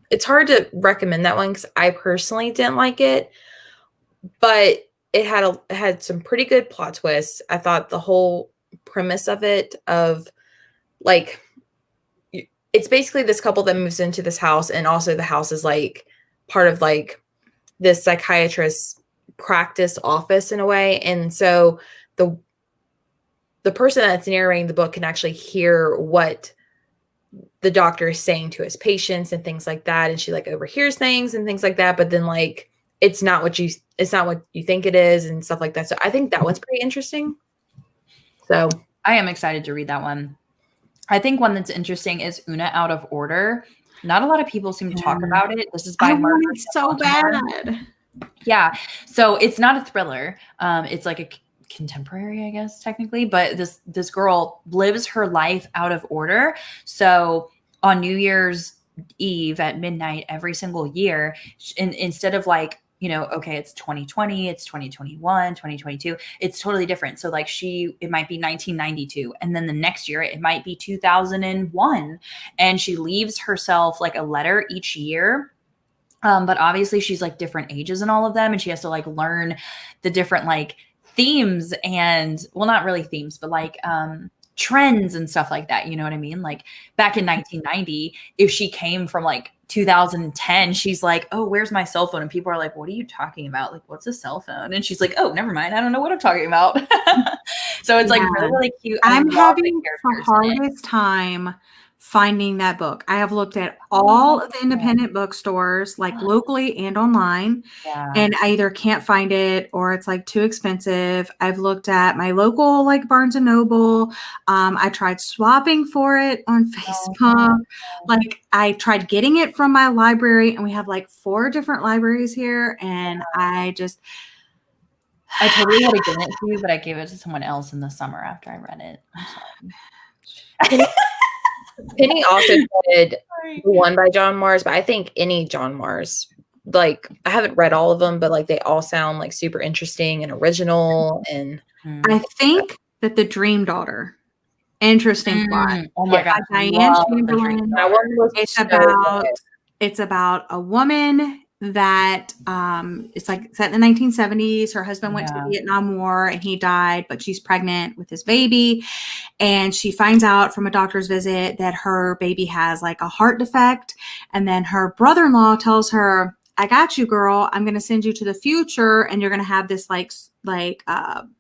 S3: It's hard to recommend that one because I personally didn't like it, but it had some pretty good plot twists. I thought the whole premise of it, of like, it's basically this couple that moves into this house, and also the house is like part of like this psychiatrist's practice office in a way, and so the person that's narrating the book can actually hear what the doctor is saying to his patients and things like that. And she like overhears things and things like that. But then like, it's not what you think it is and stuff like that. So I think that one's pretty interesting. So
S1: I am excited to read that one. I think one that's interesting is Una Out of Order. Not a lot of people seem to talk about it. This is by Margaret.
S2: So bad.
S1: Yeah. So it's not a thriller. It's like a contemporary, I guess, technically, but this girl lives her life out of order. So on New Year's Eve at midnight every single year. And instead of like, okay, it's 2020, it's 2021, 2022, it's totally different. So like it might be 1992. And then the next year it might be 2001. And she leaves herself like a letter each year. But obviously she's like different ages in all of them. And she has to like learn the different like themes and, well, not really themes, but like, trends and stuff like that. You know what I mean? Like back in 1990, if she came from like 2010, she's like, oh, where's my cell phone? And people are like, what are you talking about? Like, what's a cell phone? And she's like, oh, never mind. I don't know what I'm talking about. So it's like really, really cute.
S2: I'm having the hardest time finding that book. I have looked at all of the independent bookstores, like locally and online, and I either can't find it or it's like too expensive. I've looked at my local like Barnes and Noble. I tried swapping for it on Facebook. Like I tried getting it from my library, and we have like 4 different libraries here, and I
S1: totally had to give it to you, but I gave it to someone else in the summer after I read it. I'm sorry.
S3: Penny also did the one by John Mars, but I think any John Mars, like I haven't read all of them, but like they all sound like super interesting and original. And
S2: I think that The Dream Daughter, interesting plot.
S1: Oh my God,
S2: Diane Chamberlain. It's about a woman that it's like set in the 1970s. Her husband went to the Vietnam War and he died, but she's pregnant with his baby, and she finds out from a doctor's visit that her baby has like a heart defect. And then her brother-in-law tells her, I got you, girl. I'm going to send you to the future, and you're going to have this like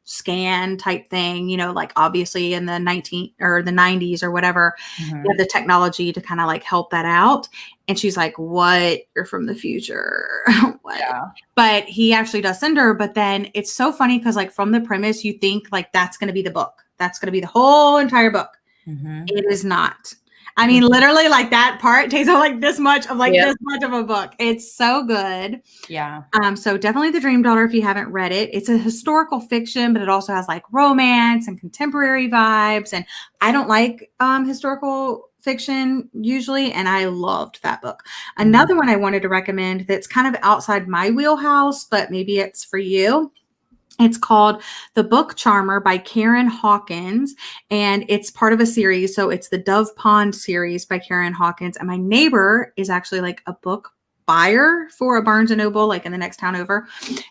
S2: scan type thing, like obviously in the 90s or whatever, you have the technology to kind of like help that out. And she's like, what? You're from the future. What? Yeah. But he actually does send her. But then it's so funny because like from the premise, you think like that's going to be the book. That's going to be the whole entire book. It is not. I mean, literally like that part takes up like this much of a book. It's so good. Yeah. So definitely The Dream Daughter if you haven't read it. It's a historical fiction, but it also has like romance and contemporary vibes. And I don't like historical fiction usually, and I loved that book. Another one I wanted to recommend that's kind of outside my wheelhouse, but maybe it's for you. It's called The Book Charmer by Karen Hawkins, and it's part of a series. So it's the Dove Pond series by Karen Hawkins. And my neighbor is actually like a book buyer for a Barnes & Noble, like in the next town over.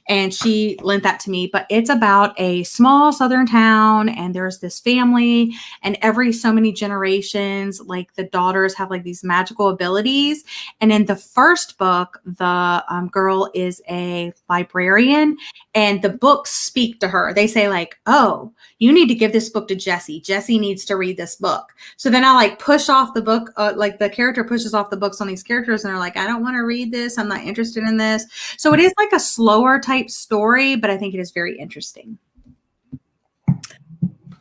S2: And she lent that to me. But it's about a small southern town, and there's this family, and every so many generations, like the daughters have like these magical abilities. And in the first book, the girl is a librarian, and the books speak to her. They say like, oh, you need to give this book to Jessie. Jessie needs to read this book. So then I like push off the book, like the character pushes off the books on these characters, and they're like, I don't want to read this. I'm not interested in this. So it is like a slower type story, but I think it is very interesting.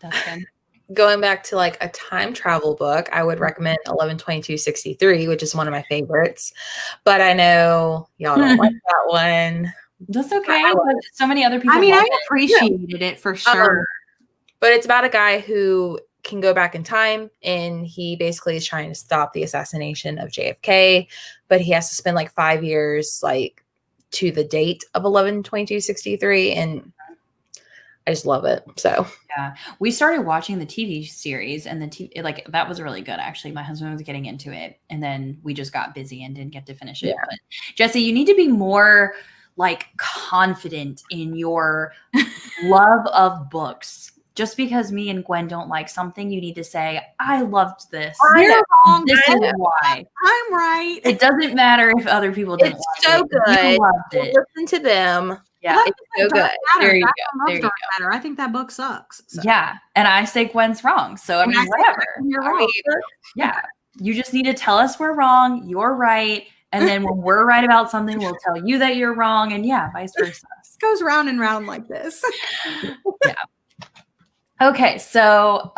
S3: That's good. Going back to like a time travel book, I would recommend 11/22/63, which is one of my favorites. But I know y'all don't like that one.
S1: That's okay. But so many other people.
S2: I mean, I appreciated it for sure.
S3: But it's about a guy who can go back in time, and he basically is trying to stop the assassination of JFK, but he has to spend like 5 years like to the date of 11/22/63, and I just love it. So
S1: yeah, we started watching the TV series, and like that was really good. Actually, my husband was getting into it, and then we just got busy and didn't get to finish it. But Jessie, you need to be more like confident in your love of books. Just because me and Gwen don't like something, you need to say, I loved this.
S2: You're wrong.
S1: This is why.
S2: I'm right.
S1: It doesn't matter if other people didn't like it.
S3: It's so good.
S1: You loved it.
S3: Listen to them.
S1: Yeah,
S3: it's so good.
S1: There you go.
S2: There you go. I think that book sucks.
S1: So. Yeah, and I say Gwen's wrong. So I mean, whatever.
S2: You're wrong.
S1: Yeah, you just need to tell us we're wrong. You're right. And then when we're right about something, we'll tell you that you're wrong, and vice versa.
S2: This goes round and round like this.
S1: Yeah. Okay, so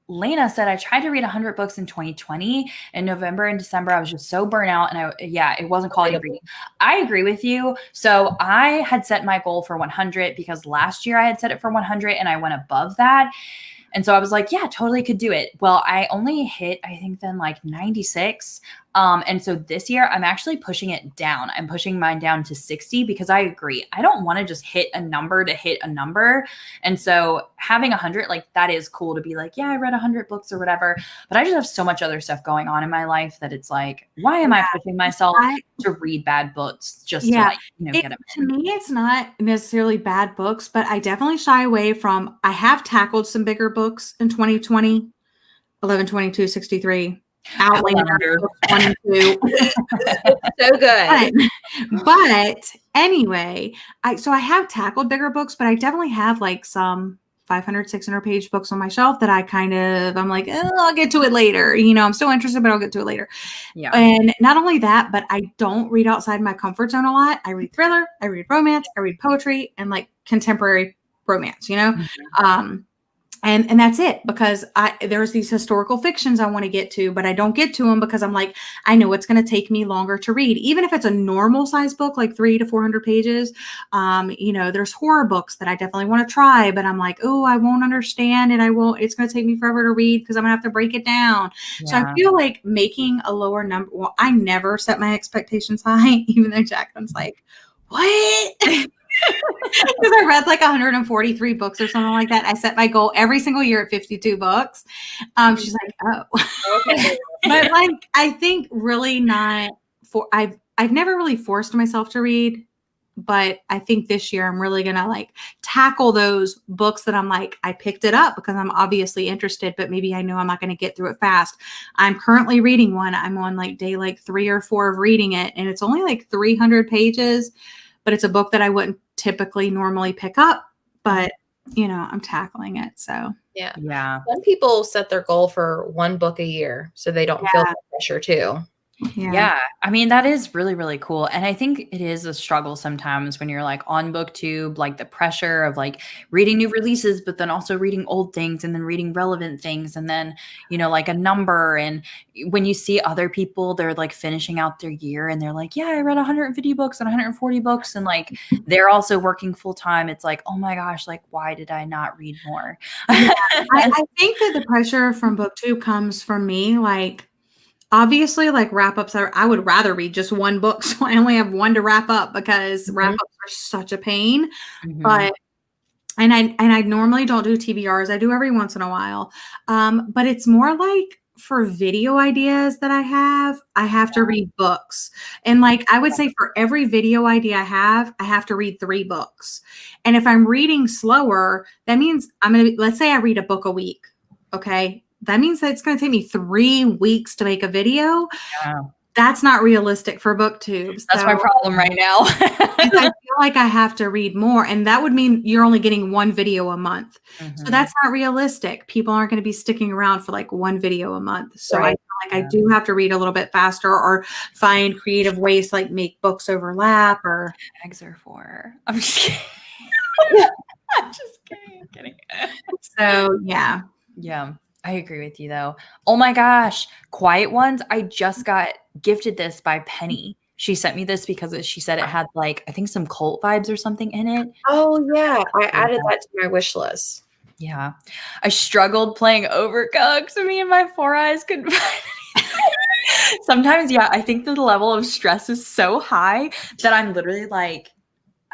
S1: Lena said, I tried to read 100 books in 2020. In November and December, I was just so burnt out, and it wasn't quality reading. I agree with you. So I had set my goal for 100 because last year I had set it for 100 and I went above that. And so I was like, yeah, totally could do it. Well, I only hit, I think then like 96. And so this year I'm actually pushing it down. I'm pushing mine down to 60 because I agree. I don't want to just hit a number to hit a number. And so having 100, like that is cool to be like, yeah, I read 100 books or whatever, but I just have so much other stuff going on in my life that it's like, why am I pushing myself to read bad books just to like, get them
S2: in? To me, it's not necessarily bad books, but I definitely shy away from, I have tackled some bigger books in 2020, 11/22, 63. Outlander 22.
S3: So good.
S2: But anyway, I have tackled bigger books, but I definitely have like some 500, 600 page books on my shelf that I'm like, I'll get to it later. I'm still interested, but I'll get to it later.
S1: Yeah.
S2: And not only that, but I don't read outside my comfort zone a lot. I read thriller, I read romance, I read poetry, and like contemporary romance, And that's it, because there's these historical fictions I want to get to, but I don't get to them because I'm like, I know it's going to take me longer to read. Even if it's a normal size book, like 300 to 400 pages, there's horror books that I definitely want to try, but I'm like, oh, I won't understand it. It's going to take me forever to read because I'm going to have to break it down. Yeah. So I feel like making a lower number. Well, I never set my expectations high, even though Jacqueline's like, what? Because I read like 143 books or something like that. I set my goal every single year at 52 books. She's like, oh, okay. But like, I think really not I've never really forced myself to read, but I think this year I'm really going to like tackle those books that I'm like, I picked it up because I'm obviously interested, but maybe I know I'm not going to get through it fast. I'm currently reading one. I'm on like day like 3 or 4 of reading it. And it's only like 300 pages. But it's a book that I wouldn't typically normally pick up, but I'm tackling it. So
S3: yeah. Some people set their goal for 1 book a year, so they don't feel the pressure too.
S1: Yeah. I mean, that is really, really cool. And I think it is a struggle sometimes when you're like on BookTube, like the pressure of like reading new releases, but then also reading old things and then reading relevant things. And then, like a number. And when you see other people, they're like finishing out their year and they're like, yeah, I read 150 books and 140 books. And like, they're also working full time. It's like, oh my gosh, like, why did I not read more?
S2: I think that the pressure from BookTube comes from me, like, obviously, like wrap-ups, I would rather read just 1 book, so I only have 1 to wrap up because wrap-ups are such a pain. But and I normally don't do TBRs. I do every once in a while. But it's more like for video ideas that I have to read books. And like I would say for every video idea I have to read 3 books. And if I'm reading slower, that means let's say I read a book a week. Okay. That means that it's going to take me 3 weeks to make a video. Yeah. That's not realistic for BookTube.
S1: That's my problem right now.
S2: I feel like I have to read more. And that would mean you're only getting 1 video a month. So that's not realistic. People aren't going to be sticking around for like 1 video a month. So I feel like I do have to read a little bit faster or find creative ways to like make books overlap or.
S1: Eggs are for. I'm just kidding. I'm just kidding.
S2: So yeah.
S1: Yeah. I agree with you though. Oh my gosh. Quiet Ones. I just got gifted this by Penny. She sent me this because she said it had like, I think some cult vibes or something in it.
S3: Oh yeah. I added that to my wish list.
S1: Yeah. I struggled playing Overcooked. So me and my 4 eyes couldn't find anything. Sometimes, yeah, I think that the level of stress is so high that I'm literally like,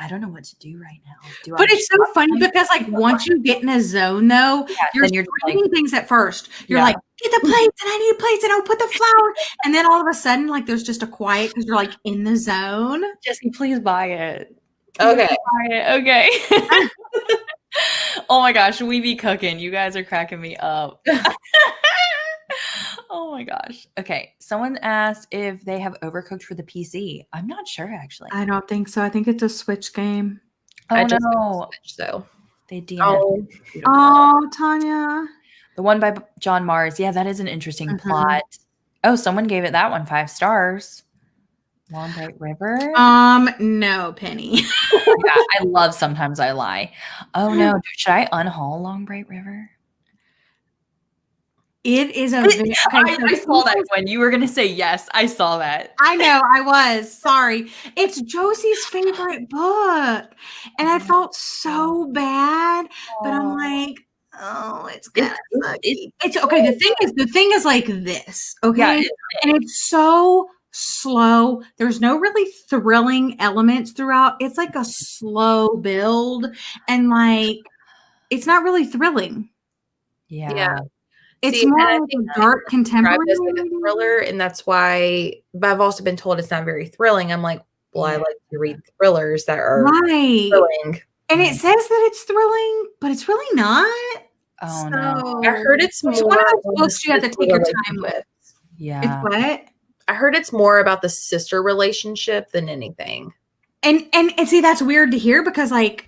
S1: I don't know what to do right now.
S2: But it's so funny because like once you get in a zone though, you're doing things at first. You're like, get the plates and I need plates and I'll put the flour. And then all of a sudden, like there's just a quiet because you're like in the zone.
S1: Jessie, please buy it.
S3: Okay.
S1: Buy it. Okay. Oh my gosh, we be cooking. You guys are cracking me up. Oh my gosh. Okay. Someone asked if they have Overcooked for the PC. I'm not sure actually.
S2: I don't think so. I think it's a Switch game.
S1: Oh no.
S3: Switch, so
S1: they DNF.
S2: Oh, Tanya.
S1: The one by John Mars. Yeah, that is an interesting plot. Oh, someone gave it that one 5 stars. Long Bright River.
S2: No, Penny.
S1: Yeah, I love Sometimes I Lie. Oh no. Should I unhaul Long Bright River?
S2: It is a
S1: very, I saw that when you were going to say yes. I saw that.
S2: I know. I was. Sorry. It's Josie's favorite book. And I felt so bad. But I'm like, oh, it's kind of sucky. It's okay. The thing is like this. Okay.
S1: Yeah,
S2: and it's so slow. There's no really thrilling elements throughout. It's like a slow build and like it's not really thrilling.
S3: Yeah.
S2: It's
S3: See,
S2: more
S3: and I
S2: like
S3: think
S2: a dark contemporary.
S3: As like a thriller, and that's why. But I've also been told it's not very thrilling. I'm like, well, I like to read thrillers that are thrilling.
S2: And it says that it's thrilling, but it's really not.
S1: Oh no!
S3: I heard it's more
S2: one of those books you have to take your time with.
S1: Yeah.
S2: It's what?
S3: I heard it's more about the sister relationship than anything.
S2: And see, that's weird to hear because like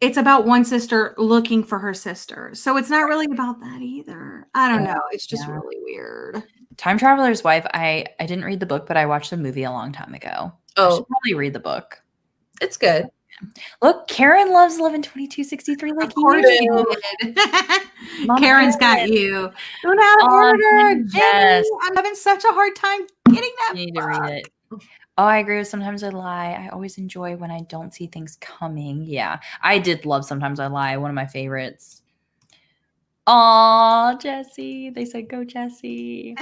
S2: it's about one sister looking for her sister. So it's not really about that either. I don't know. It's just really weird.
S1: Time Traveler's Wife. I didn't read the book, but I watched the movie a long time ago. I should probably read the book.
S3: It's good.
S2: Look, Karen loves 11/22/63 like you did. Karen's got you.
S1: Yes.
S2: I'm having such a hard time getting that.
S1: You need to read it. Oh, I agree with Sometimes I Lie. I always enjoy when I don't see things coming. Yeah, I did love Sometimes I Lie. One of my favorites. Aw, Jessie. They said go, Jessie.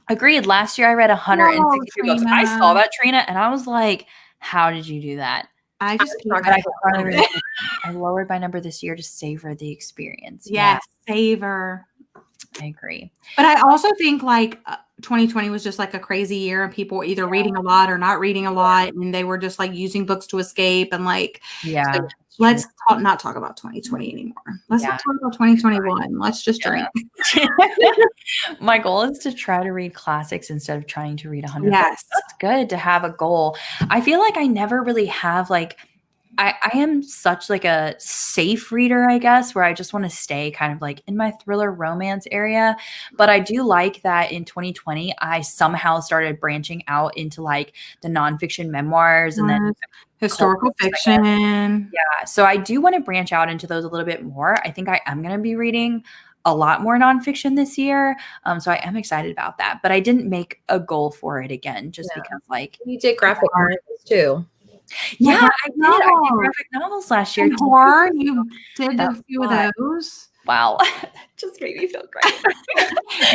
S1: Agreed. Last year I read 162 books. I saw that, Trina, and I was like, how did you do that?
S2: I
S1: lowered my number this year to savor the experience.
S2: Yes, savor.
S1: I agree.
S2: But I also think like 2020 was just like a crazy year and people were either reading a lot or not reading a lot. And they were just like using books to escape. And like, so let's not talk about 2020 anymore. Let's not talk about 2021. Let's just drink.
S1: My goal is to try to read classics instead of trying to read 100
S2: Yes.
S1: books. That's good to have a goal. I feel like I never really have like, I am such like a safe reader, I guess, where I just want to stay kind of like in my thriller romance area. But I do like that in 2020, I somehow started branching out into like the nonfiction memoirs and then
S2: historical fiction.
S1: Yeah. So I do want to branch out into those a little bit more. I think I am going to be reading a lot more nonfiction this year. So I am excited about that. But I didn't make a goal for it again, just because like
S3: you did graphic novels too.
S1: Yeah, I did. I did graphic novels last year.
S2: And horror, you did a few of those.
S1: Wow. Just made me feel great.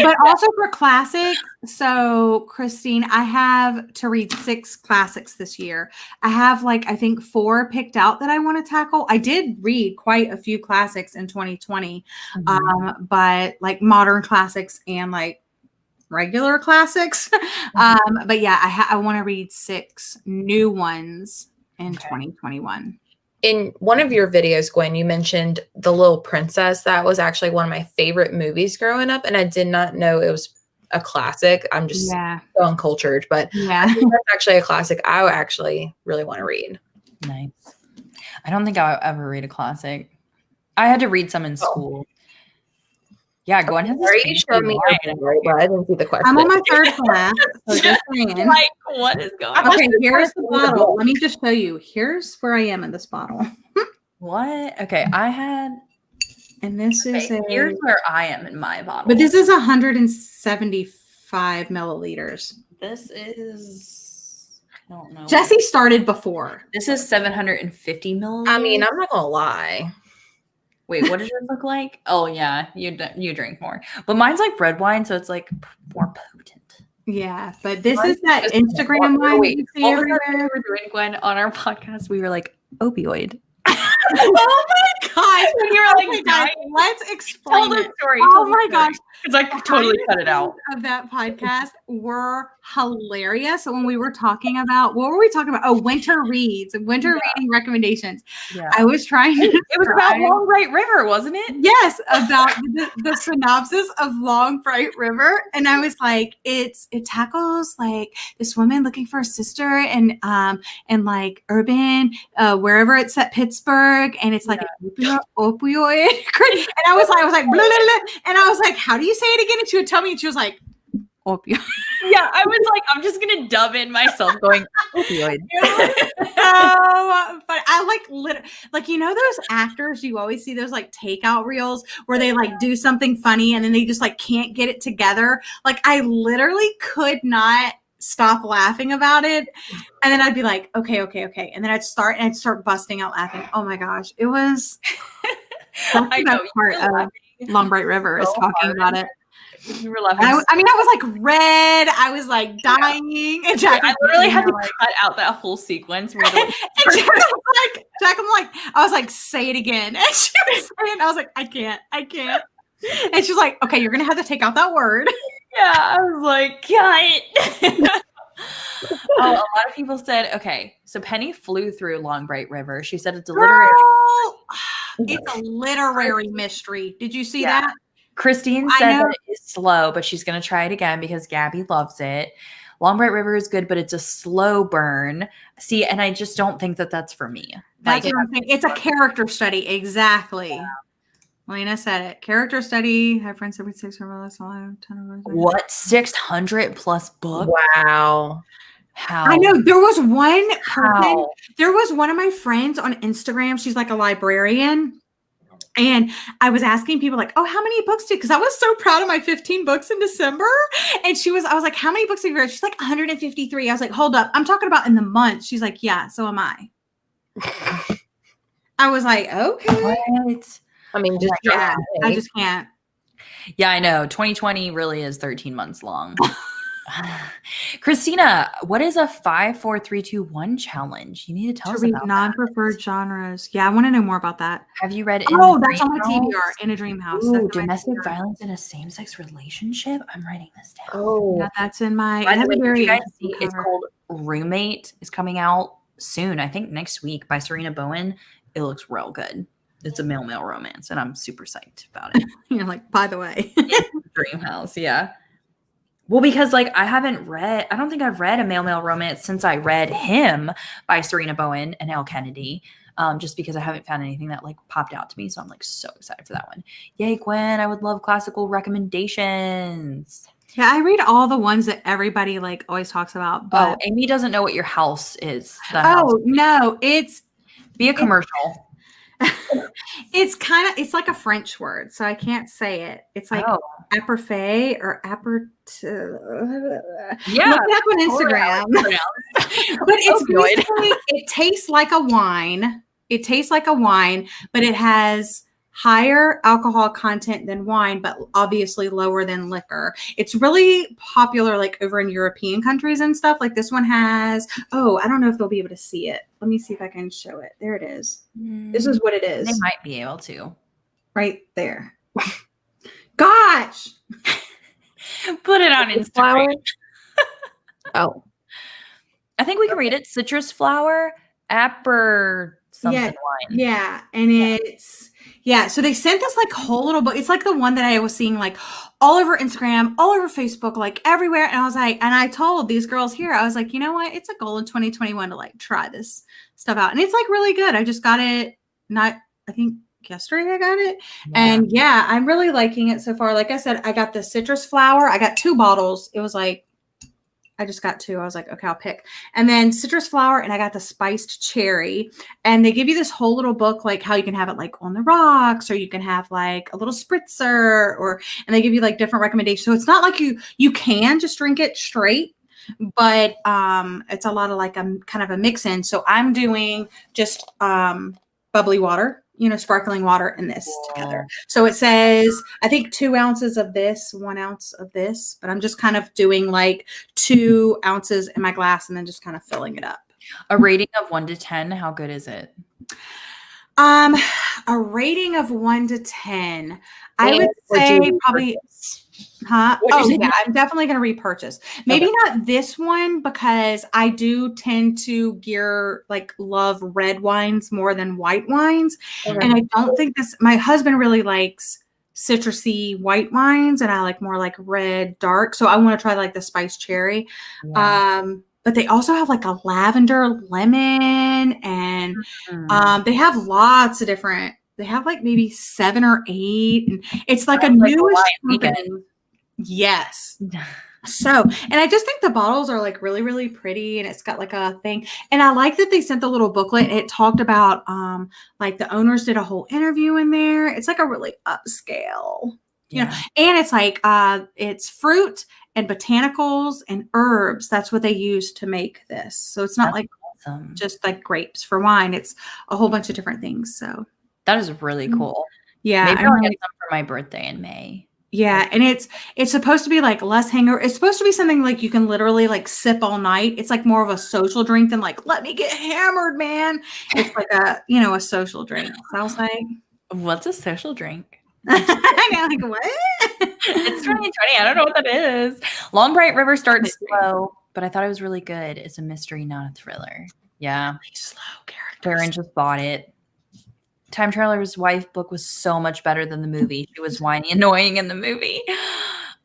S2: But also for classics, so Christine, I have to read 6 classics this year. I have like, I think 4 picked out that I want to tackle. I did read quite a few classics in 2020, but like modern classics and like regular classics. But yeah, I want to read 6 new ones in 2021.
S3: In one of your videos, Gwen, you mentioned The Little Princess. That was actually one of my favorite movies growing up, and I did not know it was a classic. I'm just so uncultured, but I think that's actually a classic I actually really want to read.
S1: Nice. I don't think I'll ever read a classic. I had to read some in school. Yeah, Gwen has
S3: you showed me but I didn't see the question.
S2: I'm on my 3rd class. So just saying.
S1: Like, what is going on?
S2: Okay, here's the bottle. Let me just show you. Here's where I am in this bottle.
S1: What? Okay, I had.
S2: And this is
S1: here's where I am in my bottle.
S2: But this is 175 milliliters.
S1: This is. I don't know.
S2: Jessie started before.
S1: This is 750 milliliters.
S3: I mean, I'm not gonna lie.
S1: Wait, what does yours look like? Oh yeah, you drink more, but mine's like red wine, so it's like more potent.
S2: Yeah, but this is that Instagram wine.
S1: Wait, what was that we were doing, Gwen, on our podcast? We were like opioid.
S2: Oh my gosh!
S1: When you were like,
S2: let's explain
S1: the story.
S2: Oh my gosh!
S1: Because I totally cut it out.
S2: Of that podcast were hilarious. So when we were talking about, what were we talking about? Oh, winter reads, reading recommendations. Yeah. I was trying to.
S1: It was about Long Bright River, wasn't it?
S2: Yes, about the synopsis of Long Bright River, and I was like, it tackles like this woman looking for a sister and like urban wherever it's at Pittsburgh, and it's like an opioid. And I was like, blah, blah, blah. And I was like, how do you say it again? And she would tell me, and she was like, opioid.
S1: Yeah, I was like, I'm just gonna dub in myself going opioid.
S2: But I like you know those actors you always see those like takeout reels where they like do something funny and then they just like can't get it together. Like I literally could not stop laughing about it, and then I'd be like, okay, and then I'd start busting out laughing. Oh my gosh, it was.
S1: I know.
S2: Long Bright River is
S1: So
S2: talking
S1: hard.
S2: about it.
S1: You were laughing.
S2: I mean, I was like red. I was like dying. And Jack,
S1: I literally had to
S2: like,
S1: cut out that whole sequence. Where
S2: and Jack I'm like, I was like, say it again. And she was saying, I was like, I can't. And she's like, okay, you're gonna have to take out that word.
S1: yeah, I was like, cut. A lot of people said, okay, so Penny flew through Long Bright River. She said it's a literary.
S2: It's a literary mystery. Did you see that?
S1: Christine said that it is slow, but she's going to try it again because Gabby loves it. Long Bright River is good, but it's a slow burn. See, and I just don't think that that's for me.
S2: That's what I'm saying. It's a character study. Exactly. Yeah. Lena said it. Character study. Have friends every 6 or less.
S1: What? 600 plus books?
S3: Wow.
S2: How? I know. There was one person. There was one of my friends on Instagram. She's like a librarian. And I was asking people like, oh, how many books did, because I was so proud of my 15 books in December. And I was like, how many books have you read? She's like 153. I was like, hold up. I'm talking about in the month. She's like, yeah, so am I. I was like, okay.
S1: What?
S3: I mean, just
S2: I just can't.
S1: Yeah, I know. 2020 really is 13 months long. Christina, what is a 5, 4, 3, 2, 1 challenge? You need to tell us about
S2: non-preferred genres. Yeah, I want to know more about that.
S1: Have you read?
S2: That's on my TBR. In a Dream House.
S1: Ooh, domestic violence in a same-sex relationship. I'm writing this down.
S2: Oh, yeah, that's in my.
S1: You guys see, it's called Roommate. It's coming out soon. I think next week by Serena Bowen. It looks real good. It's a male romance, and I'm super psyched about it.
S2: You're like, by the way,
S1: Dream House, yeah. Well, because like I don't think I've read a male romance since I read Him by Serena Bowen and Elle Kennedy. Just because I haven't found anything that like popped out to me. So I'm like so excited for that one. Yay, Gwen. I would love classical recommendations.
S2: Yeah, I read all the ones that everybody like always talks about. But
S1: Amy doesn't know what your house is.
S2: No,
S1: be a commercial.
S2: It's like a French word, so I can't say it. It's like apparfait or
S3: yeah,
S2: look it up on Instagram. But it's basically, it tastes like a wine. It tastes like a wine, but it has higher alcohol content than wine, but obviously lower than liquor. It's really popular like over in European countries and stuff. Like this one has, I don't know if they'll be able to see it. Let me see if I can show it. There it is. This is what it is.
S1: They might be able to.
S2: Right there. Gosh.
S1: Put it on Instagram.
S3: Oh.
S1: I think we can read it. Citrus flower, something wine.
S2: Yeah. And it's so they sent this like whole little book. It's like the one that I was seeing like all over Instagram, all over Facebook, like everywhere. And I was like, and I told these girls here, I was like, you know what? It's a goal in 2021 to like try this stuff out. And it's like really good. I just got it I think yesterday I got it. Yeah. And I'm really liking it so far. Like I said, I got the citrus flower. I got 2 bottles. It was like, I just got 2. I was like, okay, I'll pick. And then citrus flower, and I got the spiced cherry. And they give you this whole little book, like how you can have it like on the rocks, or you can have like a little spritzer, and they give you like different recommendations. So it's not like you can just drink it straight, but it's a lot of like a kind of a mix in. So I'm doing just bubbly water, sparkling water and this together. So it says, I think 2 ounces of this, 1 ounce of this, but I'm just kind of doing like 2 ounces in my glass and then just kind of filling it up.
S1: A rating of 1 to 10. How good is it?
S2: A rating of 1 to 10. I would say probably, I'm definitely going to repurchase. Maybe not this one, because I do tend to love red wines more than white wines. Okay. And I don't think my husband really likes citrusy white wines, and I like more like red dark. So I want to try like the spiced cherry. Yeah. But they also have like a lavender lemon, and they have lots of different. They have like maybe 7 or 8, and it's like a newish weekend. Yes. So, and I just think the bottles are like really, really pretty, and it's got like a thing. And I like that they sent the little booklet. It talked about like the owners did a whole interview in there. It's like a really upscale, you know, and it's like it's fruit and botanicals and herbs. That's what they use to make this. So it's not just like grapes for wine. It's a whole bunch of different things. So
S1: that is really cool.
S2: Yeah.
S1: Maybe I'll get some for my birthday in May.
S2: Yeah, and it's supposed to be like less hangover. It's supposed to be something like you can literally like sip all night. It's like more of a social drink than like, let me get hammered, man. It's like a, a social drink. So I was like,
S1: what's a social drink?
S2: I know, like, what?
S1: It's 2020. I don't know what that is. Long Bright River starts slow, but I thought it was really good. It's a mystery, not a thriller. Yeah.
S2: Really slow characters.
S1: Karen just bought it. Time Traveler's Wife book was so much better than the movie. She was whiny, annoying in the movie.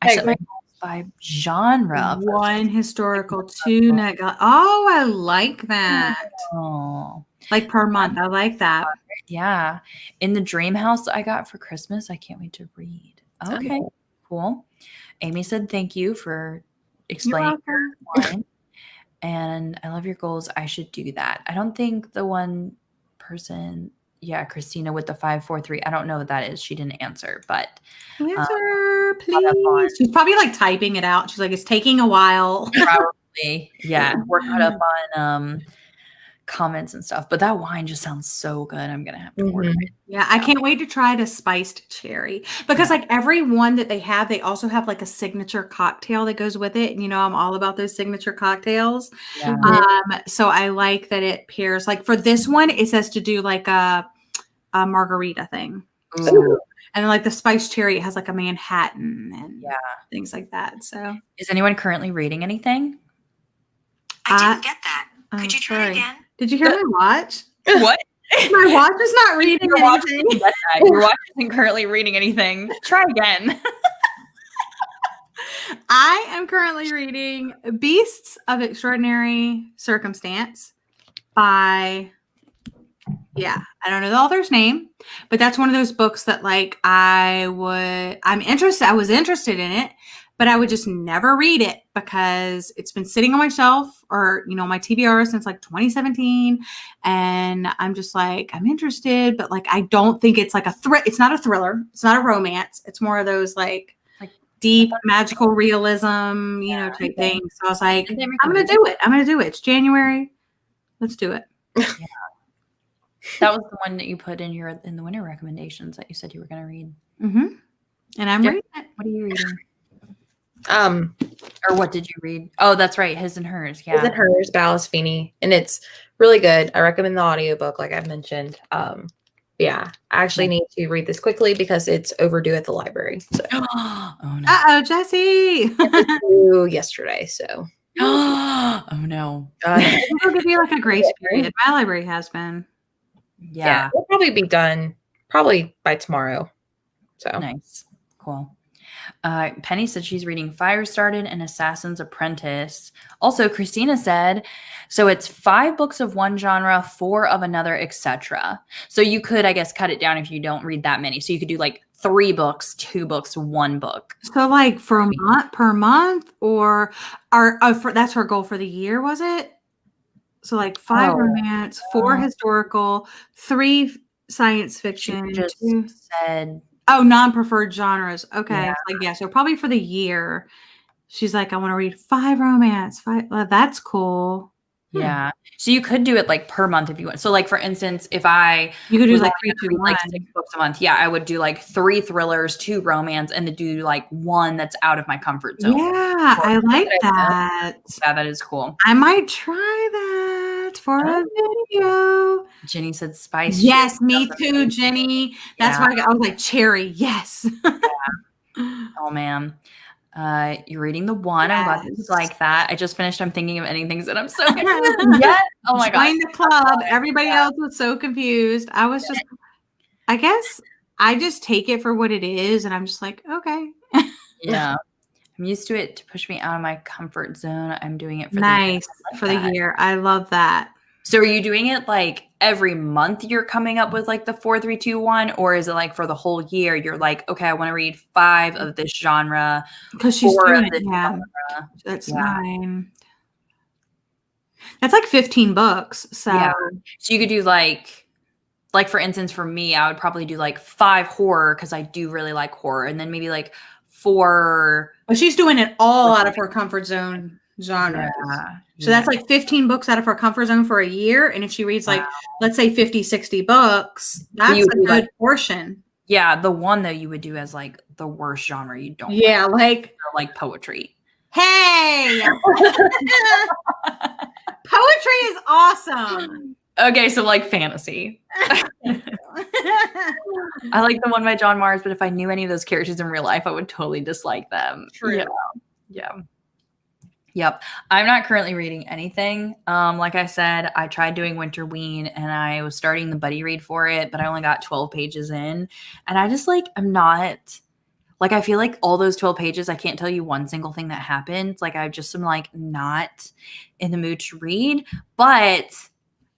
S1: I set my goals by genre.
S2: 1 historical, 2 net. Oh, I like that.
S1: Oh.
S2: Like per month. I like that.
S1: Yeah. In the Dream House I got for Christmas. I can't wait to read. Okay. Cool. Amy said thank you for explaining your wine. And I love your goals. I should do that. I don't think the one person, Christina with the 543. I don't know what that is. She didn't answer, but
S2: answer, please. She's probably like typing it out. She's like, it's taking a while.
S1: Probably. Yeah. We're caught up on comments and stuff, but that wine just sounds so good. I'm gonna have to order it.
S2: Yeah, I can't wait to try the spiced cherry because like every one that they have, they also have like a signature cocktail that goes with it. And I'm all about those signature cocktails.
S1: Yeah.
S2: So I like that it pairs. Like for this one, it says to do like a margarita thing.
S1: Ooh.
S2: And then like the spiced cherry, it has like a Manhattan and things like that. So
S1: is anyone currently reading anything?
S4: I didn't get that. Could you try
S2: sorry.
S4: again?
S2: Did you hear my watch?
S1: What?
S2: My watch is not reading anything.
S1: Your watch isn't currently reading anything. Try again.
S2: I am currently reading Beasts of Extraordinary Circumstance by, I don't know the author's name, but that's one of those books that like I was interested in it, but I would just never read it because it's been sitting on my shelf or, my TBR since like 2017. And I'm just like, I'm interested, but like, I don't think it's like it's not a thriller. It's not a romance. It's more of those like deep magical realism, type things. So I was like, I'm going to do it. I'm going to do it. It's January. Let's do it.
S1: Yeah. That was the one that you put in the winter recommendations that you said you were going to read.
S2: Mm-hmm. And I'm reading it.
S1: What are you reading? Or what did you read? Oh, that's right. His and Hers. Yeah.
S3: His and Hers, Vale, and it's really good. I recommend the audiobook, like I've mentioned. I actually need to read this quickly because it's overdue at the library. So.
S1: Oh no.
S2: Uh-oh, Jessie.
S3: Yesterday, so.
S1: Oh no.
S2: It'll give you like a grace period. My library has been.
S1: Yeah.
S3: It'll probably be done probably by tomorrow. So
S1: nice. Cool. Penny said she's reading Fire Started and Assassin's Apprentice. Also, Christina said, so it's 5 books of one genre, 4 of another, etc. So you could, I guess, cut it down if you don't read that many. So you could do like 3 books, 2 books, 1 book.
S2: So like for a month per month, or that's her goal for the year, was it? So like 5 romance, 4 historical, 3 science fiction.
S1: She just said.
S2: Oh, non-preferred genres. Okay. So probably for the year. She's like, I want to read 5 romance. 5. That's cool.
S1: Yeah. So you could do it like per month if you want. So like for instance, if
S2: you could do like 3, 2, 1.
S1: Like 6 books a month. Yeah, I would do like 3 thrillers, 2 romance, and then do like 1 that's out of my comfort zone.
S2: Yeah, I like that.
S1: Yeah, that is cool.
S2: I might try that for a video.
S1: Jenny said spice.
S2: Yes, me too, Jenny. That's why I was like cherry. Yes.
S1: Oh man. You're reading the one. I'm glad you like that. I just finished. I'm thinking of ending things that I'm so confused. Yes. Oh my god.
S2: Join the club. Everybody else was so confused. I was just, I guess I just take it for what it is, and I'm just like, okay.
S1: Yeah. I'm used to it to push me out of my comfort zone. I'm doing it for
S2: the year. I love that.
S1: So are you doing it like every month you're coming up with like the 4, 3, 2, 1, or is it like for the whole year you're like, okay, I want to read 5 of this genre
S2: because she's doing it. Yeah, that's 9. That's like 15 books. So
S1: you could do like for instance, for me, I would probably do like 5 horror because I do really like horror, and then maybe like 4.
S2: But she's doing it all out of her comfort zone genre. So that's like 15 books out of her comfort zone for a year. And if she reads like, let's say 50, 60 books, that's a good portion.
S1: Yeah, the one though you would do as like the worst genre you don't
S2: Yeah, like
S1: poetry.
S2: hey, poetry is awesome.
S1: Okay, so like fantasy. I like the one by John Mars, but if I knew any of those characters in real life, I would totally dislike them.
S2: True.
S1: Yeah. Yep. I'm not currently reading anything. Like I said, I tried doing Winterween and I was starting the buddy read for it, but I only got 12 pages in. And I just I'm not I feel like all those 12 pages, I can't tell you one single thing that happened. Like I just am not in the mood to read, but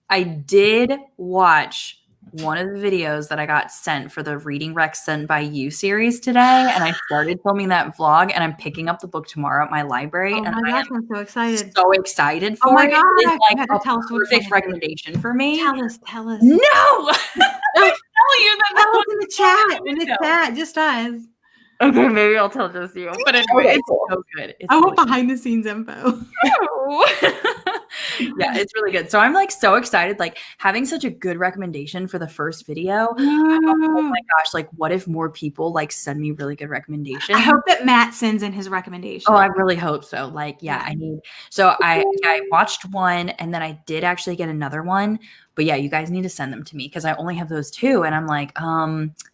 S1: I did watch one of the videos that I got sent for the Reading Rec Sent by You series today, and I started filming that vlog, and I'm picking up the book tomorrow at my library.
S2: Oh
S1: and
S2: my gosh, I'm so excited.
S1: So excited for
S2: oh my
S1: it.
S2: God,
S1: It's
S2: you have to tell us
S1: a
S2: which
S1: perfect
S2: one it is.
S1: recommendation for me.
S2: Tell us.
S1: No! I tell you that
S2: Tell us in the chat. In the chat, just us.
S1: Okay, maybe I'll tell just you. But anyway, it's so good. It's
S2: I want
S1: really
S2: behind the scenes info.
S1: Yeah, it's really good. So I'm so excited, having such a good recommendation for the first video. Oh my gosh, what if more people send me really good recommendations?
S2: I hope that Matt sends in his recommendation.
S1: Oh, I really hope so. I need. So I watched one, and then I did actually get another one. But yeah, you guys need to send them to me because I only have those two, and I'm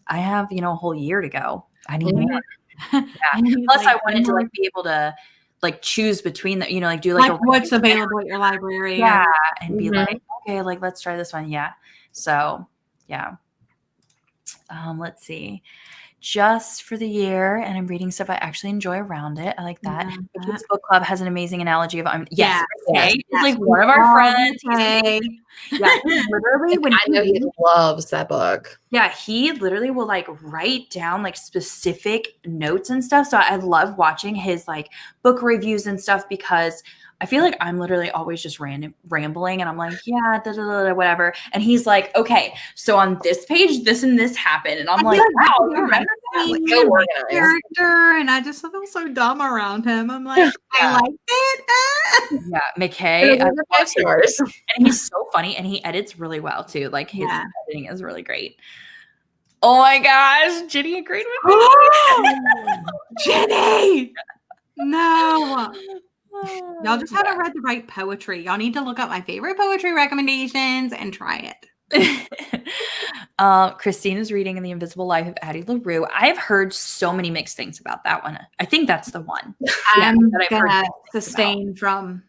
S1: I have a whole year to go. I need more. Yeah. Plus, I wanted to be able to choose between the do
S2: what's available at your library.
S1: Yeah, and be okay, let's try this one. Yeah. So yeah. Let's see. Just for the year, and I'm reading stuff I actually enjoy around it. I like that. The Kids Book Club has an amazing analogy of yes, one of our friends. Yeah, literally
S3: I know he loves that book.
S1: Yeah, he literally will write down specific notes and stuff. So I love watching his book reviews and stuff because I feel like I'm literally always just rambling and I'm whatever. And he's like, okay, so on this page, this and this happened. And I'm wow, you remember that?
S2: Character. And I just feel so dumb around him. I'm I liked it.
S1: Yeah, McKay.
S3: 5 stars.
S1: And he's so funny and he edits really well too. His editing is really great. Oh my gosh, Jenny agreed with me.
S2: Jenny! No. Y'all just haven't read the right poetry. Y'all need to look up my favorite poetry recommendations and try it.
S1: Christine is reading In the Invisible Life of Addie LaRue. I've heard so many mixed things about that one. I think that's the one.
S2: I'm gonna sustain from.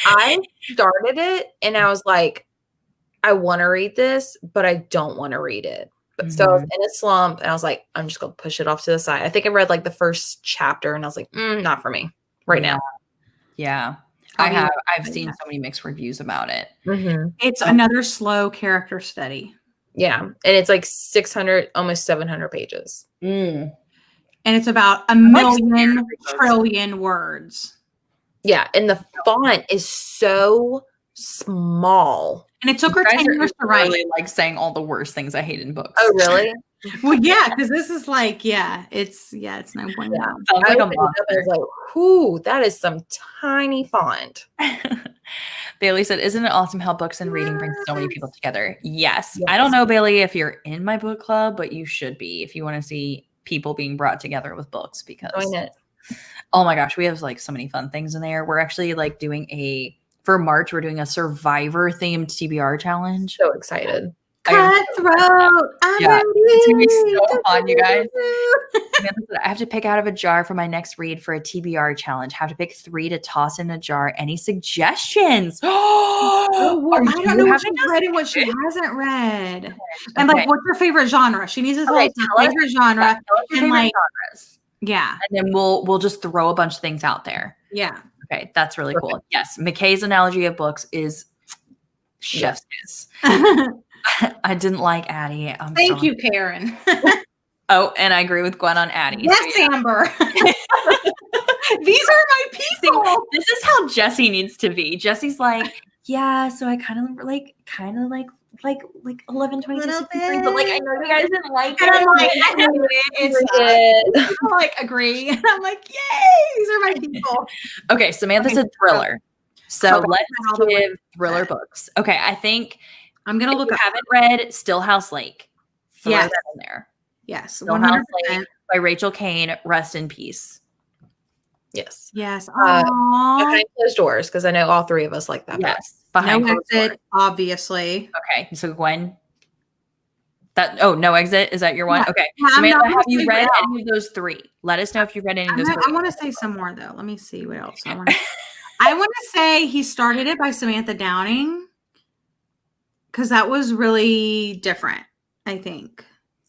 S3: I started it and I was I want to read this, but I don't want to read it. So I was in a slump and I was I'm just going to push it off to the side. I think I read the first chapter and I was not for me right now.
S1: Yeah. I've seen so many mixed reviews about it.
S3: Mm-hmm.
S2: It's another slow character study.
S3: Yeah. And it's 600, almost 700 pages.
S2: And it's about 1,000,000 trillion words.
S3: Yeah. And the font is so small.
S2: And it took her 10 years to write.
S1: Really saying all the worst things I hate in books.
S3: Oh, really?
S2: Well, yeah, because this is it's 9.9.
S1: Yeah. Sounds like a monster.
S3: I was whoo, that is some tiny font.
S1: Bailey said, isn't it awesome how books and reading bring so many people together? Yes. I don't know, Bailey, if you're in my book club, but you should be if you want to see people being brought together with books because oh my gosh, we have so many fun things in there. We're actually doing for March, we're doing a Survivor themed TBR challenge.
S3: So excited.
S2: Cutthroat.
S1: Yeah, it's gonna be so fun, you guys. I have to pick out of a jar for my next read for a TBR challenge. Have to pick 3 to toss in a jar. Any suggestions?
S2: I don't know what she's read and what she hasn't read. And what's your favorite genre? She needs to tell us her favorite genre. And genres. Yeah.
S1: And then we'll just throw a bunch of things out there.
S2: Yeah.
S1: Okay, that's really cool. Yes, McKay's analogy of books is chef's kiss. I didn't like Addie.
S2: Thank you, Karen.
S1: Oh, and I agree with Gwen on Addie.
S2: Yes, Amber. These are my people.
S1: See, this is how Jessie needs to be. Jessie's yeah, so I kind of like 11, 22, 63, but I know you guys didn't like it.
S2: And I'm I knew it. I'm agree. And I'm yay, these are my people.
S1: Okay, Samantha said thriller. So let's give thriller books. Okay, I think
S2: I'm gonna look.
S1: If you haven't read Stillhouse Lake, Throw
S2: Yes.
S1: that in there.
S2: Yes.
S1: Hill House
S2: 100%.
S1: Lake by Rachel Kane. Rest in peace.
S3: Yes.
S2: Yes.
S3: Behind closed doors, because I know all three of us like that.
S1: Yes.
S2: No
S1: Behind closed doors.
S2: exit, obviously.
S1: Okay. So Gwen. No exit. Is that your one?
S2: Yeah.
S1: Okay.
S2: Yeah, I'm
S1: Samantha,
S2: not
S1: have
S2: gonna
S1: you
S2: say
S1: read
S2: what
S1: any of those three? Let us know if you've read any of those
S2: I
S1: three.
S2: want to say some more though. Let me see what else I want. I want to say He Started It by Samantha Downing, because that was really different, I think.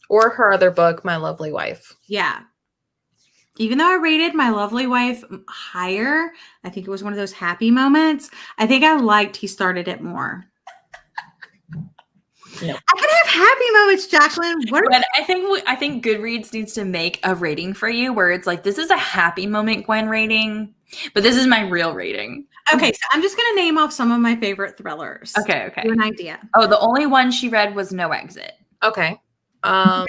S3: Or her other book, My Lovely Wife.
S2: Yeah. Even though I rated My Lovely Wife higher, I think it was one of those happy moments. I think I liked He Started It more.
S3: No.
S2: I can have happy moments, Jacqueline.
S1: But I think Goodreads needs to make a rating for you where it's like, this is a happy moment Gwen rating, but this is my real rating.
S2: Okay, so I'm just gonna name off some of my favorite thrillers.
S1: Okay.
S2: Do an idea.
S1: Oh, the only one she read was No Exit.
S3: Okay.
S2: The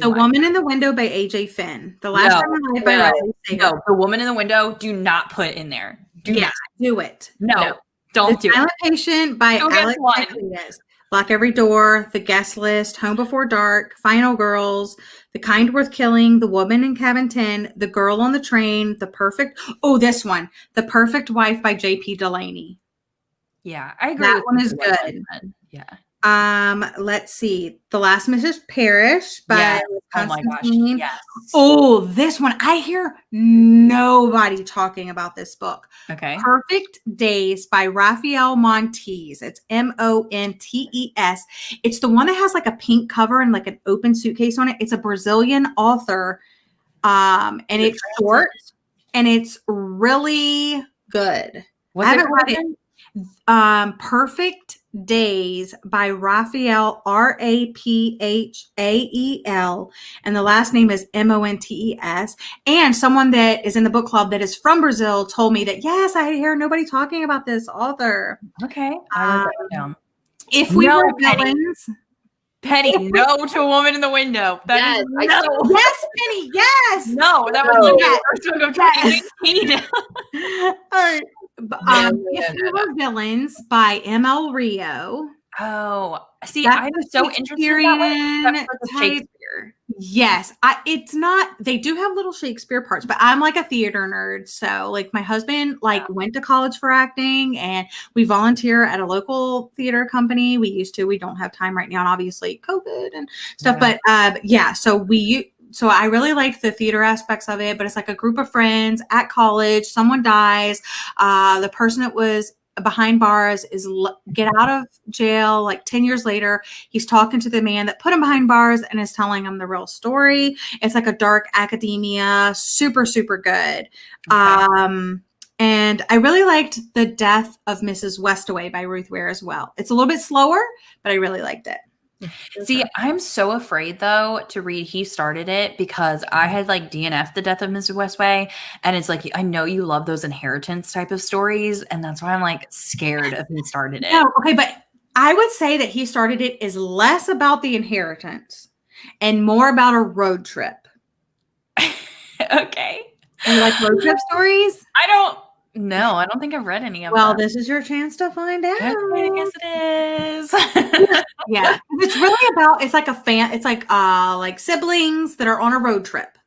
S2: Woman in the Window by AJ Finn. The Last Time I Lied by Riley Sager.
S1: No, The Woman in the Window, do not put in there. Do
S2: it.
S1: No, don't do it.
S2: The Silent Patient by
S1: Who gets
S2: Alex
S1: one?
S2: Iglesias. Lock Every Door, The Guest List, Home Before Dark, Final Girls, The Kind Worth Killing, The Woman in Cabin 10, The Girl on the Train, this one, The Perfect Wife by J.P. Delaney.
S1: Yeah, I agree.
S2: That one is good.
S1: Yeah.
S2: Let's see. The Last Mrs. Parrish by
S1: Oh my gosh.
S2: Constantine.
S1: Yes.
S2: Oh, this one. I hear nobody talking about this book.
S1: Okay.
S2: Perfect Days by Raphael Montes. It's Montes. It's the one that has like a pink cover and like an open suitcase on it. It's a Brazilian author. And it's short and it's really good.
S1: What's it called?
S2: Perfect Days by Raphael, Raphael, and the last name is Montes. And someone that is in the book club that is from Brazil told me that, yes, I hear nobody talking about this author.
S1: Okay. I wrote that one down.
S2: If We Were Villains.
S1: Penny, no to A Woman in the Window.
S3: Yes,
S2: Yes, Penny, yes.
S1: No, that was like the first book of 2019.
S2: All right. If We Were Villains by M.L. Rio.
S1: Oh, see,
S2: That's
S1: I'm so interested in that one. That's for the
S2: type.
S1: Shakespeare.
S2: Yes, it's not. They do have little Shakespeare parts, but I'm like a theater nerd. So, like, my husband went to college for acting, and we volunteer at a local theater company. We used to. We don't have time right now, and obviously COVID and stuff. Yeah. But yeah, so I really liked the theater aspects of it. But it's like a group of friends at college. Someone dies. The person that was behind bars is get out of jail like 10 years later. He's talking to the man that put him behind bars and is telling him the real story. It's like a dark academia, super, super good. Okay. And I really liked The Death of Mrs. Westaway by Ruth Ware as well. It's a little bit slower, but I really liked it.
S1: See, I'm so afraid though to read He Started It because I had like DNF'd The Death of Mrs. Westaway, and it's like, I know you love those inheritance type of stories, and that's why I'm like scared of He Started It.
S2: No, okay, but I would say that He Started It is less about the inheritance and more about a road trip.
S1: Okay.
S2: You like road trip stories?
S1: I don't think I've read any of them.
S2: Well, this is your chance to find out.
S1: Okay, I guess it is.
S2: Yeah. It's really about, it's like it's like siblings that are on a road trip.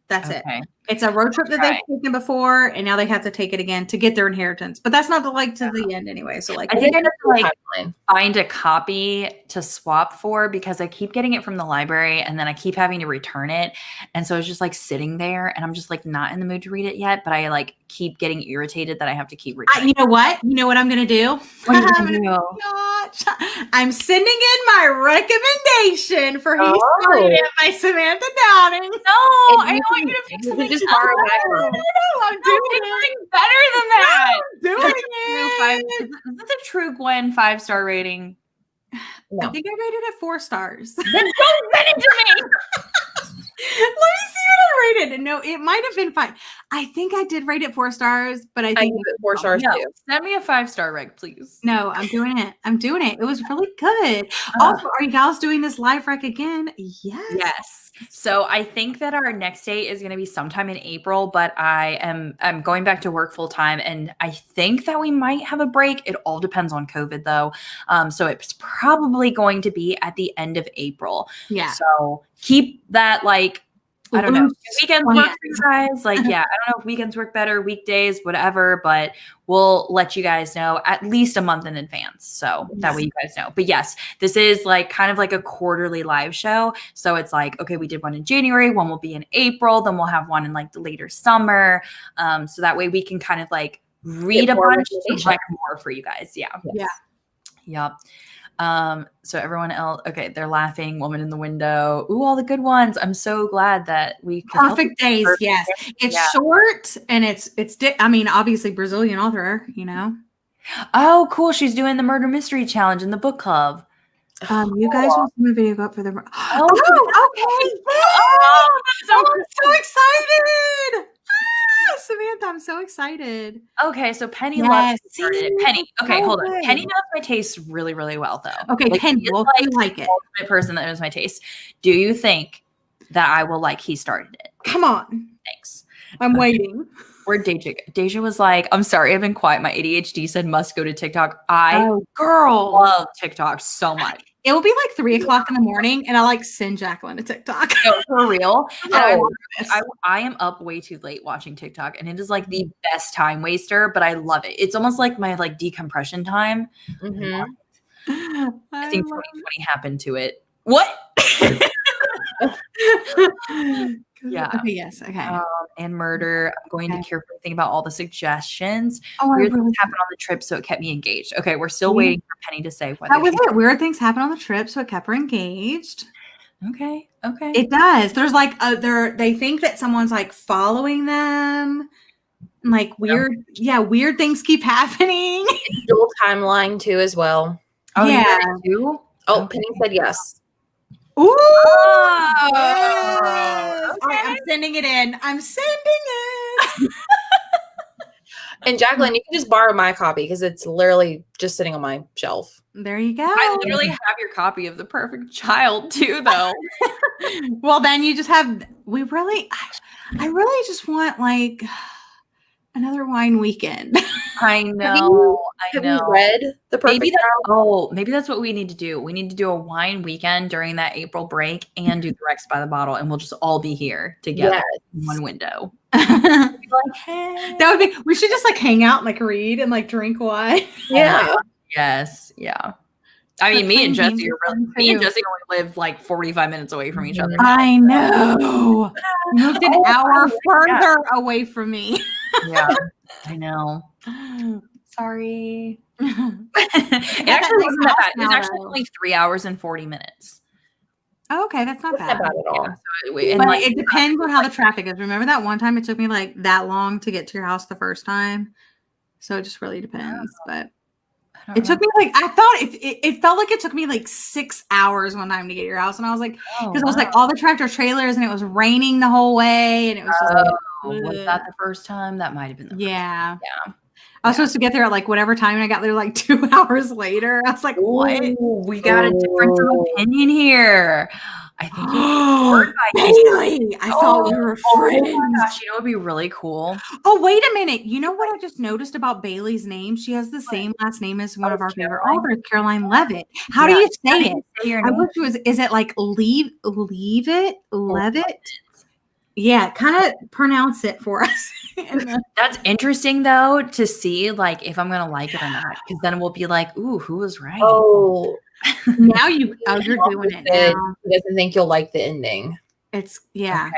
S2: That's it. It's a road trip that they've taken before, and now they have to take it again to get their inheritance. But that's not to the end anyway. So like,
S1: I think I have to find a copy to swap for because I keep getting it from the library and then I keep having to return it. And so it's just like sitting there, and I'm just like not in the mood to read it yet, but I like keep getting irritated that I have to keep returning.
S2: You know what I'm going to do? I'm sending in my recommendation for He Started It by Samantha Downing.
S1: No, I want you to pick something
S3: just borrow my
S2: phone. I'm doing
S1: something better than that.
S2: No, I'm doing it.
S1: Is this a true Gwen 5-star rating?
S2: No. I think I rated it 4 stars.
S1: Then don't send it to me.
S2: Let me see what I rated. No, it might have been fine. I think I did rate it 4 stars, but I
S3: I
S2: think
S3: give it 4 stars
S1: No,
S3: too.
S1: send me a 5-star rec, please.
S2: no, I'm doing it. It was really good. Also, are you guys doing this live rec again?
S1: Yes. So I think that our next date is going to be sometime in April, but I'm going back to work full time, and I think that we might have a break. It all depends on COVID though. So it's probably going to be at the end of April.
S2: Yeah.
S1: So keep that I don't know. Do weekends work
S2: plan.
S1: for you guys? I don't know if weekends work better, weekdays, whatever, but we'll let you guys know at least a month in advance. So that way you guys know. But yes, this is kind of like a quarterly live show. So it's okay, we did one in January, one will be in April, then we'll have one in the later summer. So that way we can kind of read a bunch to check more for you guys. Yeah.
S2: Yeah.
S1: Yep. So everyone else, okay, they're laughing. Woman in the window. Ooh, all the good ones. I'm so glad that we could
S2: Perfect days. Yes, it's short and it's. I mean, obviously Brazilian author.
S1: Oh, cool. She's doing the murder mystery challenge in the book club.
S2: You guys will see my video go up for the.
S1: Oh,
S2: okay.
S1: Oh,
S2: I'm so excited. Samantha, I'm so excited.
S1: Okay, so Penny loves it. Penny. Okay,
S2: so
S1: hold on.
S2: good.
S1: Penny knows my taste really, really well, though.
S2: Okay, Penny,
S1: she is
S2: well, you like it.
S1: The ultimate person that knows my taste. Do you think that I will He started it?
S2: Come on.
S1: Thanks.
S2: I'm waiting.
S1: Where Deja? Deja was like, I'm sorry, I've been quiet. My ADHD said must go to TikTok. I love TikTok so much.
S2: It will be 3:00 in the morning, and I send Jacqueline to TikTok.
S1: No, for real.
S2: Oh,
S1: I am up way too late watching TikTok, and it is the best time waster, but I love it. It's almost like my decompression time.
S3: Mm-hmm.
S1: I think 2020 happened to it. What? Yeah.
S2: Okay, yes. Okay.
S1: And murder. I'm going to carefully think about all the suggestions.
S2: Oh,
S1: Weird things happened on the trip, so it kept me engaged. Okay, we're still waiting for Penny to say whether
S2: that was it. Weird things happen on the trip, so it kept her engaged.
S1: Okay.
S2: It does. There's they think that someone's following them. Weird things keep happening.
S3: It's dual timeline too, as well.
S1: Oh,
S2: yeah.
S1: You
S3: Oh,
S1: okay.
S3: Penny said yes.
S2: Ooh.
S1: Oh,
S2: Yes.
S1: okay.
S2: All right, I'm sending it in. I'm sending it.
S3: And Jacqueline, you can just borrow my copy because it's literally just sitting on my shelf.
S2: There you go.
S1: I literally have your copy of The Perfect Child too, though.
S2: Well, then you just have. I really just want another wine weekend.
S1: I know.
S3: Have you read The Perfect Child?
S1: Maybe that's what we need to do. We need to do a wine weekend during that April break and do the Rex by the Bottle, and we'll just all be here together in one window.
S2: Hey. That would be. We should just hang out and read and drink wine.
S3: Yeah.
S1: Yes. Yeah. I mean, me and Jessie only live 45 minutes away from each other.
S2: I know. You moved an hour further away from me.
S1: Yeah, I know. Sorry. It
S2: That's
S1: actually wasn't that bad. It was
S2: now,
S1: actually
S2: though.
S1: only 3 hours and 40 minutes.
S2: Oh, okay, that's not bad.
S3: Not bad at all.
S1: Yeah,
S2: But it depends on how the traffic is. Remember that one time it took me that long to get to your house the first time? So it just really depends. But it took me I thought it felt like it took me 6 hours one time to get to your house. And I was because it was all the tractor trailers and it was raining the whole way. And it was just
S1: was that the first time? That might have been the first time. Yeah.
S2: I was supposed to get there at whatever time, and I got there 2 hours later. I was like, what?
S1: We got a difference of opinion here. I think
S2: Bailey. I thought we were friends.
S1: Oh my gosh, it would be really cool.
S2: Oh, wait a minute. You know what I just noticed about Bailey's name? She has the same last name as one of our favorite authors, Caroline Levitt. How do you say it? I wish it was, is it Levitt? Yeah, kind of pronounce it for us.
S1: That's interesting, though, to see if I'm gonna like it or not, because then we'll be ooh, who was right?
S3: Oh,
S2: now you're doing it now.
S3: He doesn't think you'll like the ending.
S2: It's
S1: Okay.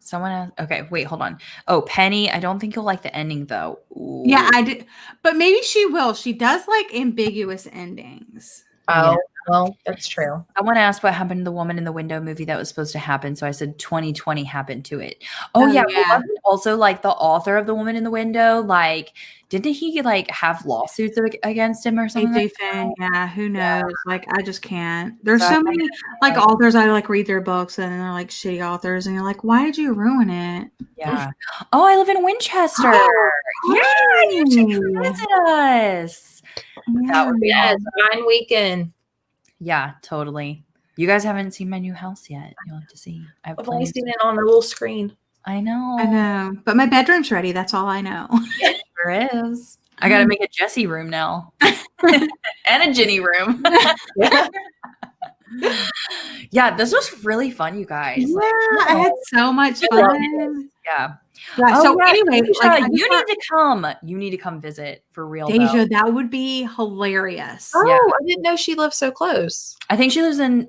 S1: Someone else. Okay, wait, hold on. Oh, Penny, I don't think you'll like the ending though. Ooh.
S2: Yeah, I did, but maybe she will. She does ambiguous endings.
S3: Oh,
S1: Yeah.
S3: well, that's true.
S1: Someone asked what happened to the woman in the window movie that was supposed to happen, so I said 2020 happened to it. Oh yeah. also like the author of The Woman in the Window, like didn't he like have lawsuits against him or something?
S2: AJ
S1: like
S2: Finn, yeah, who knows?
S1: Yeah.
S2: Like, I just can't. There's
S1: So
S2: so
S1: I
S2: many like authors I like read their books and they're like shitty authors, and you're like, why did you ruin it?
S1: Yeah. Oh, I live in Winchester. Yeah, you should come visit us. That would be
S3: Yes,
S1: awesome.
S3: Mine Weekend.
S1: Yeah, totally. You guys haven't seen my new house yet. You'll have to see.
S3: I've only seen it on the little screen.
S1: I know.
S2: I know, but my bedroom's ready. That's all I know.
S1: It sure is. I got to make a Jessie room now and a Ginny room. Yeah, this was really fun, you guys.
S2: Yeah,
S1: Like,
S2: I had so much fun.
S1: yeah.
S2: Yeah. So
S1: yeah,
S2: anyway,
S1: Deja,
S2: like,
S1: you need to come. You need to come visit for real.
S2: Deja,
S1: though.
S2: that would be hilarious.
S3: Oh,
S1: Yeah.
S3: I didn't know she lived so close.
S1: I think she lives in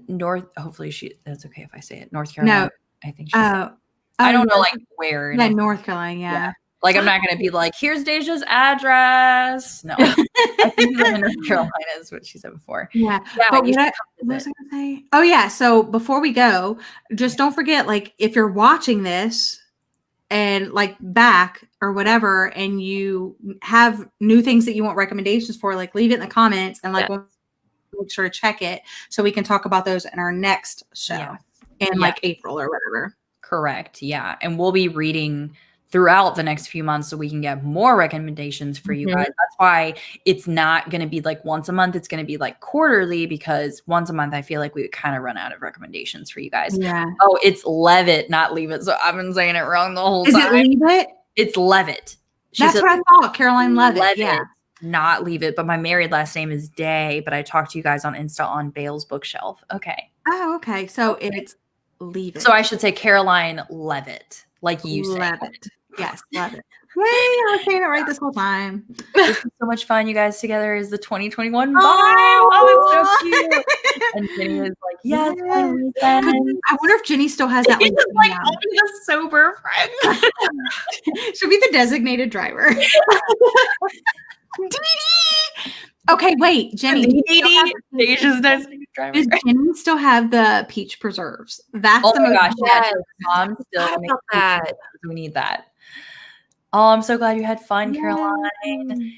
S1: Hopefully, that's okay if I say it. North Carolina.
S2: No.
S1: I think she's. I don't know, like where.
S2: Yeah, North Carolina. Yeah.
S1: Like, I'm not going to be like, here's Deja's address. No. I think you live in North Carolina is what she said before.
S2: Yeah.
S1: Yeah,
S2: But
S1: you should
S2: what
S1: come
S2: was
S1: visit.
S2: I going to say? Oh, yeah. So before we go, just don't forget, like, if you're watching this and like back or whatever, and you have new things that you want recommendations for, like, leave it in the comments, and like, we'll make sure to check it so we can talk about those in our next show in like April or whatever.
S1: Correct. Yeah. And we'll be reading throughout the next few months so we can get more recommendations for you guys. That's why it's not going to be like once a month. It's going to be like quarterly, because once a month, I feel like we would kind of run out of recommendations for you guys.
S2: Yeah.
S1: Oh, it's Levitt, not Leave It. So I've been saying it wrong the whole
S2: Is
S1: time.
S2: it Leave It?
S1: It's Levitt.
S2: That's what I thought. Caroline Levitt. Yeah.
S1: Not Leave It. But my married last name is Day. But I talked to you guys on Insta on Vale's bookshelf. Okay.
S2: Oh, okay. So it's Leave It.
S1: So I should say Caroline Levitt, like you said.
S2: Levitt. Yes, Levitt. Yay, I was saying it right this whole time.
S1: This is so much fun, you guys. Together is the 2021 vibe. Oh, it's so cute. And Jenny is like, yes.
S2: I wonder if Jenny still has that.
S1: Like, I'll be the sober friend.
S2: She'll be the designated driver. Dee-dee! Okay, wait, Jenny.
S1: Deja's designated driver.
S2: Does Jenny still have the peach preserves? That's
S1: Oh
S2: the
S1: my
S2: most
S1: gosh, yes. Mom still
S3: How
S1: makes
S3: about that?
S1: We need that. Oh, I'm so glad you had fun, Caroline.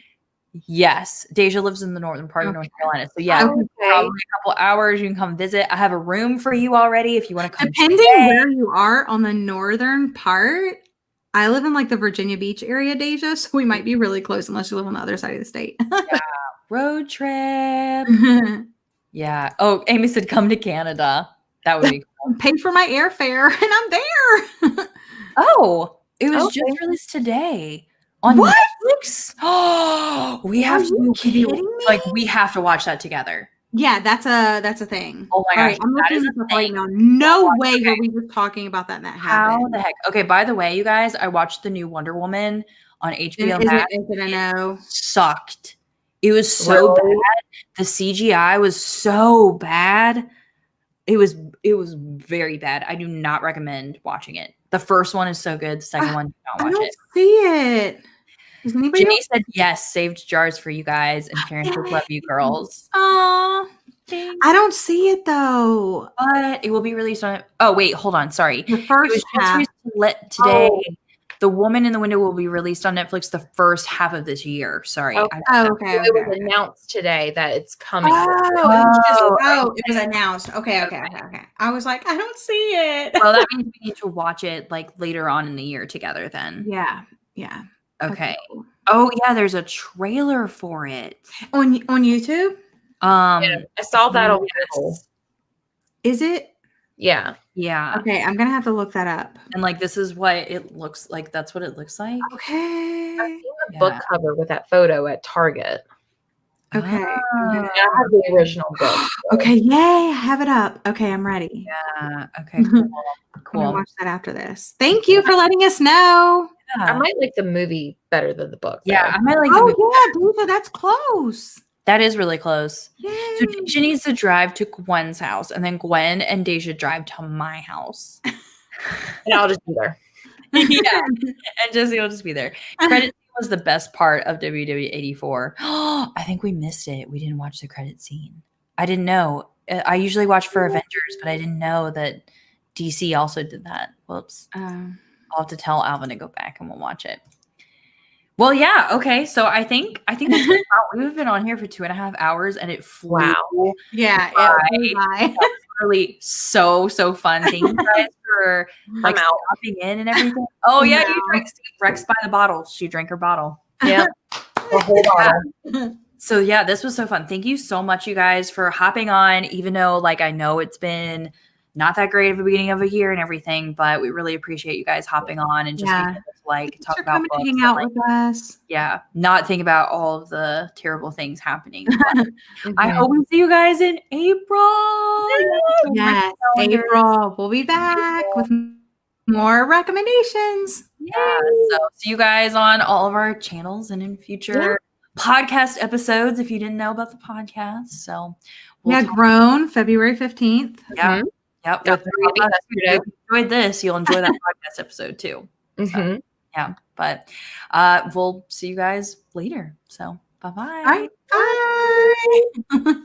S1: Yes, Deja lives in the northern part of North Carolina. So yeah, probably a couple hours. You can come visit. I have a room for you already if you want to come.
S2: Depending where you are on the northern part, I live in like the Virginia Beach area, Deja, so we might be really close unless you live on the other side of the state.
S1: Yeah. Road trip. Yeah. Oh, Amy said come to Canada. That would be cool.
S2: Pay for my airfare and I'm there.
S1: Oh, it was just released today on Netflix. Oh, we have we have to watch that together.
S2: Yeah, that's a thing.
S1: Oh my gosh,
S2: I'm looking this up right now. No way were we just talking about that and that happened.
S1: How the heck? Okay, by the way, you guys, I watched the new Wonder Woman on HBO Max.
S2: Is it a no?
S1: Sucked. It was so bad. The CGI was so bad. It was very bad. I do not recommend watching it. The first one is so good. The second one, do not watch
S2: I don't
S1: it.
S2: see it. Does anybody
S1: Jenny said yes, saved jars for you guys, and Karen said love you girls.
S2: Aw, I don't see it though.
S1: But it will be released on. Oh wait, hold on. Sorry.
S2: The first half.
S1: Today. The Woman in the Window will be released on Netflix the first half of this year. Sorry.
S3: Okay.
S2: Okay.
S3: It was announced today that it's coming.
S2: It was announced. Okay. I was like, I don't see it.
S1: Well, that means we need to watch it like later on in the year together then.
S2: Yeah.
S1: Okay. Oh yeah, there's a trailer for it.
S2: On YouTube?
S3: I saw that on Google.
S2: Is it?
S3: Yeah.
S2: Okay, I'm gonna have to look that up.
S1: And like this is what it looks like. That's what it looks like.
S2: Okay.
S3: I've seen a book cover with that photo at Target.
S2: Okay.
S3: I have the original book.
S2: Okay, yay, I have it up. Okay, I'm ready.
S1: Yeah. Okay. Cool.
S2: I'm gonna watch that after this. Thank you for letting us know.
S3: I might like the movie better than the book.
S1: Yeah,
S3: though.
S1: I might like.
S2: Deja, that's close.
S1: That is really close.
S2: Yay.
S1: So Deja needs to drive to Gwen's house, and then Gwen and Deja drive to my house.
S3: And I'll just be there.
S1: Yeah, and Jessie will just be there. Credit scene was the best part of WW84. I think we missed it. We didn't watch the credit scene. I didn't know. I usually watch for Avengers, but I didn't know that DC also did that. Whoops. I'll have to tell Alvin to go back and we'll watch it. Well, yeah. Okay. So I think that's we've been on here for 2.5 hours and it flew.
S3: Wow.
S2: Yeah.
S1: That was really so fun. Thank you guys for like stopping in and everything. Oh yeah, you drank Rex by the bottle. She drank her bottle.
S3: Yeah. The whole bottle.
S1: So yeah, this was so fun. Thank you so much, you guys, for hopping on, even though like I know it's been not that great of a beginning of a year and everything, but we really appreciate you guys hopping on and just being able to like talk about books.
S2: Hang out with us.
S1: Yeah, not think about all of the terrible things happening. I hope we see you guys in April.
S2: Yes, April. We'll be back with more recommendations.
S1: Yeah, so see you guys on all of our channels and in future podcast episodes if you didn't know about the podcast. So
S2: Grown February 15th.
S1: Yeah. Yep. If you enjoyed this, you'll enjoy that podcast episode too. So, yeah. But we'll see you guys later. So bye-bye.
S2: Bye.